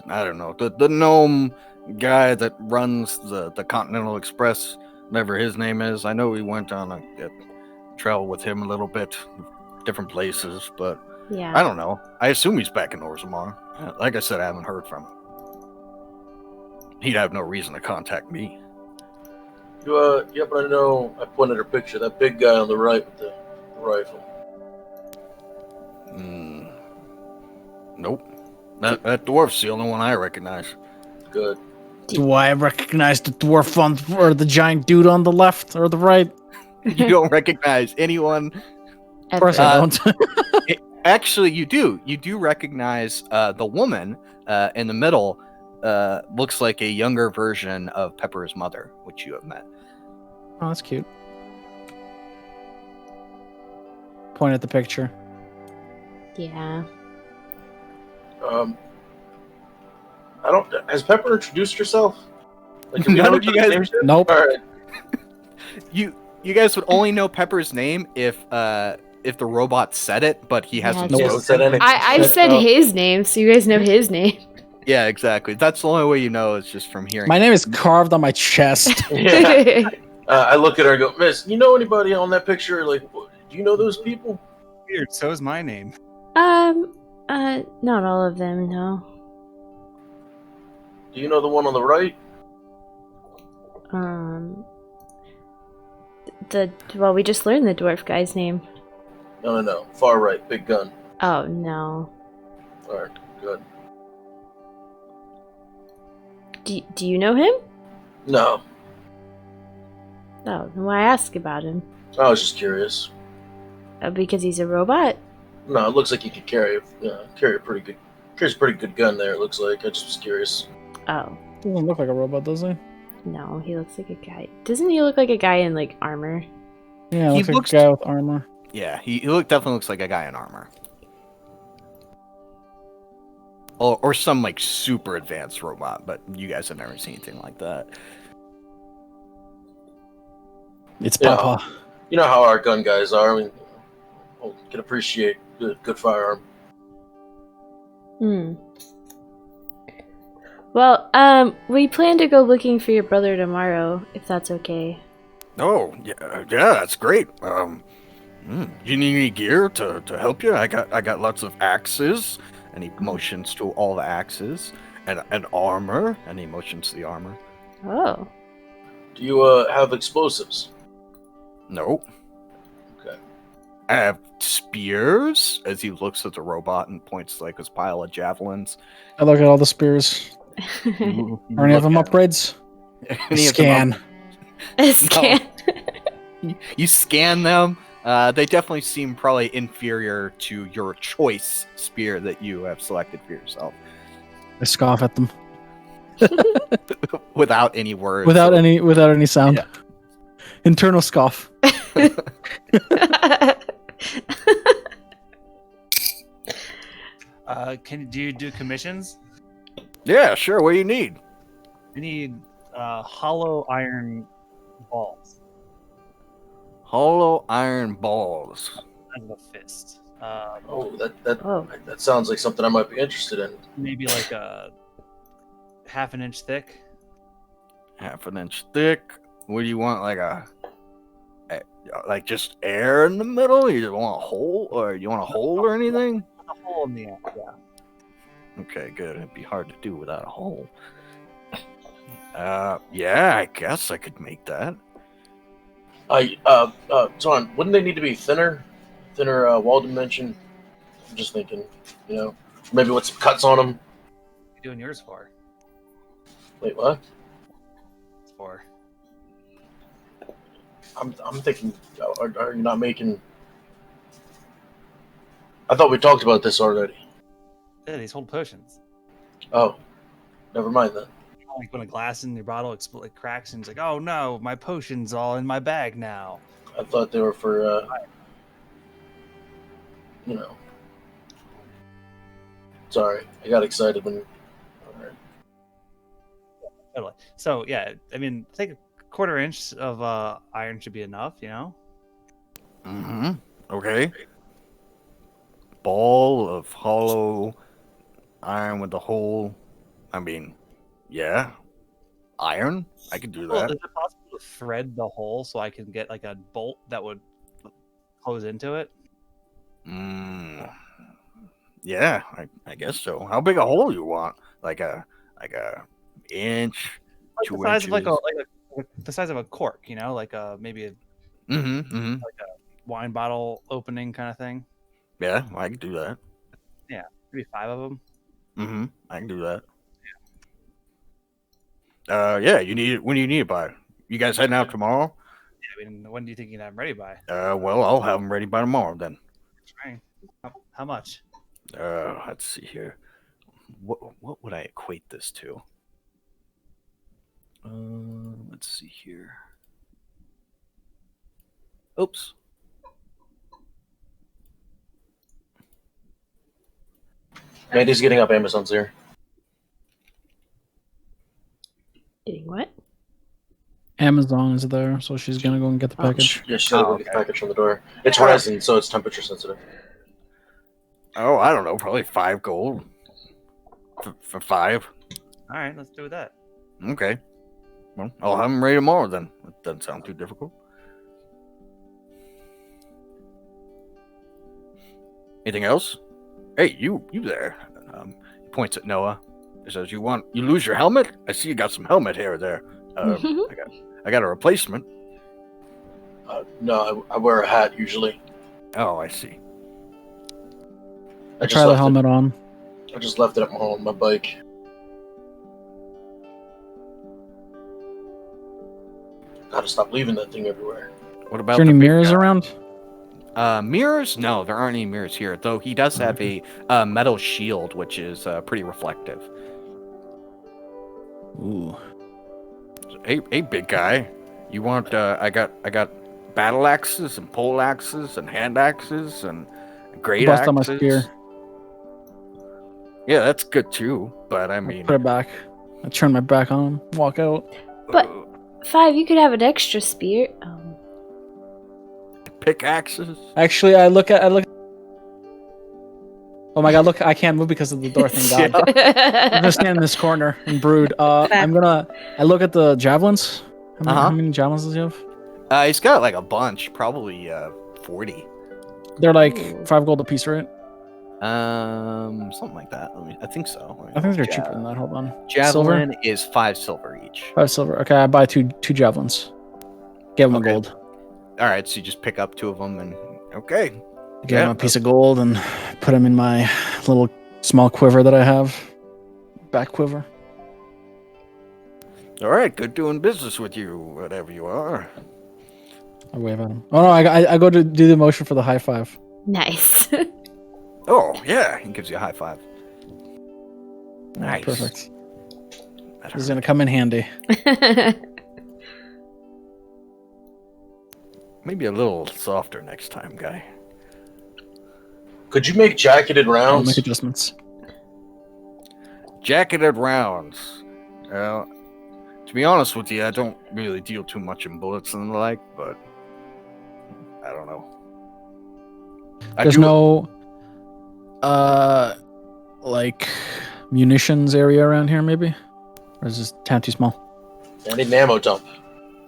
I don't know. The gnome guy that runs the Continental Express, whatever his name is. I know he went on a travel with him a little bit, different places, but Yeah. I don't know. I assume he's back in Orzammar. Like I said, I haven't heard from him. He'd have no reason to contact me. Yep, I know. I pointed her picture. That big guy on the right with the rifle. Nope. That dwarf's the only one I recognize. Good. Do I recognize the dwarf or the giant dude on the left or the right? You don't recognize anyone. Of course I don't. Actually, you do. You do recognize the woman in the middle. Looks like a younger version of Pepper's mother, which you have met. Oh, that's cute. Point at the picture. Yeah. I don't. Has Pepper introduced herself? Like, None of you guys. Nope. All right. You guys would only know Pepper's name if the robot said it, but he hasn't Yeah, He hasn't said spoken. anything. I said his name, so you guys know his name. Yeah, exactly. That's the only way you know is just from hearing. My name is carved on my chest. Yeah. I look at her and go, Miss, you know anybody on that picture? Like, do you know those people? Weird. So is my name. Not all of them, no. Do you know the one on the right? Well, we just learned the dwarf guy's name. No. Far right. Big gun. Oh, no. All right. Good. Do you know him? No. Oh, then why ask about him? I was just curious. Because he's a robot? No, it looks like he could carry a pretty good gun there. It looks like. I just was curious. Oh, Doesn't look like a robot, does he? no, he looks like a guy. Doesn't he look like a guy in, like, armor? Yeah, He looks like looks- a guy with armor. Yeah, he definitely looks like a guy in armor. Or some like super advanced robot, but you guys have never seen anything like that. It's Yeah. Papa. You know how our gun guys are. I mean, can appreciate good firearm. Well, we plan to go looking for your brother tomorrow, if that's okay. Oh, yeah, that's great. You need any gear to help you? I got lots of axes, and he motions to all the axes, and armor, and he motions to the armor. Oh. Do you have explosives? No. Okay. I have spears, as he looks at the robot and points to like his pile of javelins. I look at all the spears. You Are any of look them at upgrades? any of them Scan. A scan. You scan them. They definitely seem probably inferior to your choice spear that you have selected for yourself, I scoff at them without any words. without any sound. Yeah. Internal scoff. Do you do commissions? Yeah, sure. What do you need? We need hollow iron balls. Hollow iron balls. As a fist. Oh, Oh. that sounds like something I might be interested in. Maybe like a half an inch thick. Half an inch thick. What do you want? Like just air in the middle? You just want a hole, or you want a hole or anything? A hole in the end. Yeah. Okay, good. It'd be hard to do without a hole. Yeah, I guess I could make that. John, wouldn't they need to be thinner wall dimension? I'm just thinking, maybe with some cuts on them. What are you doing yours for? Wait, what? It's for. I'm thinking, are you not making? I thought we talked about this already. Yeah, these hold potions. Oh, never mind then. Like when a glass in your bottle cracks and it's like, oh no, my potion's all in my bag now. I thought they were for, Sorry, I got excited when. Alright. Totally. So yeah, I mean, I think a quarter inch of iron should be enough. Mm-hmm. Okay. Ball of hollow iron with a hole. I mean, yeah. Iron? I could do Well, that. is it possible to thread the hole so I can get like a bolt that would close into it? Yeah, I guess so. How big a hole you want? Like a inch, Like 2 the size inches. of the size of a cork, like maybe a wine bottle opening kind of thing. Yeah, I can do that. Yeah, maybe 5 of them. I can do that. Yeah, you need it when you need it by. You guys heading out tomorrow? Yeah, I mean, when do you think you'd have them ready by? Well, I'll have them ready by tomorrow then. Right. How much? Let's see here. What would I equate this to? Let's see here. Oops. Mandy's getting up Amazon's here. Getting what? Amazon is there, so she's gonna go and get the package. Yeah, she's gonna go get the package from the door. It's resin, so it's temperature sensitive. Oh, I don't know, probably 5 gold. For 5. All right, let's do that. Okay. Well, I'll have them ready tomorrow then. That doesn't sound too difficult. Anything else? Hey, you there? He points at Noah. He says, "You lose your helmet? I see you got some helmet hair there. I got a replacement." No, I wear a hat usually. Oh, I see. I try the helmet on. I just left it at home on my bike. Gotta stop leaving that thing everywhere. What about Is there the any big mirrors guy? around? Mirrors? No, there aren't any mirrors here. Though he does have a metal shield, which is pretty reflective. Ooh. Hey, big guy. You want? I got battle axes and pole axes and hand axes and great Bust axes. on my spear. Yeah, that's good too. But I mean, Put it back. I turn my back on him, walk out. But 5, you could have an extra spear. pickaxes. Actually, I look. Oh my god! Look, I can't move because of the door. Thank God. I'm gonna stand in this corner and brood. I look at the javelins. How many javelins does he have? He's got like a bunch, probably 40. They're like 5 gold a piece, right? Something like that. I think so. I think they're cheaper than that. Hold on. Javelin is 5 silver each. 5 silver. Okay, I buy two javelins. Give him a gold. All right, so you just pick up 2 of them and okay. Give him a piece of gold and put him in my little small quiver that I have. Back quiver. All right, good doing business with you, whatever you are. I wave at him. Oh no, I go to do the motion for the high five. Nice. Oh yeah, he gives you a high five. Nice. Perfect. This is gonna come in handy. Maybe a little softer next time, guy. Could you make jacketed I'll rounds? make adjustments. Jacketed rounds. To be honest with you, I don't really deal too much in bullets and the like, but I don't know. There's no like munitions area around here, maybe? Or is this town too small? I need an ammo dump.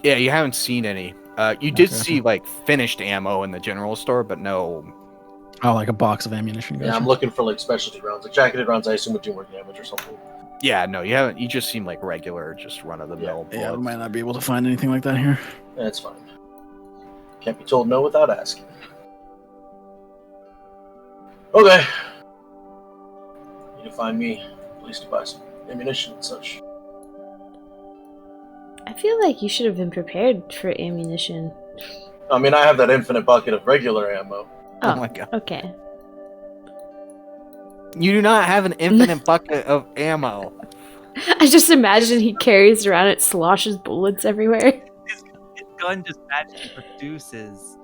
Yeah, you haven't seen any. You did Okay. see like finished ammo in the general store, but no. Oh, like a box of ammunition. Yeah, Gotcha. I'm looking for like specialty rounds. Like jacketed rounds, I assume would do more damage or something. Yeah, no, you haven't. You just seem like regular, just run of the mill. Yeah, we might not be able to find anything like that here. That's fine. Can't be told no without asking. Okay. Need to find me a place to buy some ammunition and such. I feel like you should have been prepared for ammunition. I mean, I have that infinite bucket of regular ammo. Oh my god. Okay. You do not have an infinite bucket of ammo. I just imagine he carries around it, sloshes bullets everywhere. His gun just magically produces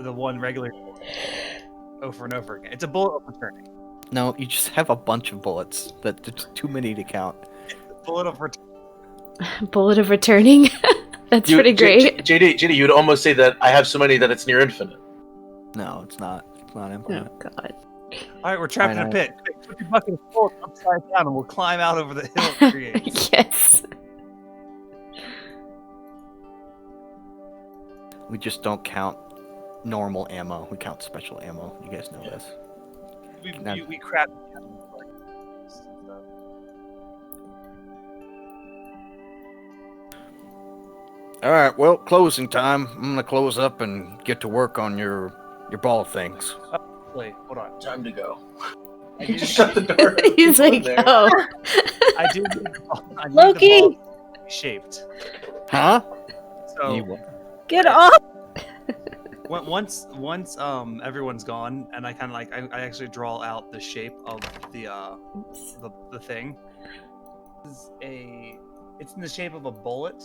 the one regular bullet over and over again. It's a bullet of returning. No, you just have a bunch of bullets. That's too many to count. Bullet of returning. Bullet of returning? That's pretty great. JD, you'd almost say that I have so many that it's near infinite. No, it's not. It's not infinite. Oh, God. All right, we're trapped in a pit. Put your bucket of bullets upside down and we'll climb out over the hill it creates. Yes. We just don't count normal ammo. We count special ammo. You guys know this. We crap. All right, well, closing time. I'm gonna close up and get to work on your ball things. Wait, hold on. Time to go. I do, Shut the door. He's like, There. oh. I do need the ball, I need Loki! the ball to be shaped. Huh? So Get off! once everyone's gone, and I kind of like I actually draw out the shape of the thing. It's in the shape of a bullet,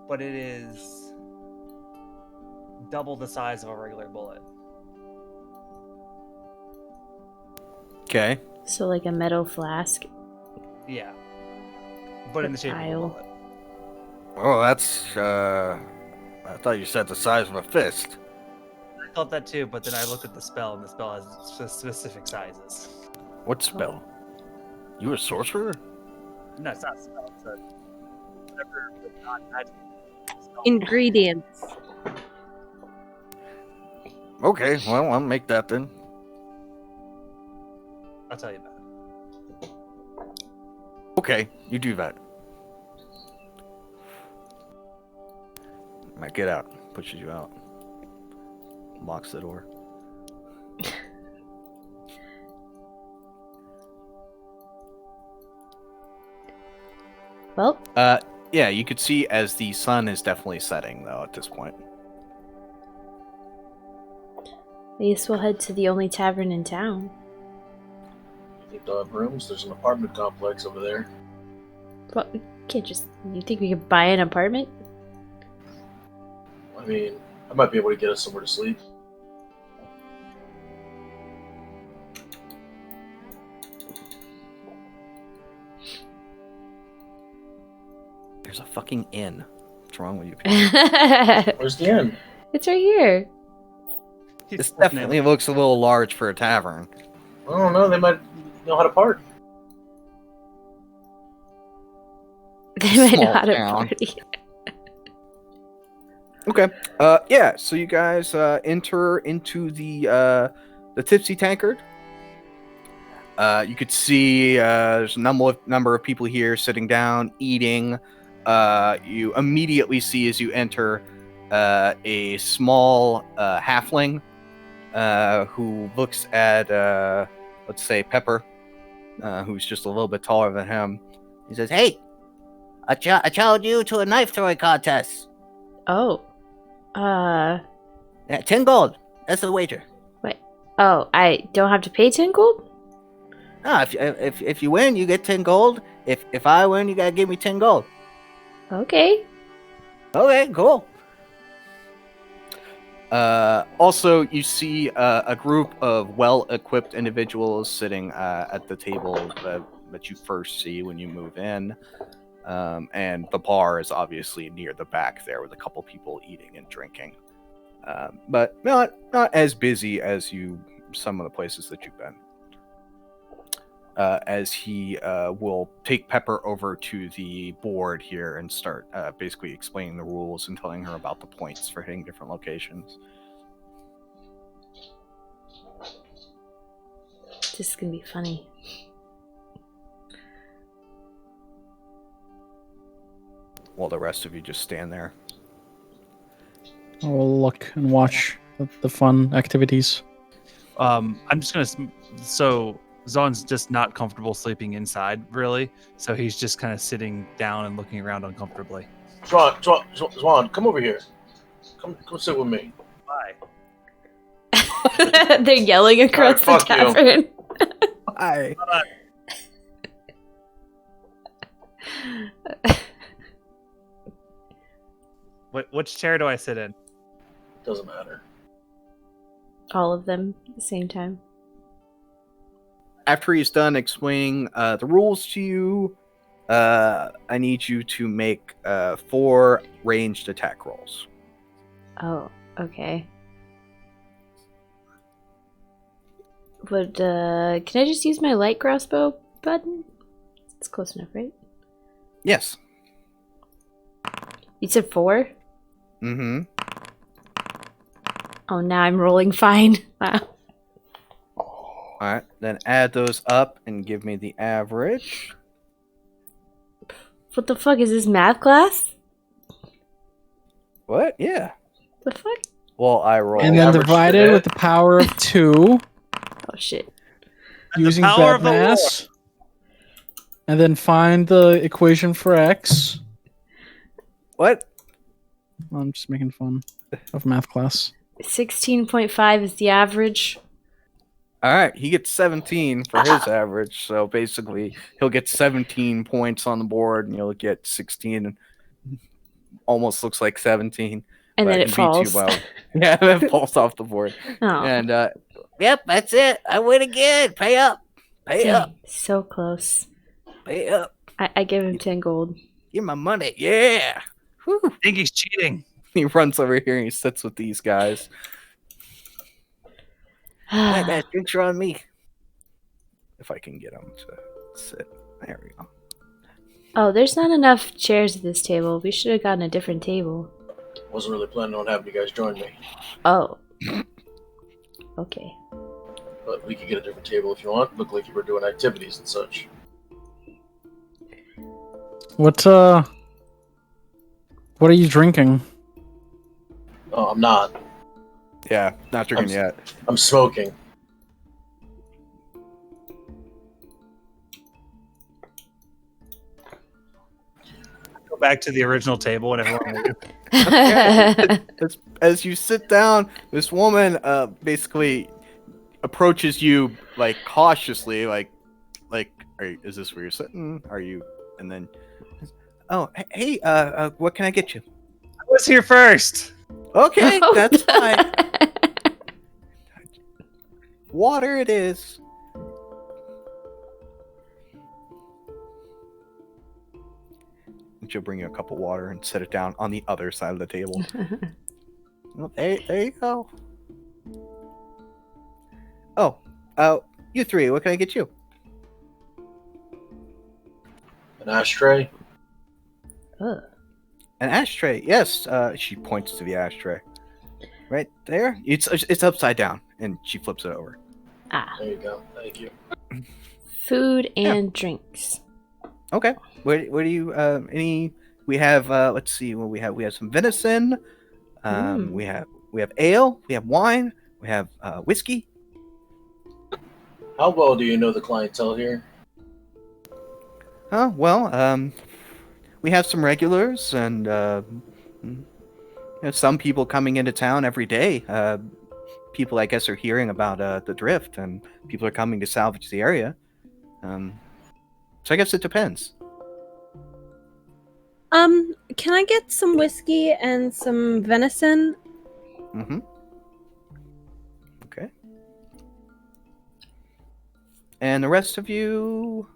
but it is double the size of a regular bullet. Okay. So like a metal flask. Yeah, but in the shape of a bullet. Oh, that's I thought you said the size of a fist. I thought that too, but then I looked at the spell, and the spell has specific sizes. What spell? You a sorcerer? No, it's not a spell. It's a whatever non-magic spell. Ingredients. Okay, well, I'll make that then. I'll tell you about it. Okay, you do that. Might get out. Pushes you out. Locks the door. Well, Yeah, you could see as the sun is definitely setting, though, at this point. I guess we'll head to the only tavern in town. You think they'll have rooms? There's an apartment complex over there. But we can't just... You think we could buy an apartment? I mean, I might be able to get us somewhere to sleep. There's a fucking inn. What's wrong with you? Where's the inn? It's right here. This definitely looks a little large for a tavern. I don't know. They might know how to park. They might know Small how to town. party. Okay. Yeah. So you guys enter into the Tipsy Tankard. You could see there's a number of people here sitting down, eating. You immediately see as you enter a small halfling who looks at let's say Pepper, who's just a little bit taller than him. He says, "Hey, I challenge you to a knife throwing contest. Oh. Yeah, 10 gold. That's the wager. Wait. Oh, I don't have to pay 10 gold? Ah, if you win, you get 10 gold. If I win, you gotta give me 10 gold." Okay. Okay, cool. Also, you see a group of well-equipped individuals sitting at the table that you first see when you move in. And the bar is obviously near the back there with a couple people eating and drinking. But not as busy as some of the places that you've been. As he will take Pepper over to the board here and start basically explaining the rules and telling her about the points for hitting different locations. This is gonna be funny. While the rest of you just stand there. I will look and watch the fun activities. I'm just gonna. So Zon's just not comfortable sleeping inside, really. So he's just kind of sitting down and looking around uncomfortably. Zwan, come over here. Come sit with me. Why? They're yelling across the Alright, fuck you. tavern. Hi. Which chair do I sit in? Doesn't matter. All of them at the same time. After he's done explaining the rules to you, I need you to make 4 ranged attack rolls. Oh, okay. But can I just use my light crossbow button? It's close enough, right? Yes. You said 4? Mm-hmm. Oh, now I'm rolling fine. Wow. Alright, then add those up and give me the average. What the fuck is this, math class? What? Yeah. The fuck? Well, I roll. And then average divide to it hit. with the power of 2 Oh shit. And the using power of bed the mass. And then find the equation for x. What? I'm just making fun of math class. 16.5 is the average. Alright, he gets 17 for his average, so basically he'll get 17 points on the board and you'll get 16. Almost looks like 17. And but then he it beats falls. you by- yeah, it falls off the board. Oh, And yep, that's it. I win again. Pay up. Pay up. dang, so close. Pay up. I give him 10 gold. Give my money. Yeah. Whew. I think he's cheating. He runs over here and he sits with these guys. Alright, guys, drinks are on me. If I can get him to sit. There we go. Oh, there's not enough chairs at this table. We should have gotten a different table. Wasn't really planning on having you guys join me, Oh. Okay. but we could get a different table if you want. Look like you were doing activities and such. What are you drinking? Oh, I'm not. Yeah, not drinking yet. I'm smoking. Go back to the original table and everyone. As you sit down, this woman basically approaches you like cautiously, like, is this where you're sitting? Are you? And then, oh, hey, what can I get you? I was here first. Okay, that's fine. Water it is. And she'll bring you a cup of water and set it down on the other side of the table. Well, there you go. Oh, you 3, what can I get you? An ashtray. Ugh. An ashtray, yes. She points to the ashtray. Right there. It's upside down, and she flips it over. Ah, There you go. Thank you. food and drinks. Okay. What do you any? We have let's see what we have. We have some venison. We have ale. We have wine. We have whiskey. How well do you know the clientele here? Well, we have some regulars and some people coming into town every day. People, I guess, are hearing about the drift, and people are coming to salvage the area. So I guess it depends. Can I get some whiskey and some venison? Mm-hmm. And the rest of you?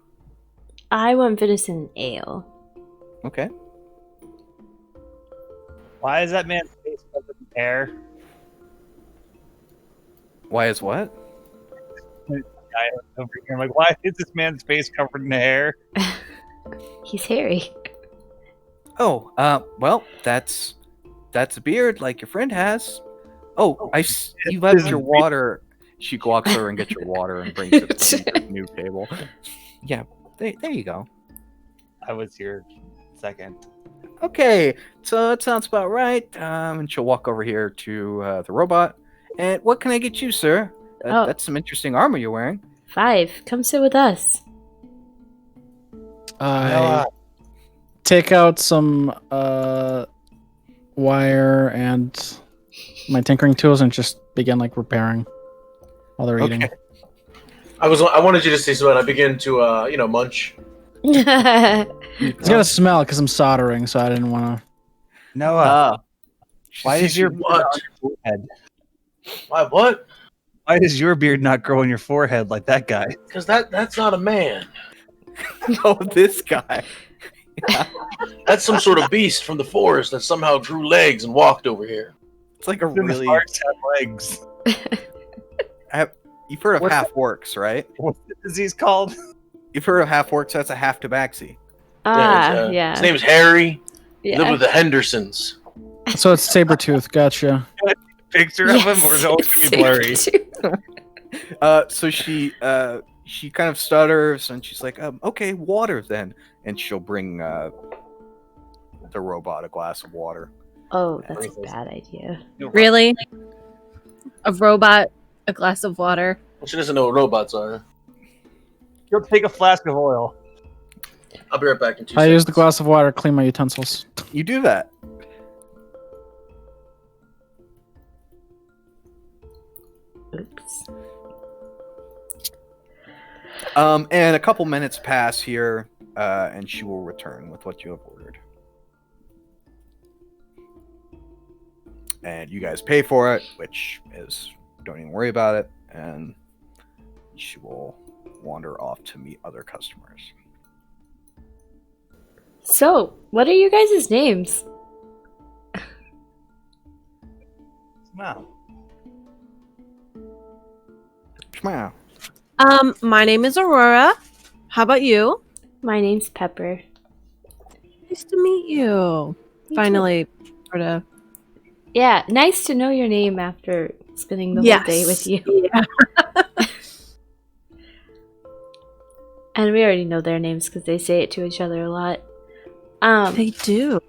I want venison ale. Okay. Why is that man's face covered in hair? Why is what? Guy over here, I'm like, why is this man's face covered in hair? He's hairy. Oh, well, that's a beard like your friend has. Oh, you left your water. She walks over and gets your water and brings it to your new table. Yeah, there you go. I was here second. Okay, so that sounds about right. And she'll walk over here to the robot. And what can I get you, sir? That's some interesting armor you're wearing. 5, come sit with us. I take out some wire and my tinkering tools and just begin like repairing while they're eating. I wanted you to see so I begin to munch. It's got a smell because I'm soldering, so I didn't want to. Noah, why is your beard what? on your forehead? Why what? Why does your beard not grow on your forehead like that guy? Because that's not a man. No, this guy. That's some sort of beast from the forest that somehow grew legs and walked over here. It's like a really. Hearts have legs. You've heard of What's half orcs, right? What's the disease called? You've heard of half orcs. That's a half tabaxi. Yeah. His name is Harry. He lived Yeah. with the Hendersons. So it's Sabretooth, gotcha. Picture of him, or is it always gonna be blurry? So she kind of stutters and she's like, okay, water then. And she'll bring the robot a glass of water. Oh, that's a bad idea. Really? A robot, a glass of water. She doesn't know what robots are. You'll take a flask of oil. I'll be right back in 2 I seconds. use the glass of water to clean my utensils. You do that. Oops. And a couple minutes pass here, and she will return with what you have ordered. And you guys pay for it, which is, don't even worry about it, and she will wander off to meet other customers. So, what are your guys' names? Wow. Wow. My name is Aurora. How about you? My name's Pepper. Nice to meet you. Finally, sort of. Yeah, nice to know your name after spending the whole day with you. Yeah. And we already know their names because they say it to each other a lot. They do.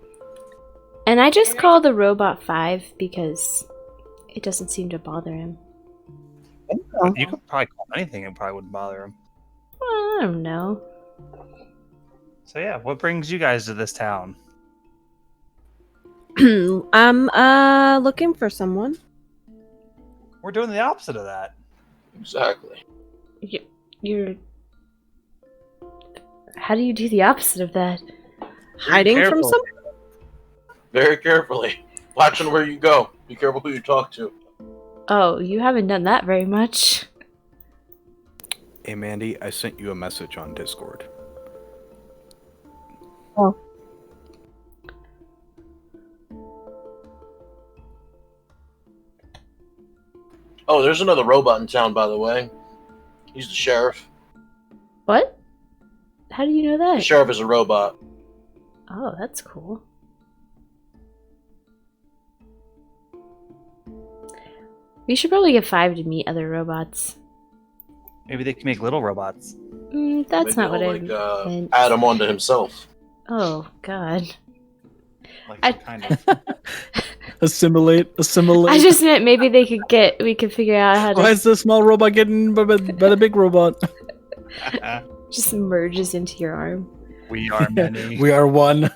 And I just call the robot 5 because it doesn't seem to bother him. You could probably call anything, it probably wouldn't bother him. Well, I don't know. So yeah, what brings you guys to this town? I'm looking for someone. We're doing the opposite of that. Exactly. You're... How do you do the opposite of that? Hiding from careful. someone? Very carefully. Watching where you go. Be careful who you talk to. Oh, you haven't done that very much. Hey, Mandy, I sent you a message on Discord. Oh. Oh, there's another robot in town, by the way. He's the sheriff. What? How do you know The that? sheriff is a robot. Oh, that's cool. We should probably get 5 to meet other robots. Maybe they can make little robots. That's Maybe not what I he'll, meant. add him onto himself. Oh, God. Like kind of. Assimilate. I just meant maybe we could figure out how to Why is the small robot getting by the big robot? just merges into your arm. We are many. We are one.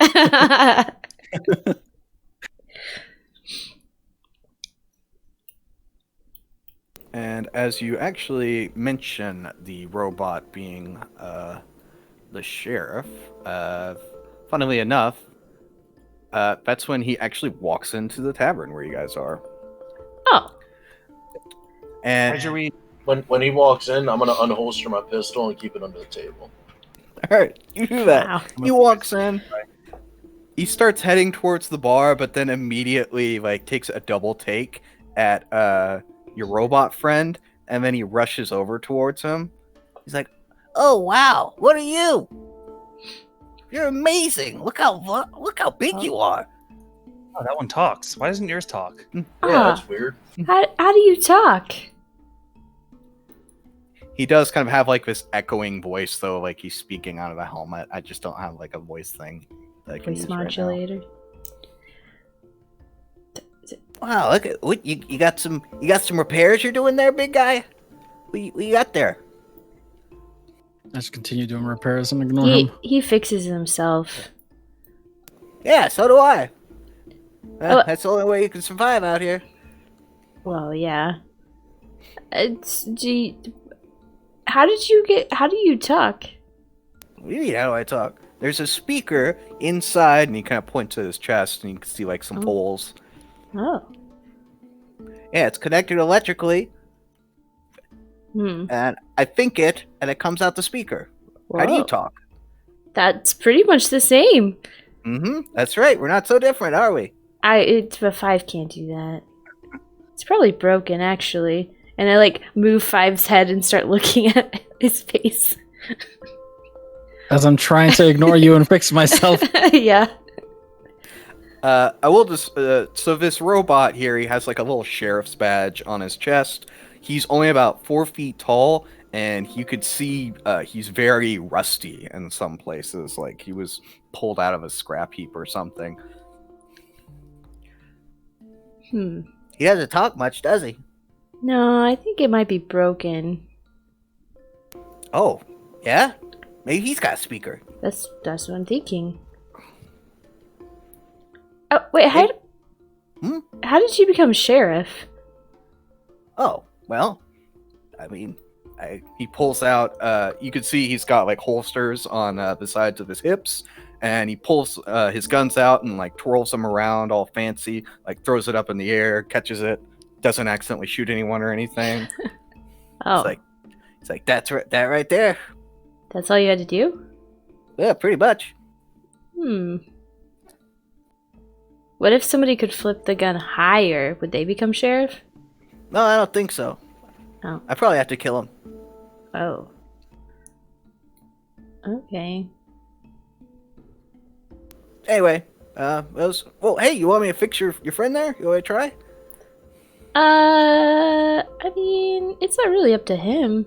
And as you actually mention the robot being the sheriff, funnily enough, that's when he actually walks into the tavern where you guys are. Oh. And Marjorie, When he walks in, I'm gonna unholster my pistol and keep it under the table. All right, you do that. Wow. He walks in. He starts heading towards the bar, but then immediately like takes a double take at your robot friend, and then he rushes over towards him. He's like, Oh wow, what are you? You're amazing. Look how big you are. Oh, that one talks. Why doesn't yours talk? Yeah, Ah. that's weird. How do you talk? he does kind of have like this echoing voice though, like he's speaking out of a helmet. I just don't have like a voice thing that I can Voice use right now. modulator. Wow, look at what you got some repairs you're doing there, big guy. What you got there? I just continue doing repairs and ignore him. He fixes himself. Yeah, so do I. Oh. That's the only way you can survive out here. Well, yeah. How do you talk? What do you mean, how do I talk? There's a speaker inside, and he kind of points to his chest, and you can see like some poles. Oh. Yeah, it's connected electrically, and I think it, and it comes out the speaker. How do you Whoa. talk? That's pretty much the same. That's right. We're not so different, are we? But 5 can't do that. It's probably broken, actually. And I like move 5's head and start looking at his face. As I'm trying to ignore you and fix myself. Yeah. I will just so this robot here, he has like a little sheriff's badge on his chest. He's only about 4 feet tall, and you could see he's very rusty in some places, like he was pulled out of a scrap heap or something. He doesn't talk much, does he? No, I think it might be broken. Oh, yeah? Maybe he's got a speaker. That's what I'm thinking. Oh wait, how did you become sheriff? Oh, well, I mean, He pulls out, you can see he's got like holsters on the sides of his hips, and he pulls his guns out and like twirls them around all fancy, like throws it up in the air, catches it, doesn't accidentally shoot anyone or anything. Oh, it's like that right there. that's all you had to do? Yeah, pretty much. What if somebody could flip the gun higher? Would they become sheriff? No, I don't think so. Oh. I probably have to kill him. Oh. Okay. Anyway, hey, you want me to fix your friend there? You want to try? I mean, it's not really up to him.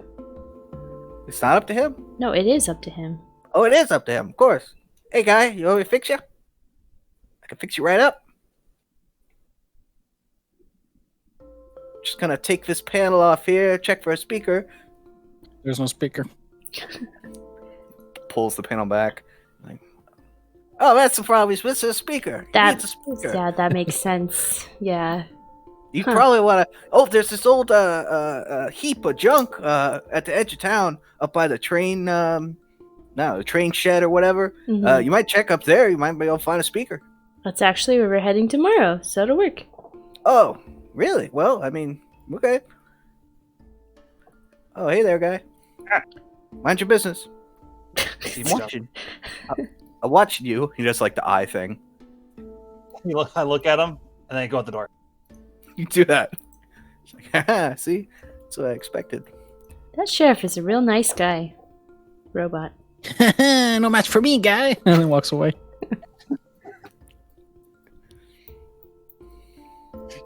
It's not up to him? No, it is up to him. Oh, it is up to him, of course. Hey, guy, you want me to fix you? I can fix you right up. Just gonna take this panel off here, check for a speaker. There's no speaker. Pulls the panel back. Like, oh, that's the problem. He's missing a speaker. He needs a speaker. Yeah, that makes sense. Yeah. You probably want to. Oh, there's this old heap of junk at the edge of town, up by the train. The train shed or whatever. You might check up there. You might be able to find a speaker. That's actually where we're heading tomorrow, so it'll work. Oh, really? Well, I mean, okay. Oh, hey there, guy. Mind your business. I'm watching. I'm watching you. He does like the eye thing. I look at him, and then I go out the door. You do that. It's like, haha, see? That's what I expected. That sheriff is a real nice guy. Robot. No match for me, guy. And then walks away.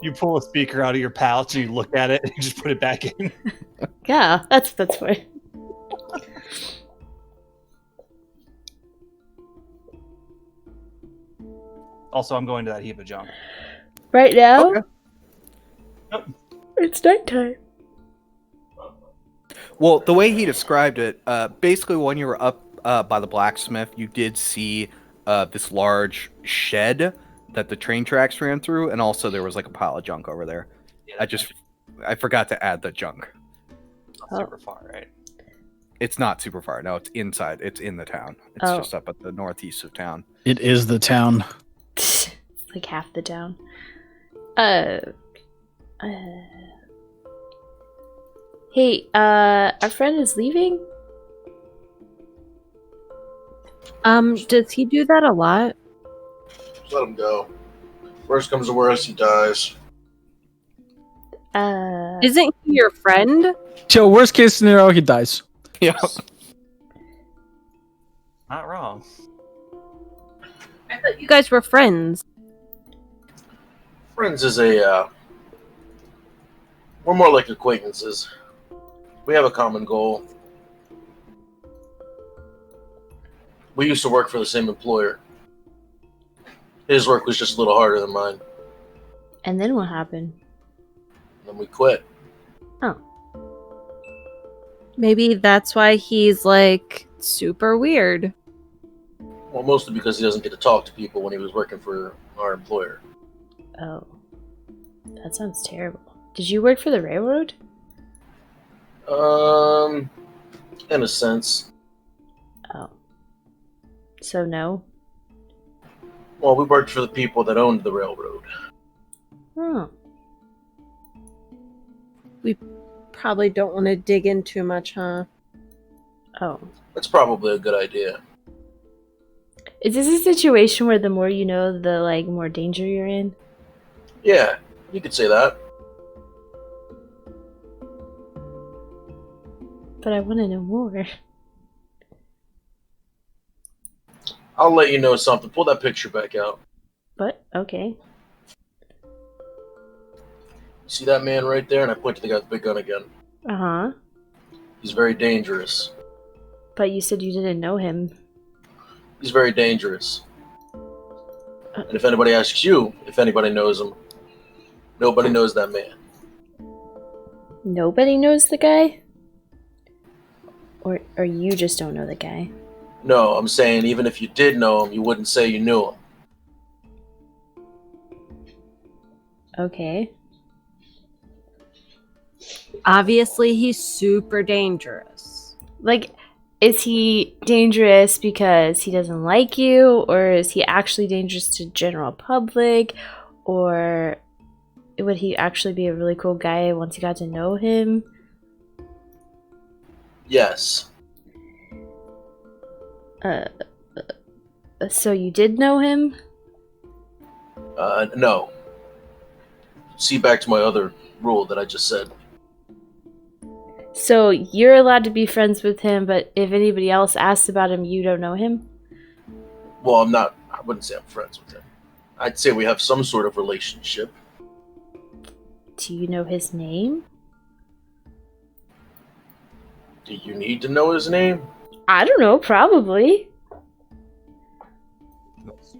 You pull a speaker out of your pouch, and you look at it, and you just put it back in. Yeah, that's fine. Also, I'm going to that heap of junk. Right now? Okay. Yep. It's nighttime. Well, the way he described it, basically when you were up by the blacksmith, you did see this large shed that the train tracks ran through, and also there was like a pile of junk over there. Yeah, I forgot to add the junk. not super far, right? It's not super far. No, it's inside. It's in the town. It's just up at the northeast of town. It is the town. It's like half the town. Hey, our friend is leaving? Does he do that a lot? Just let him go. Worst comes to worst, he dies. Isn't he your friend? So worst case scenario, he dies. Yeah. Not wrong. I thought you guys were friends. Friends is a, we're more like acquaintances. We have a common goal. We used to work for the same employer. His work was just a little harder than mine. And then what happened? And we quit. Oh. Maybe that's why he's like super weird. Well, mostly because he doesn't get to talk to people when he was working for our employer. Oh. That sounds terrible. Did you work for the railroad? In a sense. Oh. So no? Well, we worked for the people that owned the railroad. Oh. Probably don't want to dig in too much, huh? Oh. That's probably a good idea. Is this a situation where the more you know, the like more danger you're in? Yeah, you could say that. But I want to know more. I'll let you know something. Pull that picture back out. But okay. See that man right there? And I point to the guy with the big gun again. Uh-huh. He's very dangerous. But you said you didn't know him. He's very dangerous. And if anybody asks you if anybody knows him, nobody knows that man. Nobody knows the guy? Or you just don't know the guy? No, I'm saying even if you did know him, you wouldn't say you knew him. Okay. Obviously, he's super dangerous. Like, is he dangerous because he doesn't like you? Or is he actually dangerous to general public? Or would he actually be a really cool guy once you got to know him? Yes. So you did know him? No. See, back to my other rule that I just said. So you're allowed to be friends with him, but if anybody else asks about him, you don't know him? Well, I wouldn't say I'm friends with him. I'd say we have some sort of relationship. Do you know his name? Do you need to know his name? I don't know, probably.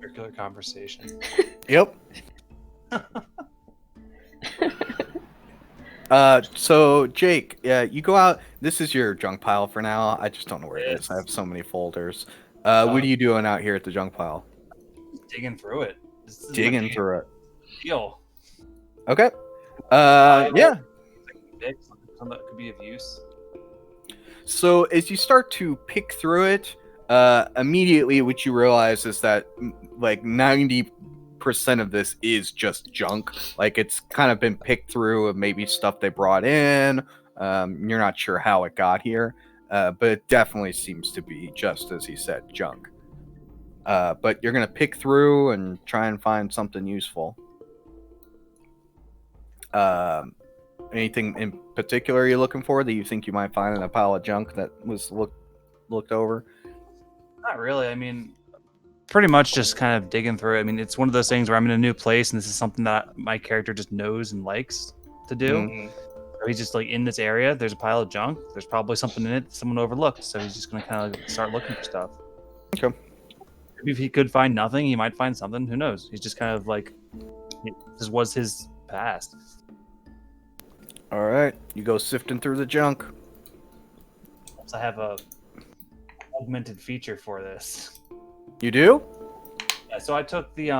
Circular conversation. Yep. So Jake, you go out. This is your junk pile for now. I just don't know where it is. I have so many folders. What are you doing out here at the junk pile? Digging through it. This is Digging my through it. deal. Okay. Yeah. Something that could be of use. So as you start to pick through it, immediately what you realize is that like 90% of this is just junk. Like it's kind of been picked through of maybe stuff they brought in. You're not sure how it got here, but it definitely seems to be, just as he said, junk. But you're going to pick through and try and find something useful. Anything in particular you're looking for that you think you might find in a pile of junk that was looked over? Not really. I mean, pretty much just kind of digging through it. I mean, it's one of those things where I'm in a new place and this is something that my character just knows and likes to do. Mm-hmm. So he's just like in this area. There's a pile of junk. There's probably something in it that someone overlooked. So he's just going to kind of start looking for stuff. Okay. Maybe if he could find nothing, he might find something. Who knows? He's just kind of like, this was his past. All right. You go sifting through the junk. So I have a augmented feature for this. You do? Yeah, so I took the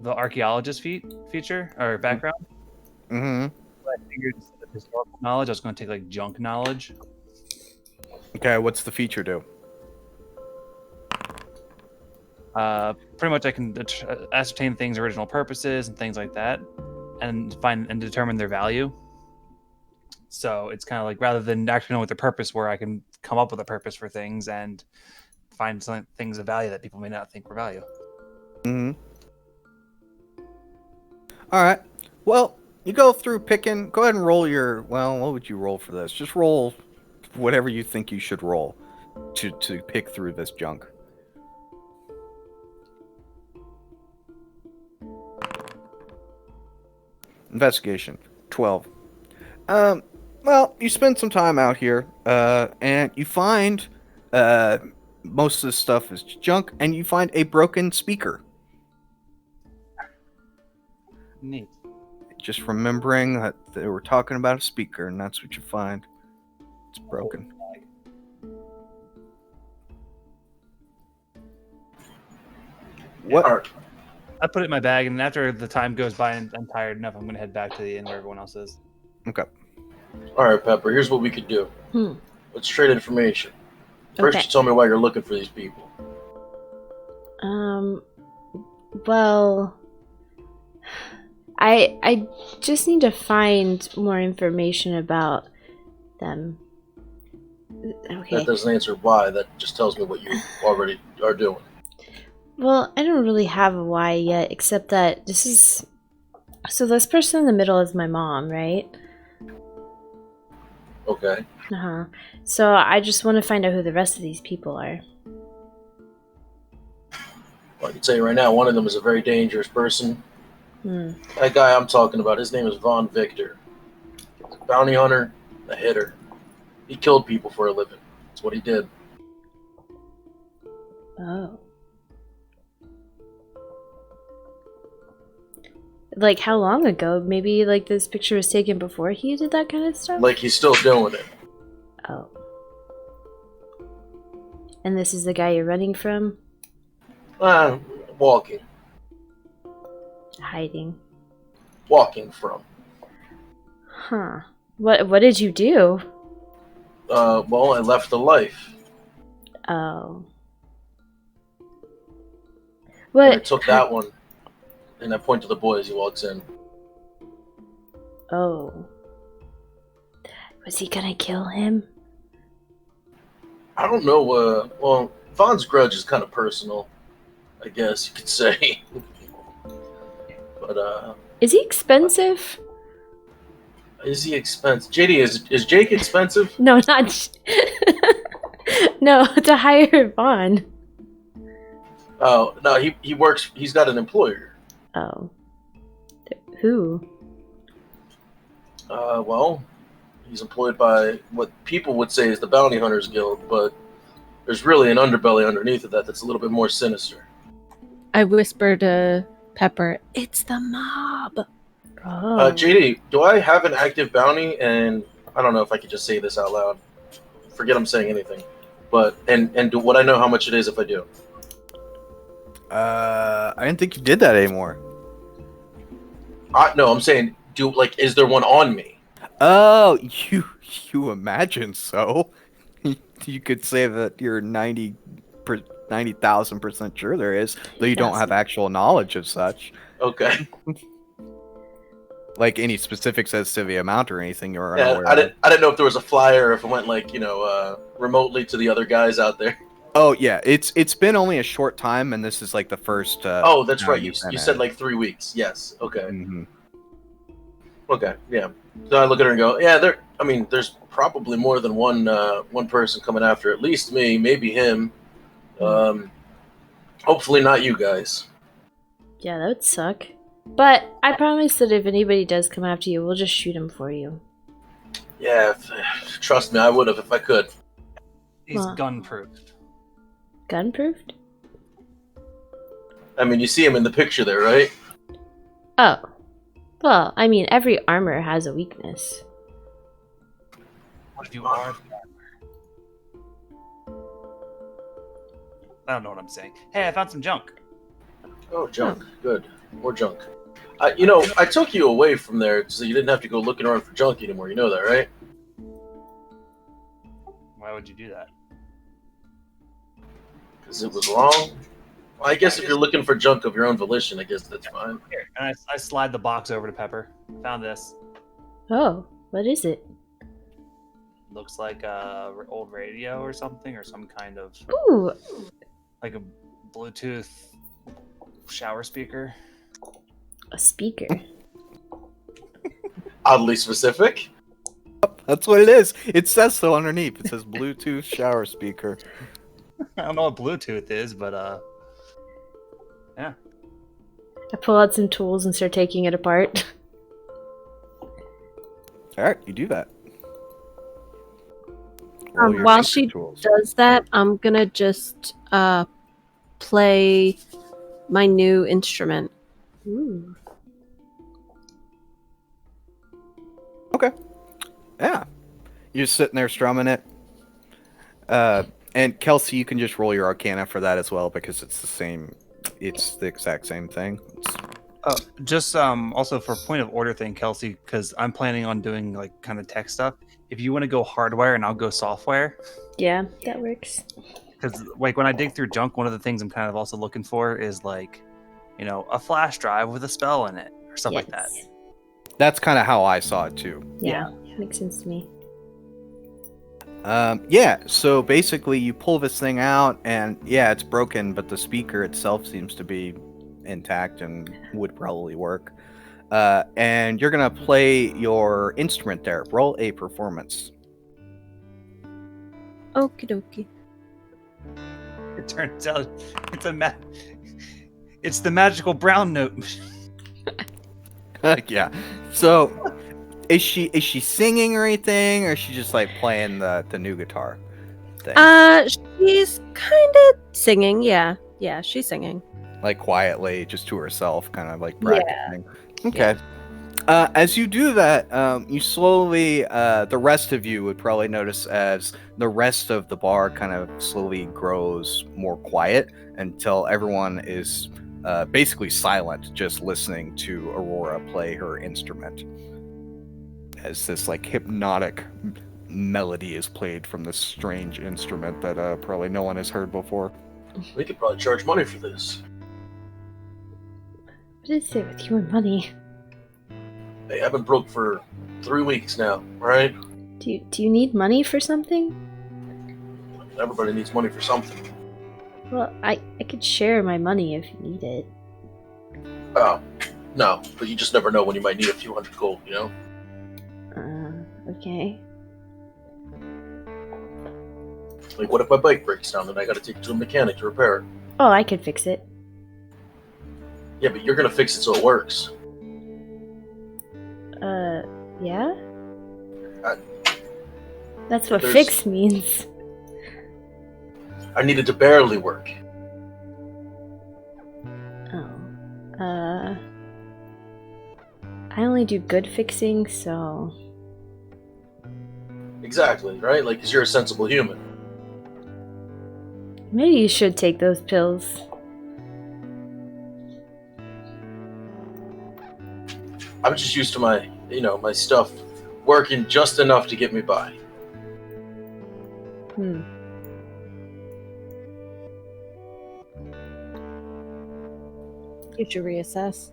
archaeologist feature or background. Mm-hmm. I figured instead of historical knowledge, I was going to take like junk knowledge. Okay, what's the feature do? Pretty much I can ascertain things' original purposes and things like that, and find and determine their value. So it's kind of like rather than actually knowing what their purpose were, I can come up with a purpose for things and find some things of value that people may not think were value. Mm-hmm. All right. Well, you go through picking. Go ahead and roll your. Well, what would you roll for this? Just roll whatever you think you should roll to pick through this junk. Investigation 12. Well, you spend some time out here, and you find most of the stuff is junk, and you find a broken speaker. Neat. Just remembering that they were talking about a speaker, and that's what you find. It's broken. What? I put it in my bag, and after the time goes by and I'm tired enough, I'm going to head back to the inn where everyone else is. Okay. All right, Pepper. Here's what we could do. Let's trade information. First, Okay. you tell me why you're looking for these people. Well, I just need to find more information about them. Okay. That doesn't answer why. That just tells me what you already are doing. Well, I don't really have a why yet, except that this is... So this person in the middle is my mom, right? Okay. Uh-huh. So I just want to find out who the rest of these people are. Well, I can tell you right now, one of them is a very dangerous person. That guy I'm talking about, his name is Von Victor. He's a bounty hunter, a hitter. He killed people for a living. That's what he did. Oh. Like, how long ago? Maybe, like, this picture was taken before he did that kind of stuff? Like, he's still doing it. Oh. And this is the guy you're running from? Walking. Hiding. Walking from. Huh. What did you do? Well, I left the life. Oh. And I What? took that one. And I point to the boy as he walks in. Oh. Was he gonna kill him? I don't know, well, Von's grudge is kind of personal, I guess you could say. But, Is he expensive? is he expensive? JD, is Jake expensive? No, not... No, to hire Vaughn. Oh, no, he works, he's got an employer. Oh. Who? Well, he's employed by what people would say is the Bounty Hunters Guild, but there's really an underbelly underneath of that that's a little bit more sinister. I whisper to Pepper, "It's the mob." Oh. JD, do I have an active bounty? And I don't know if I could just say this out loud. Forget I'm saying anything. But, and would I know how much it is if I do? I didn't think you did that anymore. No, I'm saying, is there one on me? Oh, you imagine so. You could say that you're 90,000% sure there is, though you don't Yes. have actual knowledge of such. Okay. Like any specifics as to the amount or anything you're Yeah, unaware I of. didn't know if there was a flyer or if it went remotely to the other guys out there. Oh yeah, it's been only a short time, and this is like the first. Oh, that's right. You you've been said at. like 3 weeks. Yes. Okay. Mhm. Okay. Yeah. So I look at her and go, yeah. There's probably more than one person coming after at least me, maybe him. Hopefully not you guys. Yeah, that would suck. But I promise that if anybody does come after you, we'll just shoot him for you. Yeah. Trust me, I would have if I could. He's Huh. gun-proofed. Gun-proofed? I mean, you see him in the picture there, right? Oh. Well, I mean, every armor has a weakness. What if you are? I don't know what I'm saying. Hey, I found some junk. Oh, junk. Good. More junk. I took you away from there so you didn't have to go looking around for junk anymore. You know that, right? Why would you do that? Because it was wrong. Well, I guess if you're looking for junk of your own volition, I guess that's fine. Here, and I slide the box over to Pepper. Found this. Oh, what is it? looks like a old radio or something, or some kind of Ooh, like a Bluetooth shower speaker. a speaker. Oddly specific. That's what it is. It says so underneath. It says Bluetooth shower speaker. I don't know what Bluetooth is, but yeah. I pull out some tools and start taking it apart. All right, you do that. Roll your While finger she tools. does that, I'm gonna just play my new instrument. Ooh. Okay. Yeah. You're just sitting there strumming it. And Kelsey, you can just roll your Arcana for that as well because it's the same. It's the exact same thing. Just also for point of order thing, Kelsey, because I'm planning on doing like kind of tech stuff. If you want to go hardware and I'll go software, Yeah, that works. because like when I dig through junk, one of the things I'm kind of also looking for is like, you know, a flash drive with a spell in it or stuff like that. Yes. That's kind of how I saw it too. Yeah, makes sense to me. Yeah, so basically you pull this thing out and yeah, it's broken, but the speaker itself seems to be intact and would probably work. And you're gonna play your instrument there. Roll a performance. Okie dokie. It turns out it's the magical brown note. Yeah. So is she singing or anything, or is she just like playing the new guitar thing? She's kind of singing. Yeah, she's singing. Like quietly, just to herself, kind of like Yeah. practicing. Okay. As you do that, you slowly, the rest of you would probably notice as the rest of the bar kind of slowly grows more quiet until everyone is basically silent, just listening to Aurora play her instrument. As this like hypnotic melody is played from this strange instrument that probably no one has heard before. We could probably charge money for this. What is it with you and money? Hey, I've been broke for 3 weeks now, right? Do you need money for something? Everybody needs money for something. Well, I could share my money if you need it. Oh, no, but you just never know when you might need a few hundred gold, you know? Okay. Like, what if my bike breaks down and I gotta take it to a mechanic to repair it? Oh, I could fix it. Yeah, but you're gonna fix it so it works. Yeah? I- That's what there's- fix means. I need it to barely work. Oh. I only do good fixing, so... Exactly, right? Like, 'cause you're a sensible human. Maybe you should take those pills. I'm just used to my, my stuff working just enough to get me by. You should reassess.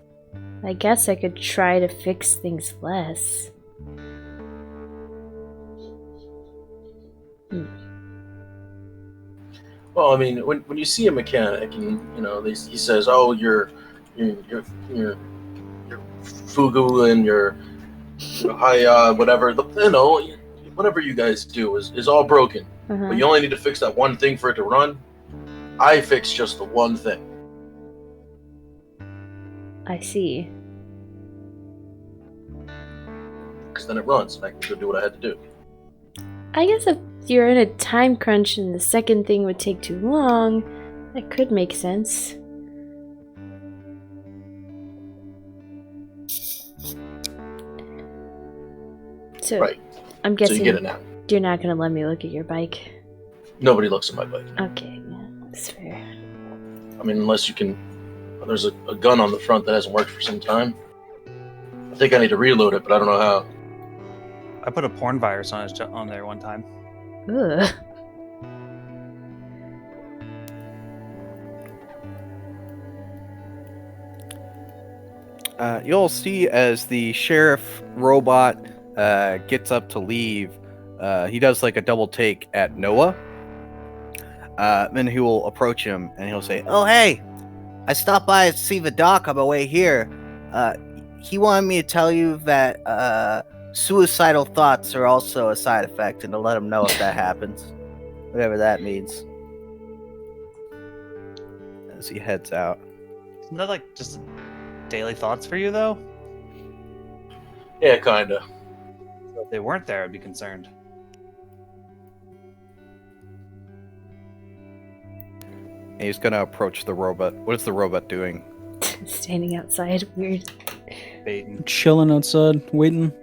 I guess I could try to fix things less. Well, I mean, when you see a mechanic and he says, "Oh, you're fugu and your hi whatever," whatever you guys do is all broken. But you only need to fix that one thing for it to run. I fix just the one thing. I see. Because then it runs and I can go do what I had to do. I guess if you're in a time crunch and the second thing would take too long, that could make sense. So, Right. I'm So guessing you get it now. you're not gonna let me look at your bike. Nobody looks at my bike. Okay, yeah, that's fair. I mean, unless you can. There's a gun on the front that hasn't worked for some time. I think I need to reload it, but I don't know how. I put a porn virus on there one time. Ugh. You'll see as the sheriff robot gets up to leave, He does like a double take at Noah. Then he will approach him and he'll say, "Oh, hey, I stopped by to see the doc on my way here. He wanted me to tell you that suicidal thoughts are also a side effect and to let him know if that happens. Whatever that means." As he heads out. Isn't that like just daily thoughts for you, though? Yeah, kinda. So if they weren't there, I'd be concerned. And he's gonna approach the robot. What is the robot doing? Standing outside, weird. Baiting. Chilling outside, waiting.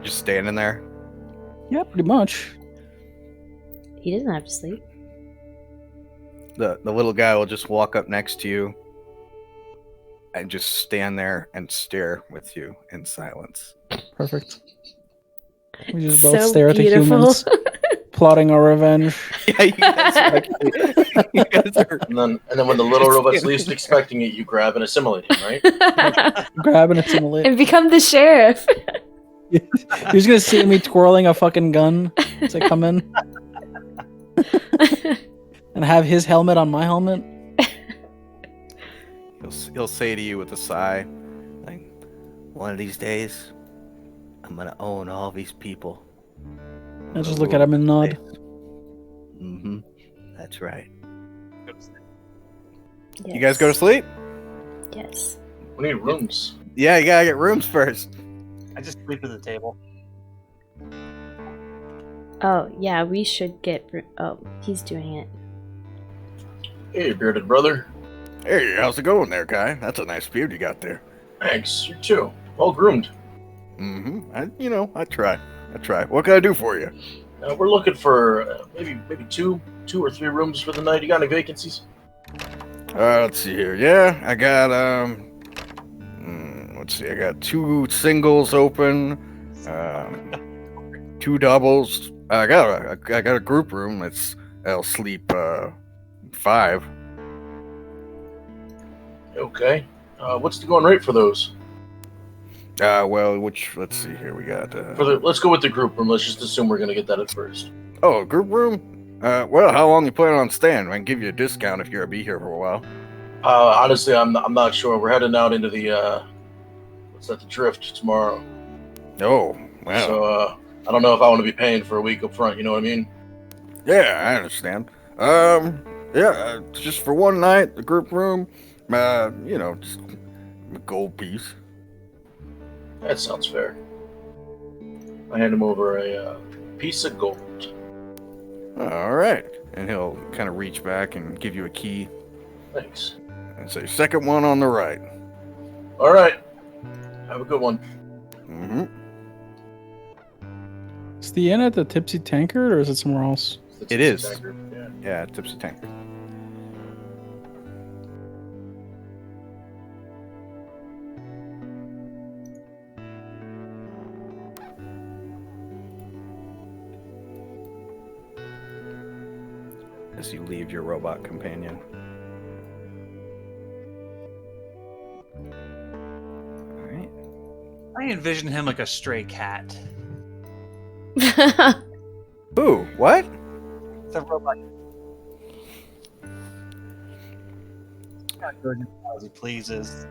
Just standing there? Yeah, pretty much. He doesn't have to sleep. The little guy will just walk up next to you and just stand there and stare with you in silence. Perfect. We just both So stare at the beautiful. humans, plotting our revenge. Yeah, you guys are actually, you guys are And then when the little robot's least expecting it, you grab and assimilate him, right? Grab and assimilate. And become the sheriff. You're just gonna see me twirling a fucking gun as I come in. And have his helmet on my helmet. he'll say to you with a sigh, like, "One of these days, I'm gonna own all these people." I just look at him and nod. Mm-hmm. That's right. Yes. You guys go to sleep? Yes. We need rooms. Yeah, you gotta get rooms first. I just sleep at the table. Oh, yeah, we should get... Oh, he's doing it. Hey, bearded brother. Hey, how's it going there, guy? That's a nice beard you got there. Thanks. You too. Well groomed. Mm-hmm. I try. What can I do for you? We're looking for maybe two or three rooms for the night. You got any vacancies? Let's see here. Yeah, I got let's see. I got 2 singles open, 2 doubles. I got a group room. I'll sleep 5. Okay. What's the going rate for those? Well, let's see here. We got Let's go with the group room. Let's just assume we're gonna get that at first. oh, group room. Well, how long you planning on staying? I can give you a discount if you're gonna be here for a while. Honestly, I'm not sure. We're heading out into the the drift tomorrow. Oh, wow. So I don't know if I want to be paying for a week up front. You know what I mean? Yeah, I understand. Yeah, just for one night, the group room. Just a gold piece. That sounds fair. I hand him over a piece of gold. All right, and he'll kind of reach back and give you a key Thanks. and say, "Second one on the right." All right. Have a good one. Mm-hmm. Is the inn at the Tipsy Tankard or is it somewhere else? It is. Yeah. Yeah, Tipsy Tank. As you leave your robot companion. Alright. I envision him like a stray cat. Ooh, what? The robot. Not good as he pleases.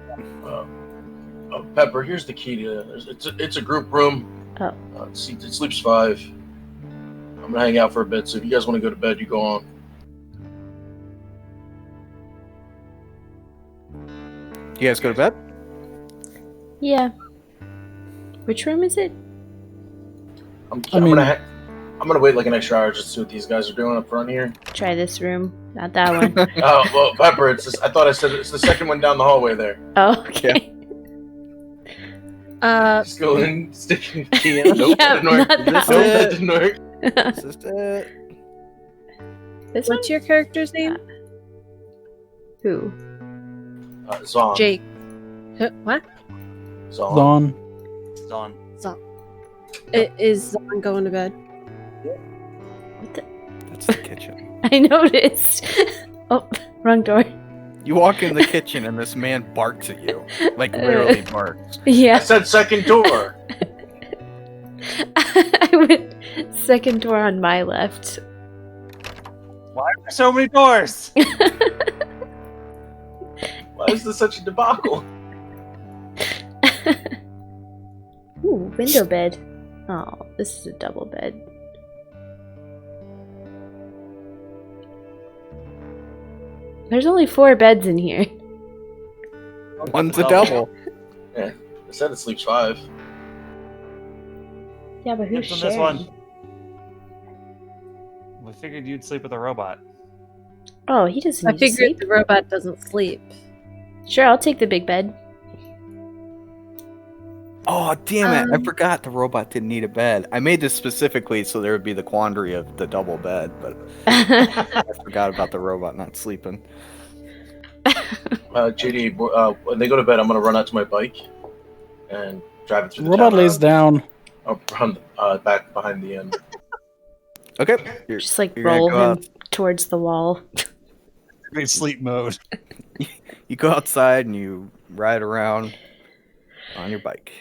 Pepper, here's the key to it's a group room. Oh. It sleeps 5. I'm gonna hang out for a bit, so if you guys want to go to bed, you go on. You guys go to bed? Yeah. Which room is it? I'm I mean- gonna wait like an extra hour just to see what these guys are doing up front here. Try this room. Not that one. Oh well, Pepper, I thought I said it's the second one down the hallway there. Oh, okay. Just go in, stick in the key in. Nope, Yeah, that didn't work. not that Nope, one. that didn't work. This is it. This one? What's your character's name? Who? Zon. Jake. What? Zon. Dawn. It's Dawn. Is Zon going to bed? What the? That's the kitchen. I noticed. Oh, wrong door. You walk in the kitchen and this man barks at you. Like literally barks. I Yeah. said second door. I would second door on my left. Why are there so many doors? Why is this such a debacle? Ooh, window bed. Oh, this is a double bed. There's only 4 beds in here. One's a double. Yeah, I said it sleeps 5. Yeah, but who's Dibs on this sharing? one. We figured you'd sleep with a robot. Oh, he doesn't I need to figured sleep. the robot doesn't sleep. Sure, I'll take the big bed. Oh, damn it. I Um, forgot the robot didn't need a bed. I made this specifically so there would be the quandary of the double bed, but I forgot about the robot not sleeping. JD, when they go to bed, I'm gonna run out to my bike and drive it through the Robot town. lays down. I'll run back behind the inn. Okay. You're, Just like you're gonna roll go him out- towards the wall. Great sleep mode. You go outside and you ride around on your bike.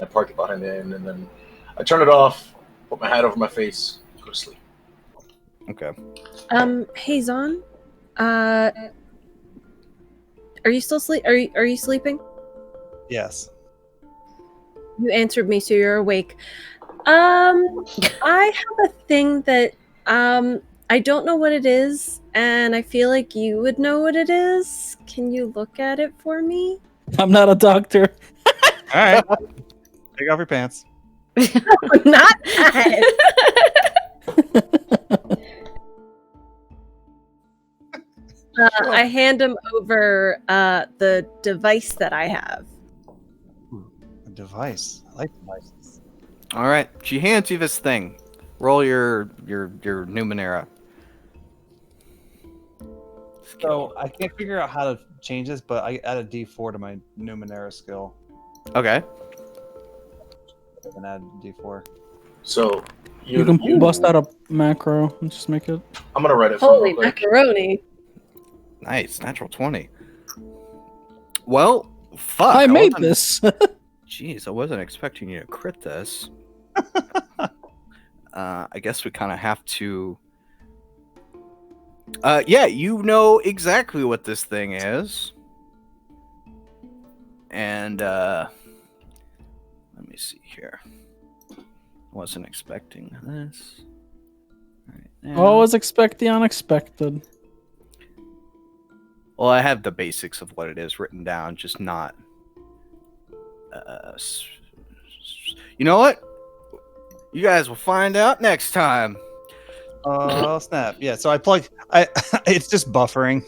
I park it behind the inn, and then I turn it off, put my hat over my face, go to sleep. Okay. Hey Zon, are you still sleep? Are you sleeping? Yes. You answered me, so you're awake. I have a thing that I don't know what it is, and I feel like you would know what it is. Can you look at it for me? I'm not a doctor. All right. Take off your pants. Not that. I hand him over the device that I have. A device. I like devices. All right. She hands you this thing. Roll your Numenera. So I can't figure out how to change this, but I add a D4 to my Numenera skill. Okay. And add D4. So You can bust out a macro and just make it. I'm gonna write it. For Holy real quick. macaroni! Nice. Natural 20. Well, fuck. I made wasn't- this. Jeez, I wasn't expecting you to crit this. I guess we kind of have to. Yeah, you know exactly what this thing is. And, let me see here. Wasn't expecting this. Right now. Always expect the unexpected. Well, I have the basics of what it is written down, just not. You know what? You guys will find out next time. Oh snap! Yeah, so I plug. It's just buffering.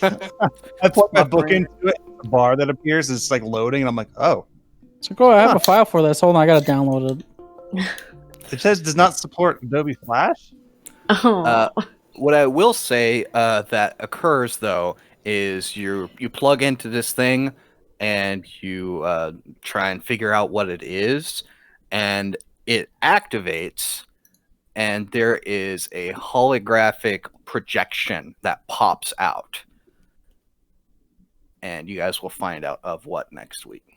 I plug my book into it. The bar that appears is like loading, and I'm like, oh. So go. I have a file for this. Hold on, I gotta download it. It says does not support Adobe Flash. Oh. What I will say that occurs though is you plug into this thing and you try and figure out what it is, and it activates, and there is a holographic projection that pops out, and you guys will find out of what next week.